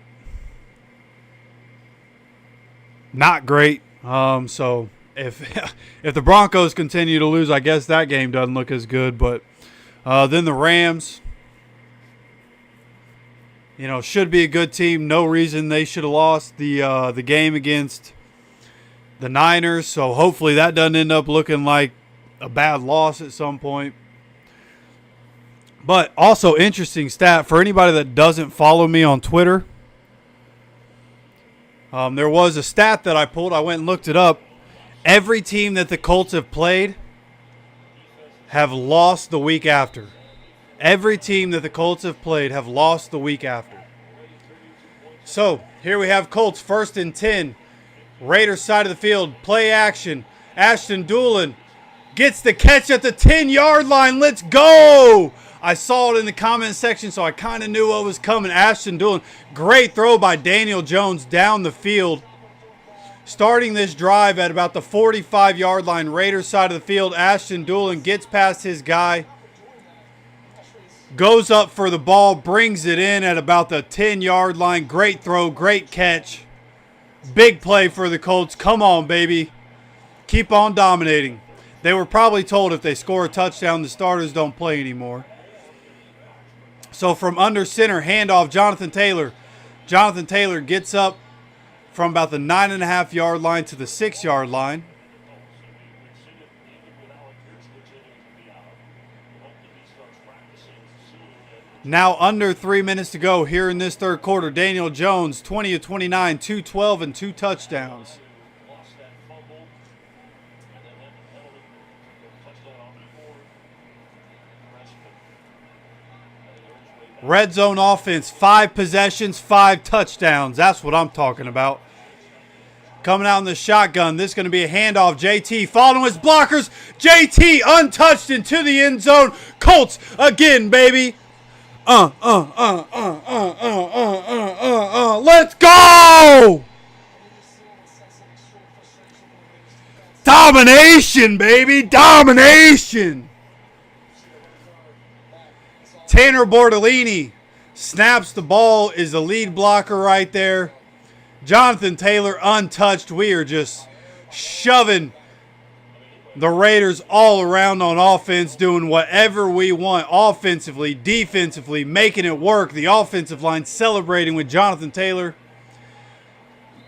Not great. So if the Broncos continue to lose, I guess that game doesn't look as good. But then the Rams, should be a good team. No reason they should have lost the game against the Niners. So hopefully that doesn't end up looking like a bad loss at some point. But also interesting stat for anybody that doesn't follow me on Twitter. There was a stat that I pulled. I went and looked it up. Every team that the Colts have played have lost the week after. Every team that the Colts have played have lost the week after. So here we have Colts 1st and 10. Raiders side of the field. Play action. Ashton Doolin gets the catch at the 10-yard line. Let's go. I saw it in the comment section, so I kind of knew what was coming. Ashton Doolin. Great throw by Daniel Jones down the field. Starting this drive at about the 45-yard line. Raiders side of the field. Ashton Doolin gets past his guy. Goes up for the ball. Brings it in at about the 10-yard line. Great throw. Great catch. Big play for the Colts. Come on, baby. Keep on dominating. They were probably told if they score a touchdown, the starters don't play anymore. So from under center, handoff, Jonathan Taylor. Jonathan Taylor gets up from about the 9.5-yard line to the 6-yard line. Now under 3 minutes to go here in this third quarter. Daniel Jones, 20 of 29, 212 and 2 touchdowns. Red zone offense, 5 possessions, 5 touchdowns. That's what I'm talking about. Coming out in the shotgun. This is going to be a handoff. JT following his blockers. JT untouched into the end zone. Colts again, baby. Let's go! Domination, baby. Domination. Tanner Bortolini snaps the ball, is the lead blocker right there. Jonathan Taylor untouched. We are just shoving the Raiders all around on offense, doing whatever we want offensively, defensively, making it work. The offensive line celebrating with Jonathan Taylor.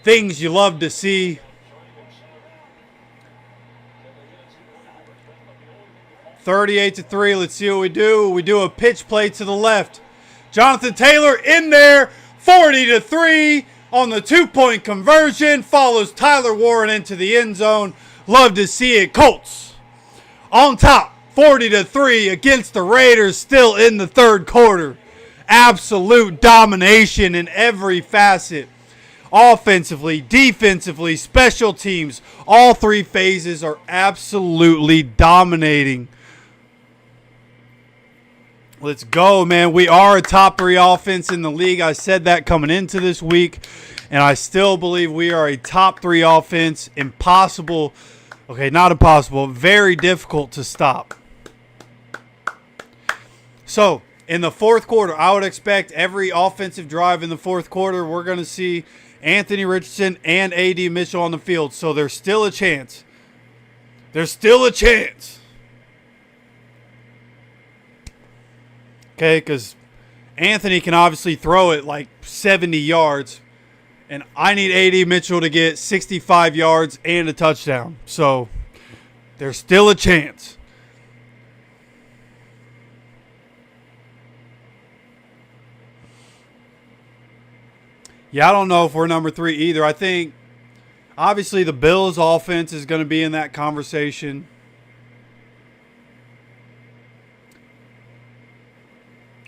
Things you love to see. 38-3. Let's see what we do. We do a pitch play to the left. Jonathan Taylor in there. 40-3 on the 2-point conversion. Follows Tyler Warren into the end zone. Love to see it. Colts on top. 40-3 against the Raiders still in the third quarter. Absolute domination in every facet. Offensively, defensively, special teams. All 3 phases are absolutely dominating. Let's go, man. We are a top 3 offense in the league. I said that coming into this week, and I still believe we are a top 3 offense. Impossible. Okay, not impossible. Very difficult to stop. So, in the fourth quarter, I would expect every offensive drive in the fourth quarter, we're going to see Anthony Richardson and A.D. Mitchell on the field. So there's still a chance. There's still a chance. Okay, because Anthony can obviously throw it like 70 yards. And I need A.D. Mitchell to get 65 yards and a touchdown. So there's still a chance. Yeah, I don't know if we're number 3 either. I think, obviously, the Bills' offense is going to be in that conversation.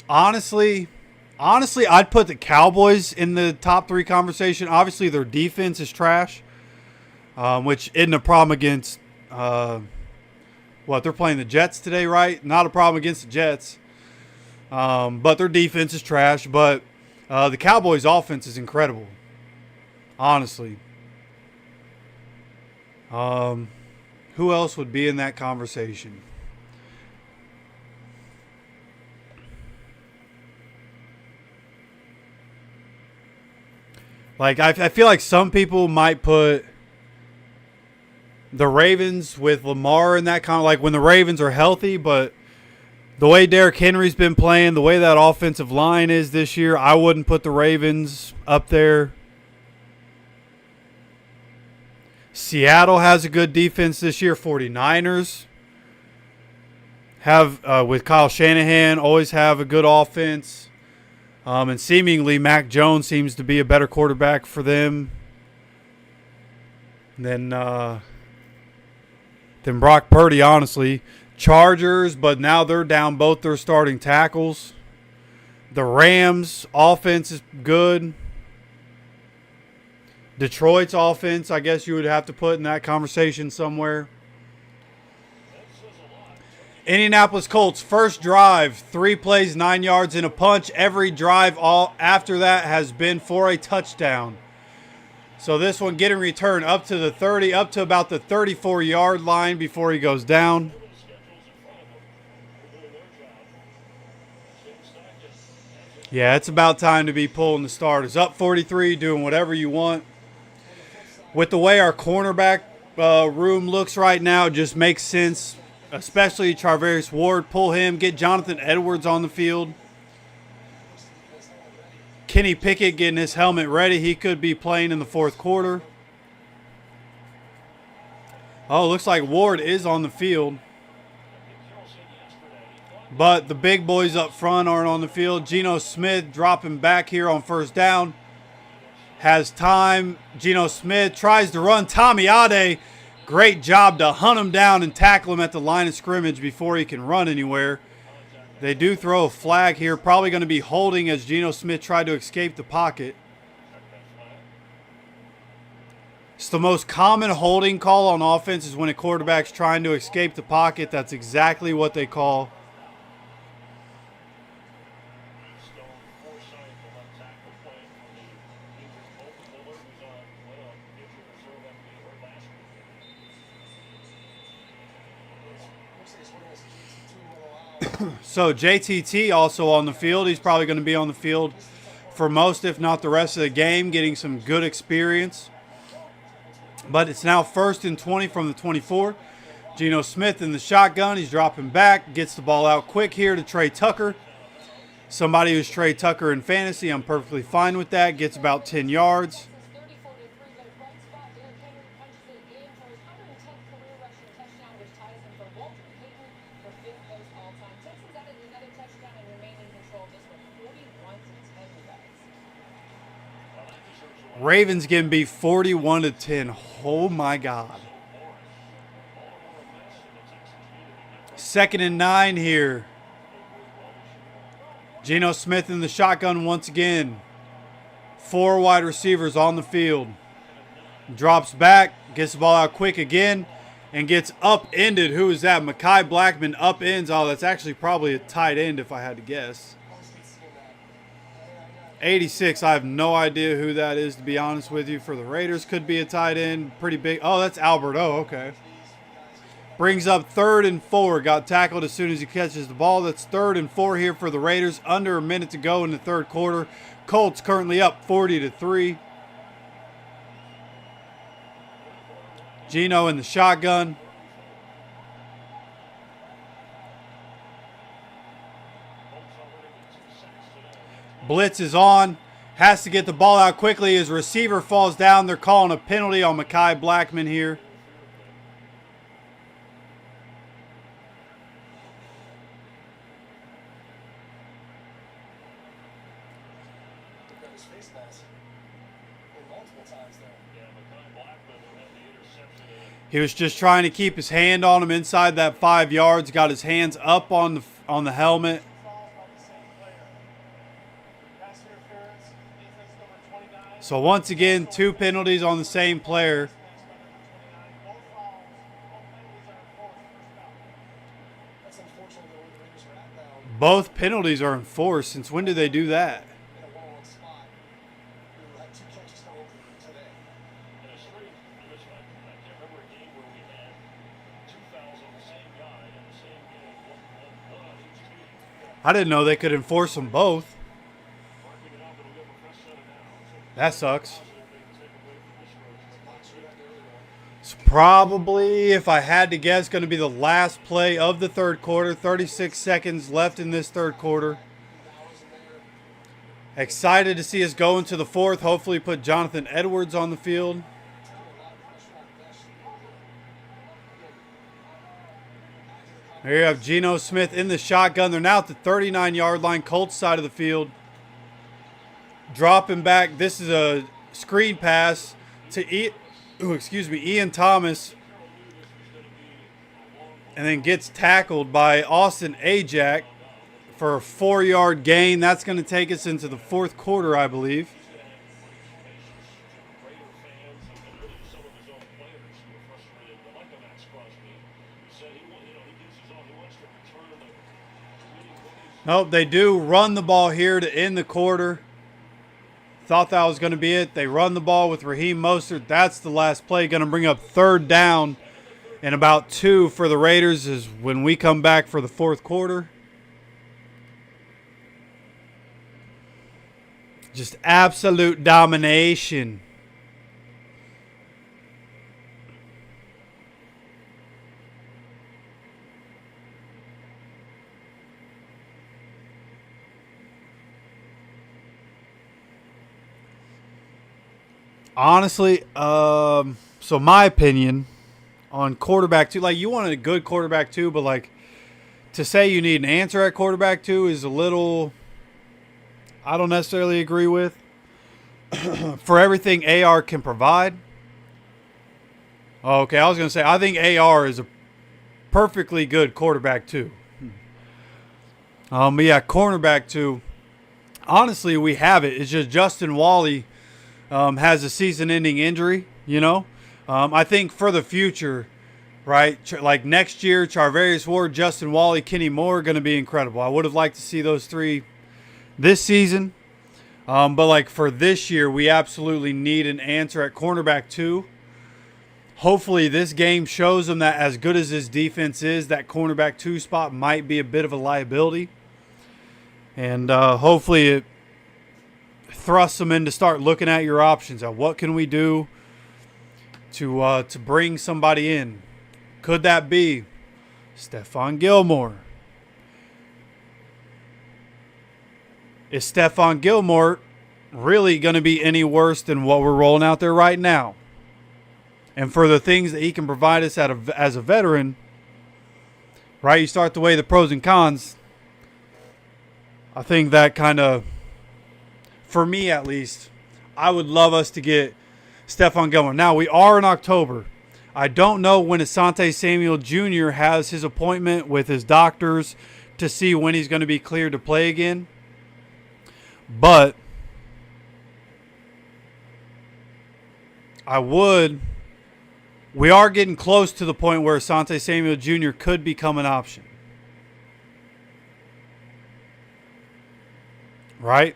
Honestly, I'd put the Cowboys in the top 3 conversation. Obviously, their defense is trash, which isn't a problem against, they're playing the Jets today, right? Not a problem against the Jets. But their defense is trash. But the Cowboys' offense is incredible, honestly. Who else would be in that conversation? Like, I feel like some people might put the Ravens with Lamar in that kind of, like, when the Ravens are healthy, but the way Derrick Henry's been playing, the way that offensive line is this year, I wouldn't put the Ravens up there. Seattle has a good defense this year. 49ers have, with Kyle Shanahan, always have a good offense. And seemingly Mac Jones seems to be a better quarterback for them than Brock Purdy, honestly. Chargers, but now they're down both their starting tackles. The Rams' offense is good. Detroit's offense, I guess you would have to put in that conversation somewhere. Indianapolis Colts, first drive, 3 plays, 9 yards and a punch. Every drive all after that has been for a touchdown. So this one getting returned up to the 30, up to about the 34-yard line before he goes down. Yeah, it's about time to be pulling the starters. Up 43, doing whatever you want. With the way our cornerback room looks right now, it just makes sense. Especially Charvarius Ward, pull him, get Jonathan Edwards on the field. Kenny Pickett getting his helmet ready. He could be playing in the 4th quarter. Oh, looks like Ward is on the field. But the big boys up front aren't on the field. Geno Smith dropping back here on first down. Has time. Geno Smith tries to run. Tommy Ade. Great job to hunt him down and tackle him at the line of scrimmage before he can run anywhere. They do throw a flag here. Probably going to be holding as Geno Smith tried to escape the pocket. It's the most common holding call on offense is when a quarterback's trying to escape the pocket. That's exactly what they call. So JTT also on the field. He's probably going to be on the field for most, if not the rest of the game, getting some good experience. But it's now 1st and 20 from the 24. Geno Smith in the shotgun. He's dropping back. Gets the ball out quick here to Trey Tucker. Somebody who's Trey Tucker in fantasy, I'm perfectly fine with that. Gets about 10 yards. Ravens getting beat 41-10. Oh my God. 2nd and 9 here. Geno Smith in the shotgun once again. 4 wide receivers on the field. Drops back, gets the ball out quick again, and gets upended. Who is that? Mekhi Blackman upends. Oh, that's actually probably a tight end if I had to guess. 86, I have no idea who that is, to be honest with you. For the Raiders, could be a tight end. Pretty big. Oh, that's Albert. Oh, okay. Brings up 3rd and 4. Got tackled as soon as he catches the ball. That's 3rd and 4 here for the Raiders. Under a minute to go in the 3rd quarter. Colts currently up 40-3. Geno in the shotgun. Blitz is on. Has to get the ball out quickly. His receiver falls down. They're calling a penalty on Blackman here. He was just trying to keep his hand on him inside that 5 yards. Got his hands up on the helmet. So once again, 2 penalties on the same player. Both penalties are enforced. Since when did they do that? I didn't know they could enforce them both. That sucks. It's probably, if I had to guess, going to be the last play of the third quarter. 36 seconds left in this third quarter. Excited to see us go into the fourth. Hopefully put Jonathan Edwards on the field. There you have Geno Smith in the shotgun. They're now at the 39-yard line, Colts side of the field. Dropping back. This is a screen pass to Ian Thomas. And then gets tackled by Austin Ajak for a 4-yard gain. That's going to take us into the fourth quarter, I believe. Nope, they do run the ball here to end the quarter. Thought that was going to be it. They run the ball with Raheem Mostert. That's the last play. Going to bring up third down and about 2 for the Raiders is when we come back for the fourth quarter. Just absolute domination. Honestly, so my opinion on quarterback 2, like you wanted a good quarterback 2, but like to say you need an answer at quarterback 2 is a little, I don't necessarily agree with. For everything AR can provide. Okay, I was going to say, I think AR is a perfectly good quarterback 2. But yeah, cornerback 2, honestly, we have it. It's just Justin Wally has a season-ending injury, you know. I think for the future, right, like next year, Charvarius Ward, Justin Wally, Kenny Moore are going to be incredible. I would have liked to see those 3 this season. But like for this year, we absolutely need an answer at cornerback 2. Hopefully this game shows them that as good as this defense is, that cornerback 2 spot might be a bit of a liability. And hopefully it thrust them in to start looking at your options. At what can we do to bring somebody in? Could that be Stephon Gilmore? Is Stephon Gilmore really going to be any worse than what we're rolling out there right now? And for the things that he can provide us as a veteran, right? You start to weigh the pros and cons. I think that kind of, for me at least, I would love us to get Stephon Gilmore. Now, we are in October. I don't know when Asante Samuel Jr. has his appointment with his doctors to see when he's going to be cleared to play again. But we are getting close to the point where Asante Samuel Jr. could become an option. Right?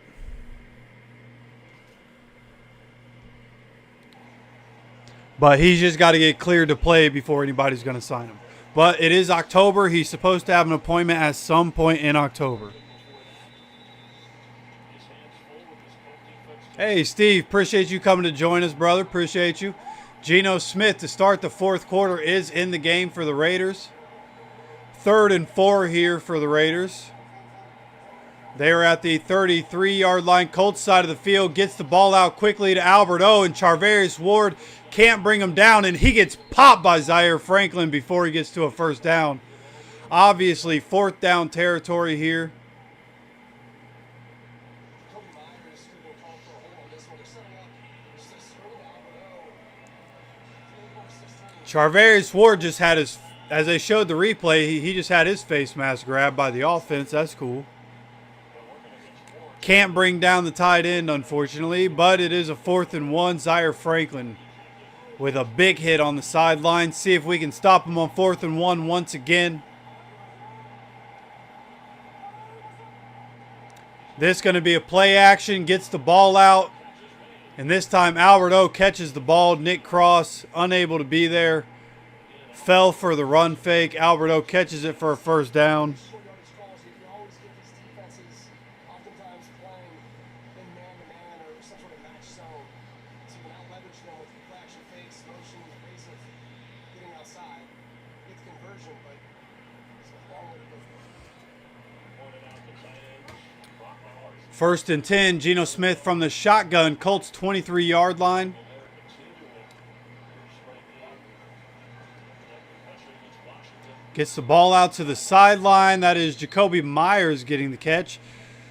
But he's just got to get cleared to play before anybody's going to sign him. But it is October. He's supposed to have an appointment at some point in October. Hey, Steve. Appreciate you coming to join us, brother. Appreciate you. Geno Smith to start the fourth quarter is in the game for the Raiders. 3rd and 4 here for the Raiders. They are at the 33-yard line. Colts side of the field, gets the ball out quickly to Albert O, and Charvarius Ward can't bring him down, and he gets popped by Zaire Franklin before he gets to a first down. Obviously, 4th down territory here. Charvarius Ward just had his, as they showed the replay, he just had his face mask grabbed by the offense. That's cool. Can't bring down the tight end, unfortunately, but it is a 4th and 1. Zaire Franklin with a big hit on the sideline. See if we can stop him on 4th and 1 once again. This is going to be a play action, gets the ball out, and this time Albert O catches the ball. Nick Cross unable to be there. Fell for the run fake. Albert O catches it for a first down. First and 10, Geno Smith from the shotgun, Colts 23-yard line. Gets the ball out to the sideline. That is Jacoby Myers getting the catch.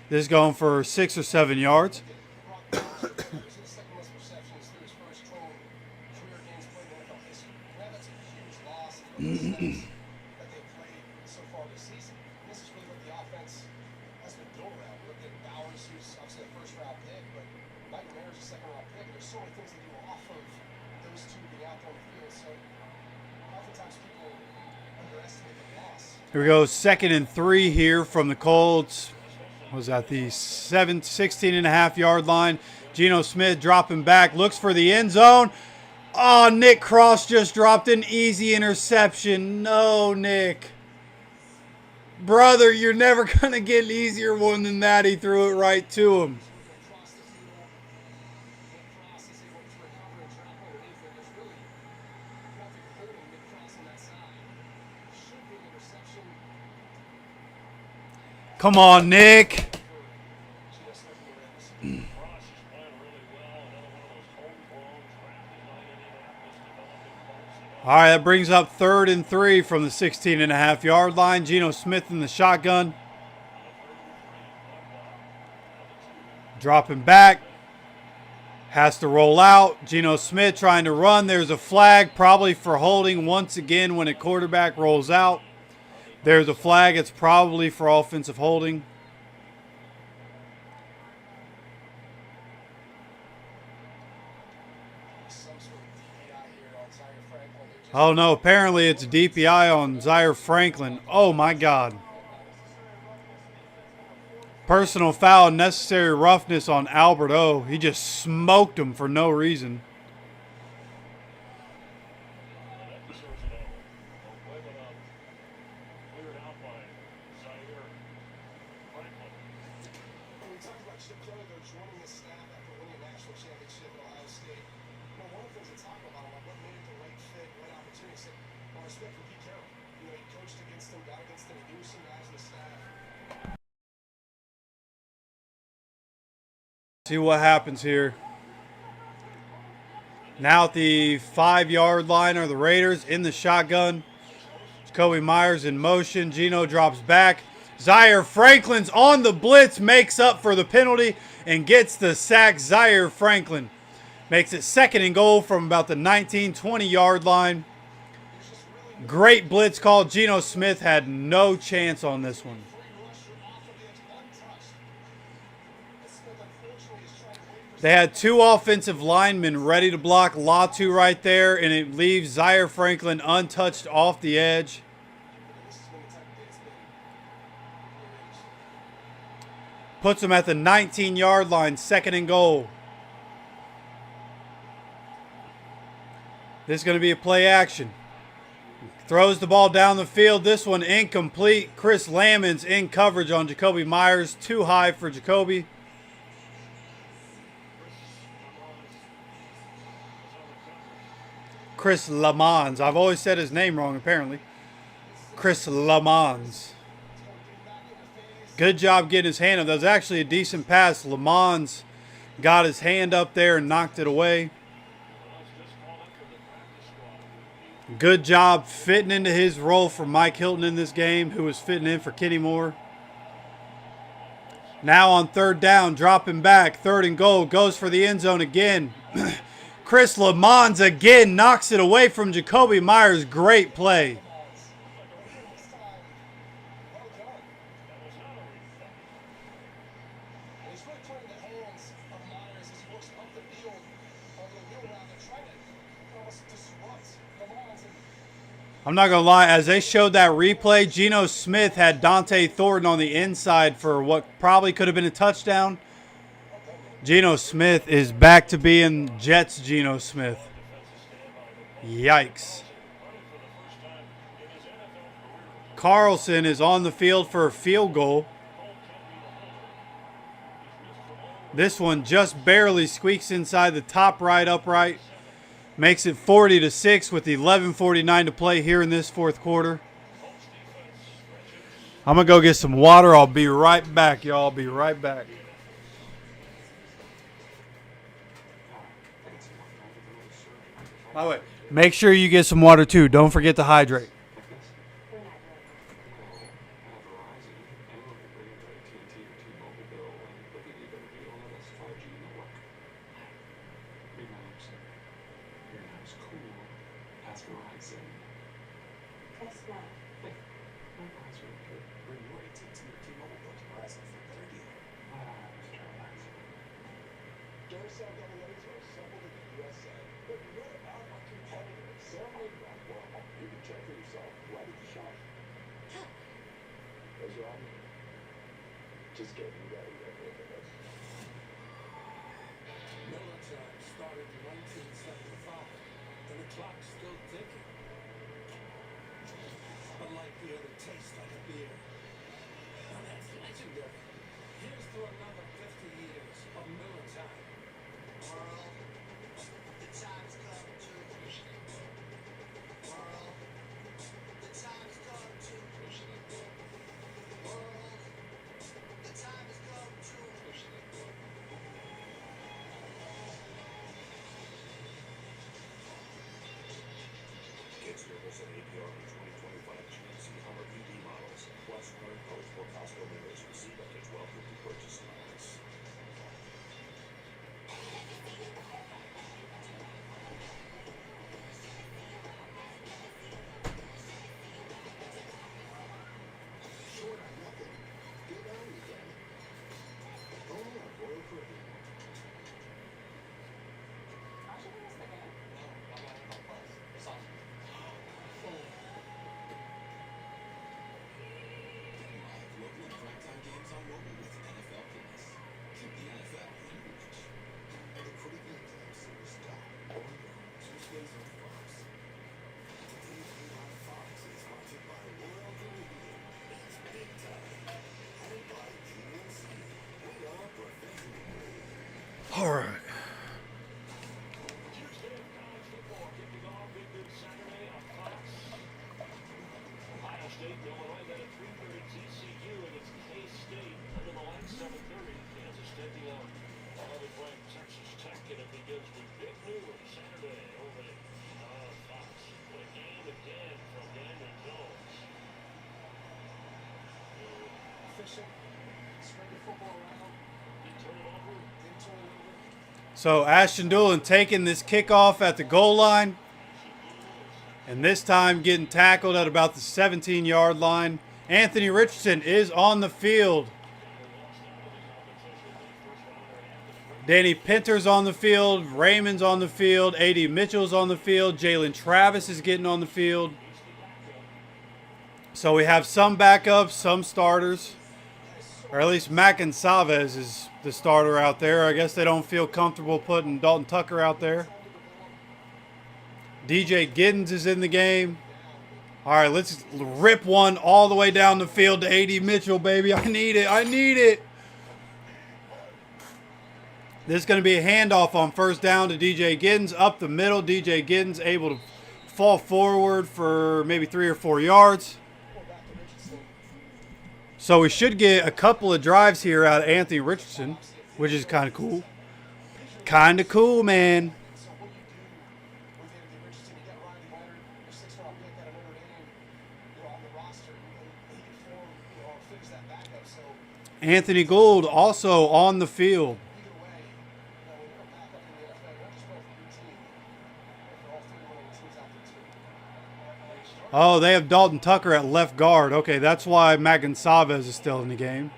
This is going for 6 or 7 yards. Here we go, 2nd and 3 here from the Colts. Was at the 16.5-yard line. Geno Smith dropping back, looks for the end zone. Oh, Nick Cross just dropped an easy interception. No, Nick. Brother, you're never going to get an easier one than that. He threw it right to him. Come on, Nick. All right, that brings up 3rd and 3 from the 16.5-yard line. Geno Smith in the shotgun. Dropping back. Has to roll out. Geno Smith trying to run. There's a flag, probably for holding once again when a quarterback rolls out. There's a flag. It's probably for offensive holding. Oh, no. Apparently it's a DPI on Zaire Franklin. Oh, my God. Personal foul, necessary roughness on Albert O. He just smoked him for no reason. See what happens here. Now at the 5-yard line are the Raiders in the shotgun. Jacoby Myers in motion. Geno drops back. Zaire Franklin's on the blitz, makes up for the penalty and gets the sack. Zaire Franklin makes it 2nd and goal from about the 19-20-yard line. Great blitz call. Geno Smith had no chance on this one. They had 2 offensive linemen ready to block Latu right there, and it leaves Zaire Franklin untouched off the edge. Puts him at the 19-yard line, 2nd and goal. This is going to be a play action. Throws the ball down the field. This one incomplete. Chris Lammons in coverage on Jacoby Myers. Too high for Jacoby. Chris Lamons. I've always said his name wrong, apparently. Chris Lamons. Good job getting his hand up. That was actually a decent pass. Lamons got his hand up there and knocked it away. Good job fitting into his role for Mike Hilton in this game, who was fitting in for Kenny Moore. Now on third down, dropping back, 3rd and goal, goes for the end zone again. Chris Lamons again knocks it away from Jacoby Myers. Great play. I'm not going to lie, as they showed that replay, Geno Smith had Dante Thornton on the inside for what probably could have been a touchdown. Geno Smith is back to being Jets Geno Smith. Yikes. Carlson is on the field for a field goal. This one just barely squeaks inside the top right upright. Makes it 40-6 with 11:49 to play here in this 4th quarter. I'm going to go get some water. I'll be right back, y'all. I'll be right back. By the way, make sure you get some water too. Don't forget to hydrate. Just getting ready to live in it. Miller time started in 1975, and the clock's still ticking. Unlike the other, tastes like a beer. Now that's legendary. Here's to another 50 years of Miller time. World, the time's come to. World, the time's come to. World. Get service at APR on 2025 GMC Hummer EV models, plus current codes for Costco members receive up to $12.50 purchase allowance. Short on nothing. Get on again. Only on Royal Caribbean. Local and primetime games on mobile with NFL Plus. Keep the NFL in reach. The Caribbean Game Series stop. Only on Tuesdays on Fox. Anything on Fox is sponsored by Royal Caribbean. It's big time. Added by GNC. We are professional. All right. Tuesday of college football kicking off with this Saturday on Fox. Ohio State, Illinois, then at 3:30 TCU against K-State. Under the lights, 7:30. Kansas taking on 11th ranked Texas Tech, and it begins with big news Saturday over on Fox. What a game again from Daniel Jones. Efficient, spread the football around, He turned it over. didn't turn it over. So Ashton Doolin taking this kickoff at the goal line. And this time getting tackled at about the 17-yard line. Anthony Richardson is on the field. Danny Pinter's on the field. Raymond's on the field. A.D. Mitchell's on the field. Jalen Travis is getting on the field. So we have some backups, some starters. Or at least Mac and Savez is the starter out there. I guess they don't feel comfortable putting Dalton Tucker out there. DJ Giddens is in the game. All right, let's rip one all the way down the field to A.D. Mitchell, baby. I need it. I need it. This is going to be a handoff on first down to DJ Giddens. Up the middle, DJ Giddens able to fall forward for maybe 3 or 4 yards. So we should get a couple of drives here out of Anthony Richardson, which is kind of cool. Kind of cool, man. So what do you do with Anthony Richardson? You got Riley Leonard, your 6th-round pick out of Notre Dame, on the roster, and he can form, or fix that backup. So Anthony Gould also on the field. either way, when you're a backup in the NFL, you're not just playing for your team, but for all 31 other teams out there too. Oh, they have Dalton Tucker at left guard. Okay, that's why Magoncalves is still in the game.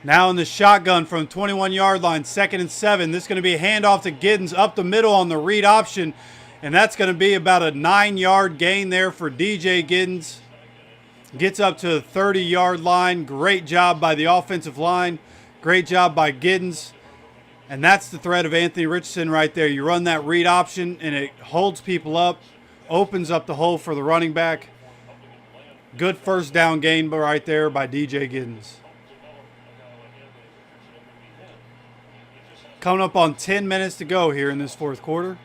Now in the shotgun from 21-yard line, 2nd and 7. This is going to be a handoff to Giddens up the middle on the read option. And that's going to be about a 9-yard gain there for DJ Giddens. Gets up to the 30-yard line. Great job by the offensive line. Great job by Giddens. And that's the threat of Anthony Richardson right there. You run that read option, and it holds people up, opens up the hole for the running back. Good first down gain right there by DJ Giddens. Coming up on 10 minutes to go here in this 4th quarter.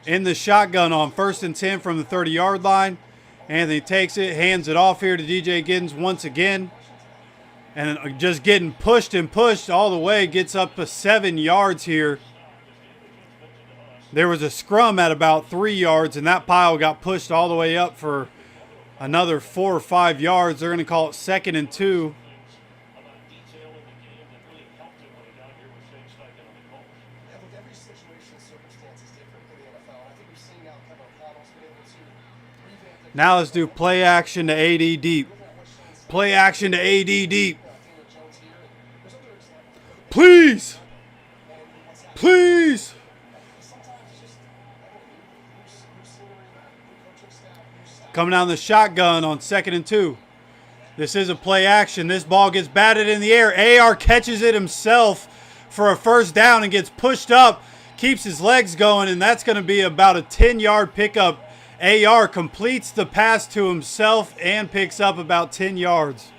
In the shotgun on 1st and 10 from the 30-yard line. Anthony takes it, hands it off here to DJ Giddens once again. And just getting pushed and pushed all the way. Gets up to 7 yards here. There was a scrum at about 3 yards, and that pile got pushed all the way up for another 4 or 5 yards. They're going to call it 2nd and 2. Yeah, look, every situation and circumstance is different in the NFL. I think we've seen now Kevin O'Connell's been able to revamp the Now let's do play action to AD deep. Play action to AD deep. Daniel Jones here. And there's other examples. Please. And what's happening Please. sometimes it's just new scenery, new coaching staff, new staff. Coming down the shotgun on 2nd and 2. This is a play action. This ball gets batted in the air. AR catches it himself for a first down and gets pushed up. Keeps his legs going, and that's going to be about a 10-yard pickup. AR completes the pass to himself and picks up about 10 yards.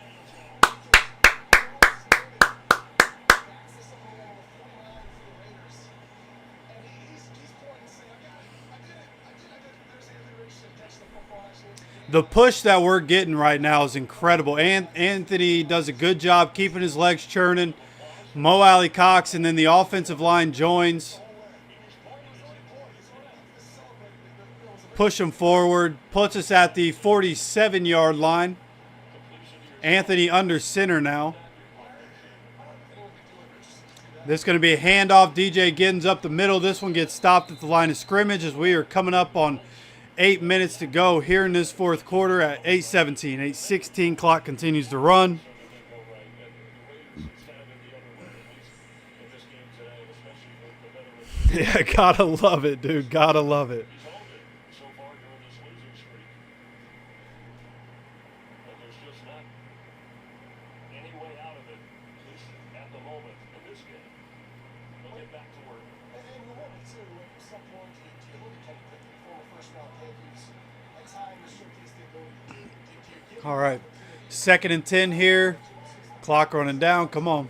The push that we're getting right now is incredible. And Anthony does a good job keeping his legs churning. Mo Alley Cox, and then the offensive line joins. Push him forward. Puts us at the 47-yard line. Anthony under center now. This is going to be a handoff. DJ Giddens up the middle. This one gets stopped at the line of scrimmage as we are coming up on 8 minutes to go here in this 4th quarter at 8:17. 8:16 clock continues to run. Yeah, gotta love it, dude. Gotta love it. So far during this losing streak. But there's just not any way out of it, at least at the moment in this game. They'll get back to work. And you wonder too, at some point, do you look at Kenny Pickett, former first-round pick, who's at times showcased the ability to give All right. 2nd and 10 here. Clock running down. Come on.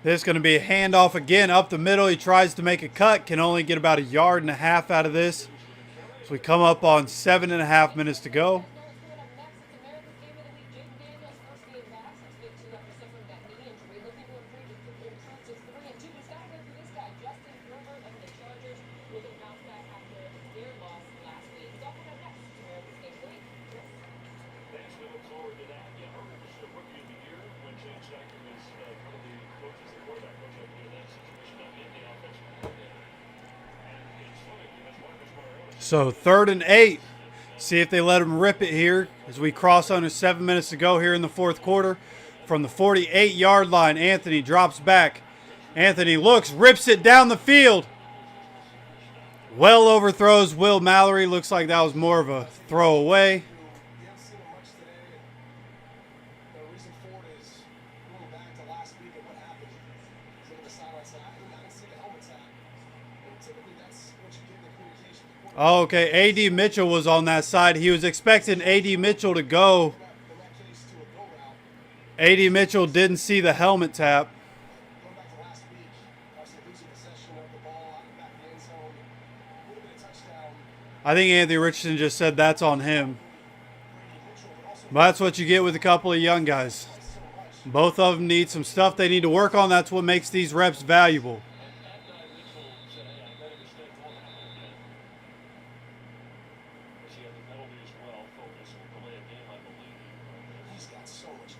This is going to be a handoff again up the middle. He tries to make a cut. Can only get about 1.5 yards out of this. So we come up on 7.5 minutes to go. Thanks, we look forward to that. Yeah, Herbert was the rookie of the year when James Steichen was one of the coaches, the quarterback coach up in that situation on the offensive coordinator. And it's funny because Marcus Mariota So 3rd and 8. See if they let him rip it here as we cross under 7 minutes to go here in the 4th quarter. From the 48-yard line, Anthony drops back. Anthony looks, rips it down the field. Well overthrows Will Mallory. Looks like that was more of a throwaway. We haven't seen him much today, and the reason for it is going back to last week and what happened. He's looking at the sideline saying, I didn't see the helmet tap. And typically that's what you get in the communication. Oh, okay, A.D. Mitchell was on that side. He was expecting A.D. Mitchell to go. In that case, to a go route. A.D. Mitchell didn't see the helmet tap. Going back to last week, obviously losing possession of the ball out in the back of the end zone. Would have been a touchdown. I think Anthony Richardson just said that's on him. Brady Mitchell, but also But that's what you get with a couple of young guys. so much. Both of them need some stuff they need to work on. That's what makes these reps valuable. He's got so much.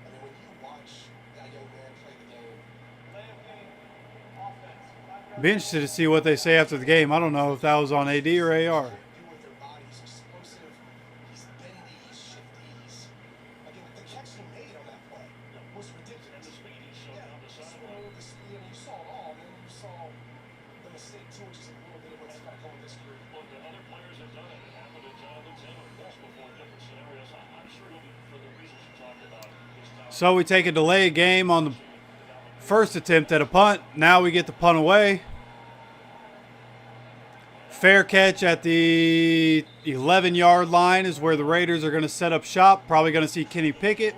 I mean, when you watch that young man play the game, play of game, offense, Be interested to see what they say after the game. I don't know if that was on AD or AR. do with their bodies, explosive. He's bendy, he's shifty. He's again the catch he made on that play was ridiculous. The speed he showed Yeah, down the the sideline. the speed, and you saw it all. And then you saw the mistake too, which is a little bit of what's got to come with this group. Look, the other players have done it. It happened to Jonathan Taylor once before in different scenarios. I'm sure he'll be, for the reasons you talked about, his time. So we take a delayed game on the first attempt at a punt. Now we get the punt away. Fair catch at the 11-yard line is where the Raiders are going to set up shop. Probably going to see Kenny Pickett.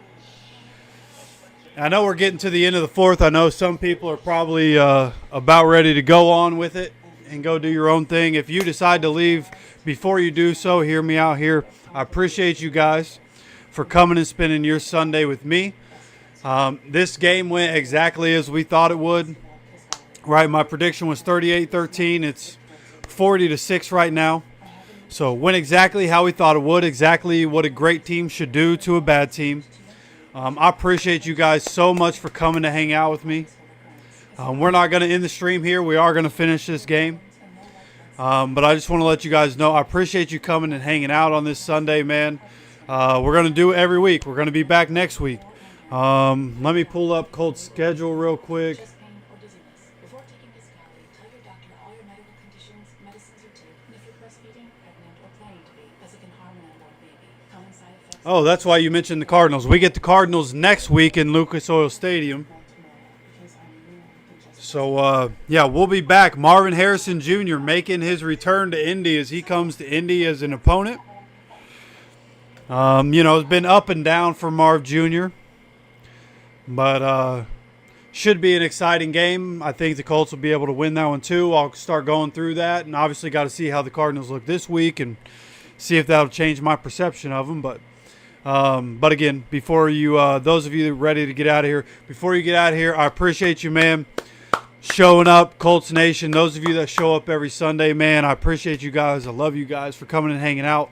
I know we're getting to the end of the fourth. I know some people are probably about ready to go on with it and go do your own thing. If you decide to leave before you do so, hear me out here. I appreciate you guys for coming and spending your Sunday with me. This game went exactly as we thought it would. Right, my prediction was 38-13. It's 40-6 right now. So went exactly how we thought it would, exactly what a great team should do to a bad team. I appreciate you guys so much for coming to hang out with me. We're not going to end the stream here. We are going to finish this game. But I just want to let you guys know I appreciate you coming and hanging out on this Sunday, man. We're going to do it every week. We're going to be back next week. Let me pull up Colts' schedule real quick. Chest pain or dizziness. Before taking Piscathy, tell your doctor all your medical conditions, medicines you take, and if you're breastfeeding, pregnant, or planning to be, as it can harm an unborn baby. Common side effects. Oh, that's why you mentioned the Cardinals. We get the Cardinals next week in Lucas Oil Stadium. So, yeah, we'll be back. Marvin Harrison Jr. making his return to Indy as he comes to Indy as an opponent. It's been up and down for Marv Jr., but should be an exciting game. I think the Colts will be able to win that one too. I'll start going through that, and obviously got to see how the Cardinals look this week and see if that'll change my perception of them. But again, before you, those of you that are ready to get out of here, before you get out of here, I appreciate you, man, showing up, Colts Nation. Those of you that show up every Sunday, man, I appreciate you guys. I love you guys for coming and hanging out.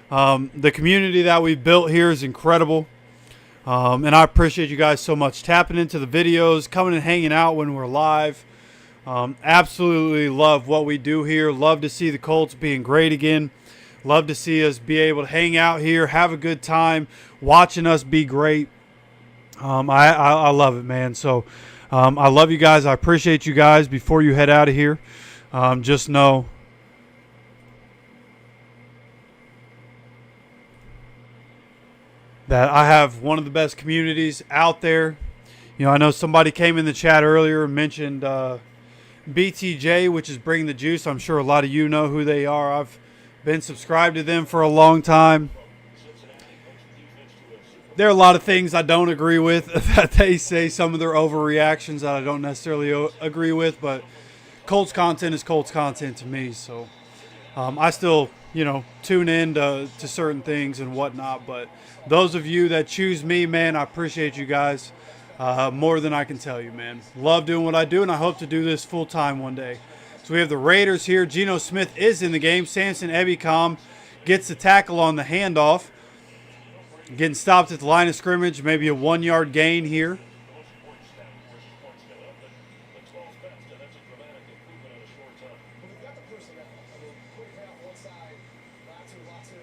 The community that we've built here is incredible. And I appreciate you guys so much tapping into the videos, coming and hanging out when we're live. Absolutely love what we do here. Love to see the Colts being great again. Love to see us be able to hang out here, have a good time, watching us be great. I love it, man. So I love you guys. I appreciate you guys. Before you head out of here, just know that I have one of the best communities out there. I know somebody came in the chat earlier and mentioned BTJ, which is Bring the Juice. I'm sure a lot of you know who they are. I've been subscribed to them for a long time. There are a lot of things I don't agree with that they say, some of their overreactions that I don't necessarily agree with, but Colts content is Colts content to me. So I still, tune in to certain things and whatnot, but those of you that choose me, man, I appreciate you guys more than I can tell you, man. Love doing what I do, and I hope to do this full time one day. So we have the Raiders here. Geno Smith is in the game. Samson Ebicom gets the tackle on the handoff. Getting stopped at the line of scrimmage, maybe a 1-yard gain here. But they've got the personnel. I mean, quick half one side, Latu,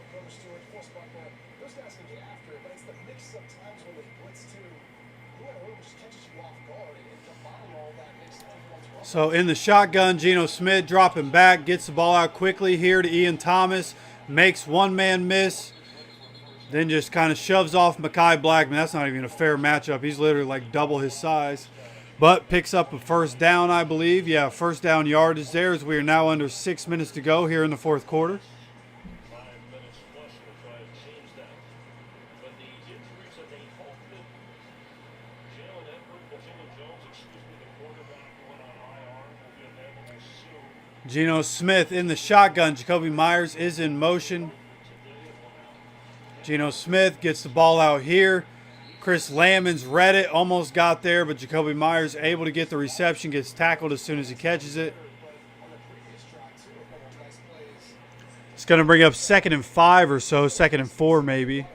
Brother Stewart, force Blackman. Those guys can get after it, but it's the mix sometimes when they blitz too. Who in a room just catches you off guard and combine all that makes it difficult to run. So in the shotgun, Geno Smith dropping back, gets the ball out quickly here to Ian Thomas, makes one man miss, then just kind of shoves off Mekhi Blackman. That's not even a fair matchup. He's literally like double his size. But picks up a first down, I believe. Yeah, first down yardage there as we are now under 6 minutes to go here in the fourth quarter. 5 minutes plus to try to change that. But the injuries that they hope to Geno Smith in the shotgun. Jacoby Myers is in motion. Geno Smith gets the ball out here. Chris Lammons read it, almost got there, but Jacoby Myers able to get the reception, gets tackled as soon as he catches it. It's going to bring up 2nd and 5 or so, 2nd and 4 maybe. And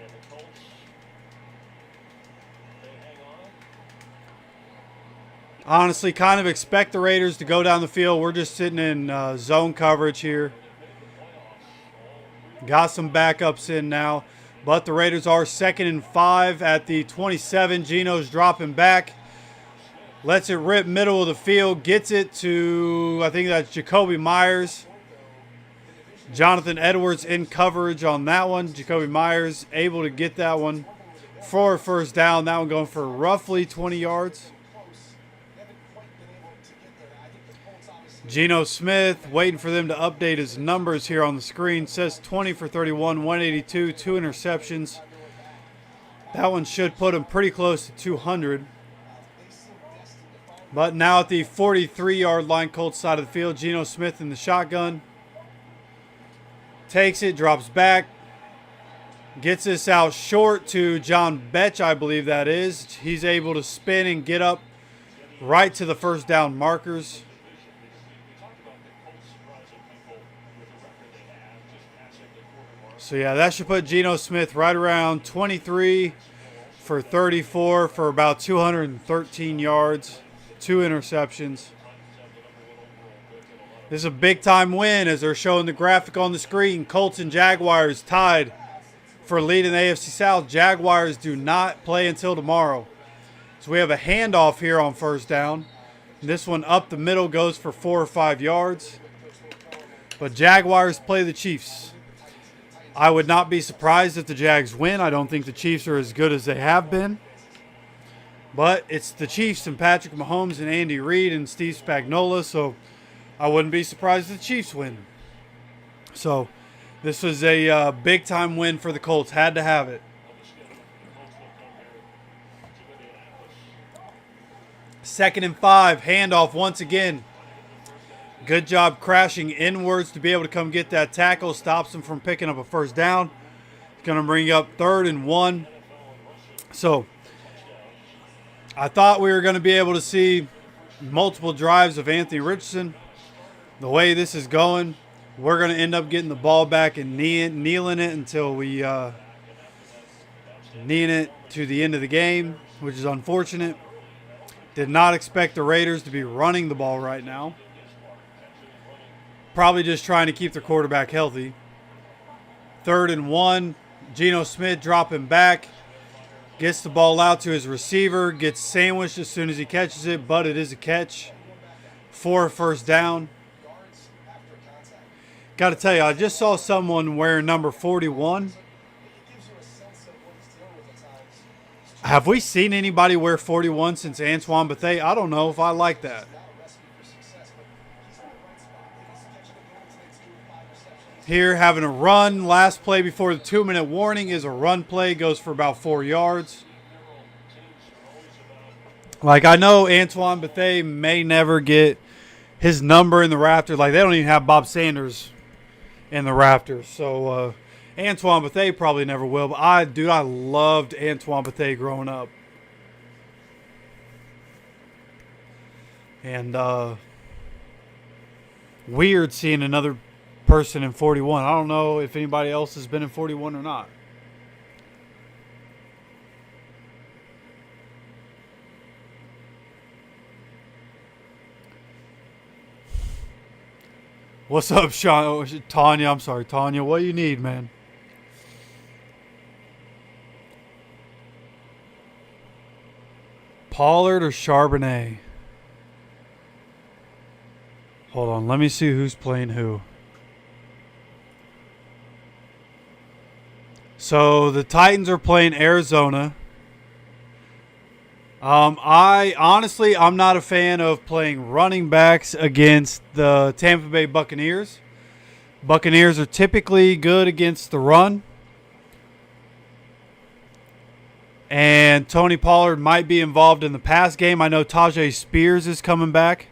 the Colts, they hang on. Honestly, kind of expect the Raiders to go down the field. We're just sitting in zone coverage here. Got some backups in now. But the Raiders are 2nd and 5 at the 27. Geno's dropping back. Lets it rip middle of the field. Gets it to, I think that's Jacoby Myers. Jonathan Edwards in coverage on that one. Jacoby Myers able to get that one for a first down. That one going for roughly 20 yards. Geno Smith waiting for them to update his numbers here on the screen. Says 20 for 31, 182, 2 interceptions. That one should put him pretty close to 200. But now at the 43-yard line, Colts side of the field, Geno Smith in the shotgun. Takes it, drops back. Gets this out short to John Betch, I believe that is. He's able to spin and get up right to the first down markers. So, yeah, that should put Geno Smith right around 23 for 34 for about 213 yards, 2 interceptions. This is a big-time win as they're showing the graphic on the screen. Colts and Jaguars tied for lead in the AFC South. Jaguars do not play until tomorrow. So we have a handoff here on first down. And this one up the middle goes for 4 or 5 yards. But Jaguars play the Chiefs. I would not be surprised if the Jags win. I don't think the Chiefs are as good as they have been. But it's the Chiefs and Patrick Mahomes and Andy Reid and Steve Spagnuolo, so I wouldn't be surprised if the Chiefs win. So this was a big-time win for the Colts. Had to have it. 2nd and 5. Handoff once again. Good job crashing inwards to be able to come get that tackle. Stops him from picking up a first down. It's going to bring up 3rd and 1. So I thought we were going to be able to see multiple drives of Anthony Richardson. The way this is going, we're going to end up getting the ball back and kneeling it until we knee it to the end of the game, which is unfortunate. Did not expect the Raiders to be running the ball right now. Probably just trying to keep their quarterback healthy. 3rd and 1. Geno Smith dropping back. Gets the ball out to his receiver. Gets sandwiched as soon as he catches it, but it is a catch for a first down. Got to tell you, I just saw someone wearing number 41. Have we seen anybody wear 41 since Antoine Bethea? I don't know if I like that. Here, having a run. Last play before the 2-minute warning is a run play. Goes for about 4 yards. Like, I know Antoine Bethea may never get his number in the rafters. Like, they don't even have Bob Sanders in the rafters. So, Antoine Bethea probably never will. But, I loved Antoine Bethea growing up. And, weird seeing another person in 41. I don't know if anybody else has been in 41 or not. What's up, Sean? Tanya, I'm sorry, Tanya. What do you need, man? Pollard or Charbonnet? Hold on, let me see who's playing who. So the Titans are playing Arizona. I'm not a fan of playing running backs against the Tampa Bay Buccaneers. Buccaneers are typically good against the run. And Tony Pollard might be involved in the pass game. I know Tajay Spears is coming back.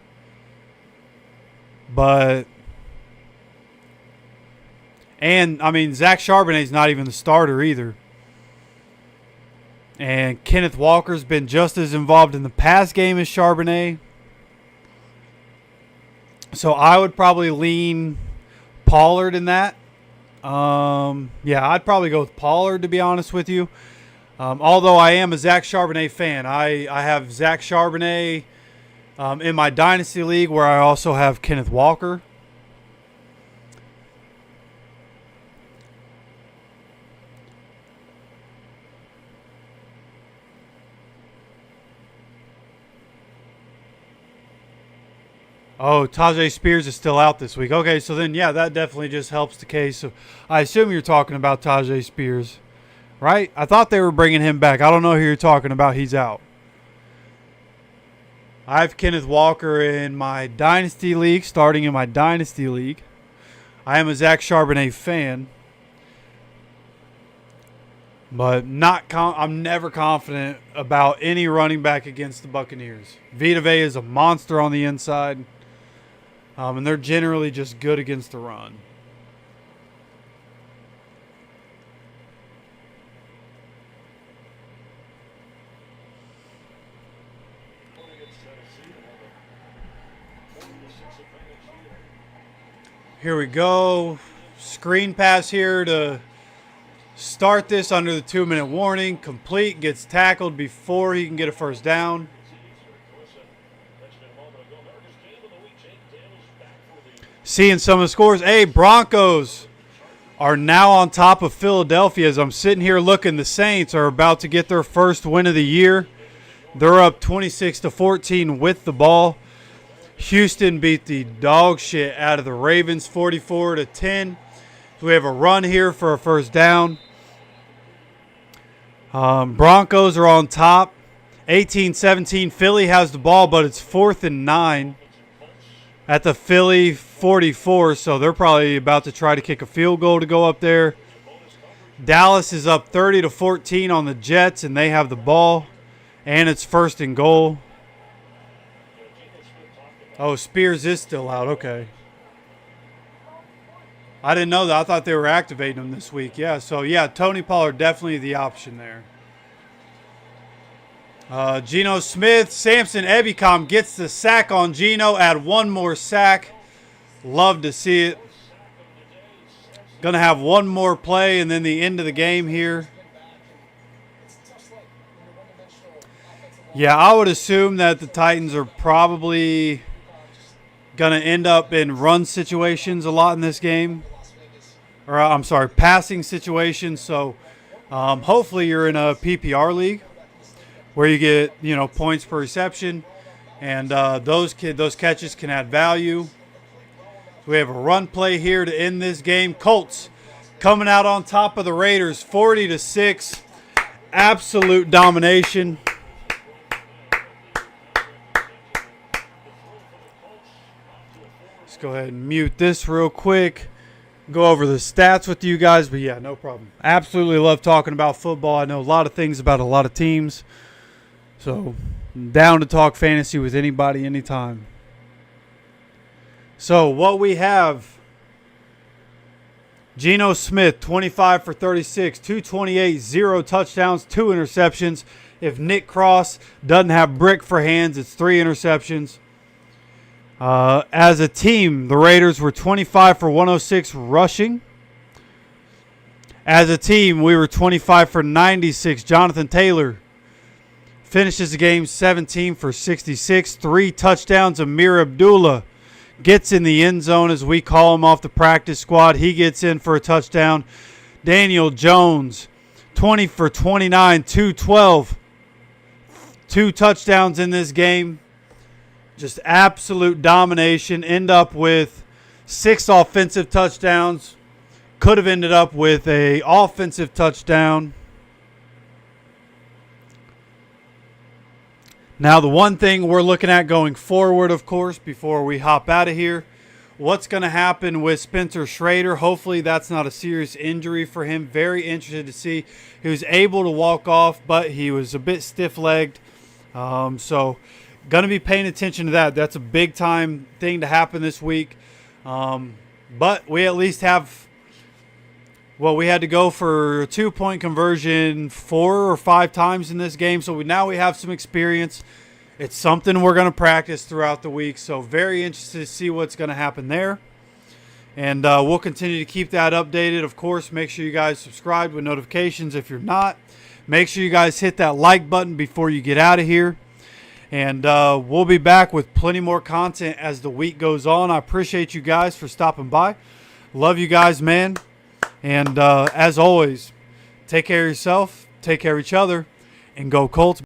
But, and, I mean, Zach Charbonnet's not even the starter either. And Kenneth Walker's been just as involved in the pass game as Charbonnet. So I would probably lean Pollard in that. Yeah, I'd probably go with Pollard, to be honest with you. Although I am a Zach Charbonnet fan. I have Zach Charbonnet in my Dynasty League, where I also have Kenneth Walker. Oh, Tajay Spears is still out this week. Okay, so then, yeah, that definitely just helps the case. So I assume you're talking about Tajay Spears, right? I thought they were bringing him back. I don't know who you're talking about. He's out. I have Kenneth Walker in my Dynasty League, starting in my Dynasty League. I am a Zach Charbonnet fan, but I'm never confident about any running back against the Buccaneers. Vita Vea is a monster on the inside. And they're generally just good against the run. Here we go. Screen pass here to start this under the 2-minute warning. Complete, gets tackled before he can get a first down. Seeing some of the scores. Hey, Broncos are now on top of Philadelphia. As I'm sitting here looking, the Saints are about to get their first win of the year. They're up 26-14 with the ball. Houston beat the dog shit out of the Ravens 44-10. So we have a run here for a first down. Broncos are on top. 18-17. Philly has the ball, but it's 4th and 9 at the Philly 44, so they're probably about to try to kick a field goal to go up there. Dallas is up 30-14 on the Jets, and they have the ball, and it's 1st and goal. Oh, Spears is still out. Okay. I didn't know that. I thought they were activating him this week. Yeah, so, yeah, Tony Pollard definitely the option there. Geno Smith, Samson Ebicom gets the sack on Geno. Add one more sack. Love to see it. Going to have one more play and then the end of the game here. Yeah, I would assume that the Titans are probably going to end up in run situations a lot in this game. Or, I'm sorry, passing situations. So, hopefully you're in a PPR league where you get, points per reception. And those catches can add value. We have a run play here to end this game. Colts coming out on top of the Raiders, 40-6. Absolute domination. Let's go ahead and mute this real quick. Go over the stats with you guys. But, yeah, no problem. Absolutely love talking about football. I know a lot of things about a lot of teams. So, I'm down to talk fantasy with anybody, anytime. So, what we have, Geno Smith, 25 for 36, 228, 0 touchdowns, 2 interceptions. If Nick Cross doesn't have brick for hands, it's 3 interceptions. As a team, the Raiders were 25 for 106 rushing. As a team, we were 25 for 96. Jonathan Taylor finishes the game 17 for 66, 3 touchdowns. Amir Abdullah gets in the end zone, as we call him, off the practice squad. He gets in for a touchdown. Daniel Jones, 20 for 29, 212. 2 touchdowns in this game. Just absolute domination. End up with 6 offensive touchdowns. Could have ended up with an offensive touchdown. Now, the one thing we're looking at going forward, of course, before we hop out of here, what's going to happen with Spencer Schrader. Hopefully that's not a serious injury for him. Very interested to see. He was able to walk off, but he was a bit stiff-legged. So going to be paying attention to that. That's a big-time thing to happen this week. But we at least have, well, we had to go for a 2-point conversion 4 or 5 times in this game. So now we have some experience. It's something we're going to practice throughout the week. So very interested to see what's going to happen there. And we'll continue to keep that updated. Of course, make sure you guys subscribe with notifications if you're not. Make sure you guys hit that like button before you get out of here. And we'll be back with plenty more content as the week goes on. I appreciate you guys for stopping by. Love you guys, man. And as always, take care of yourself, take care of each other, and go Colts.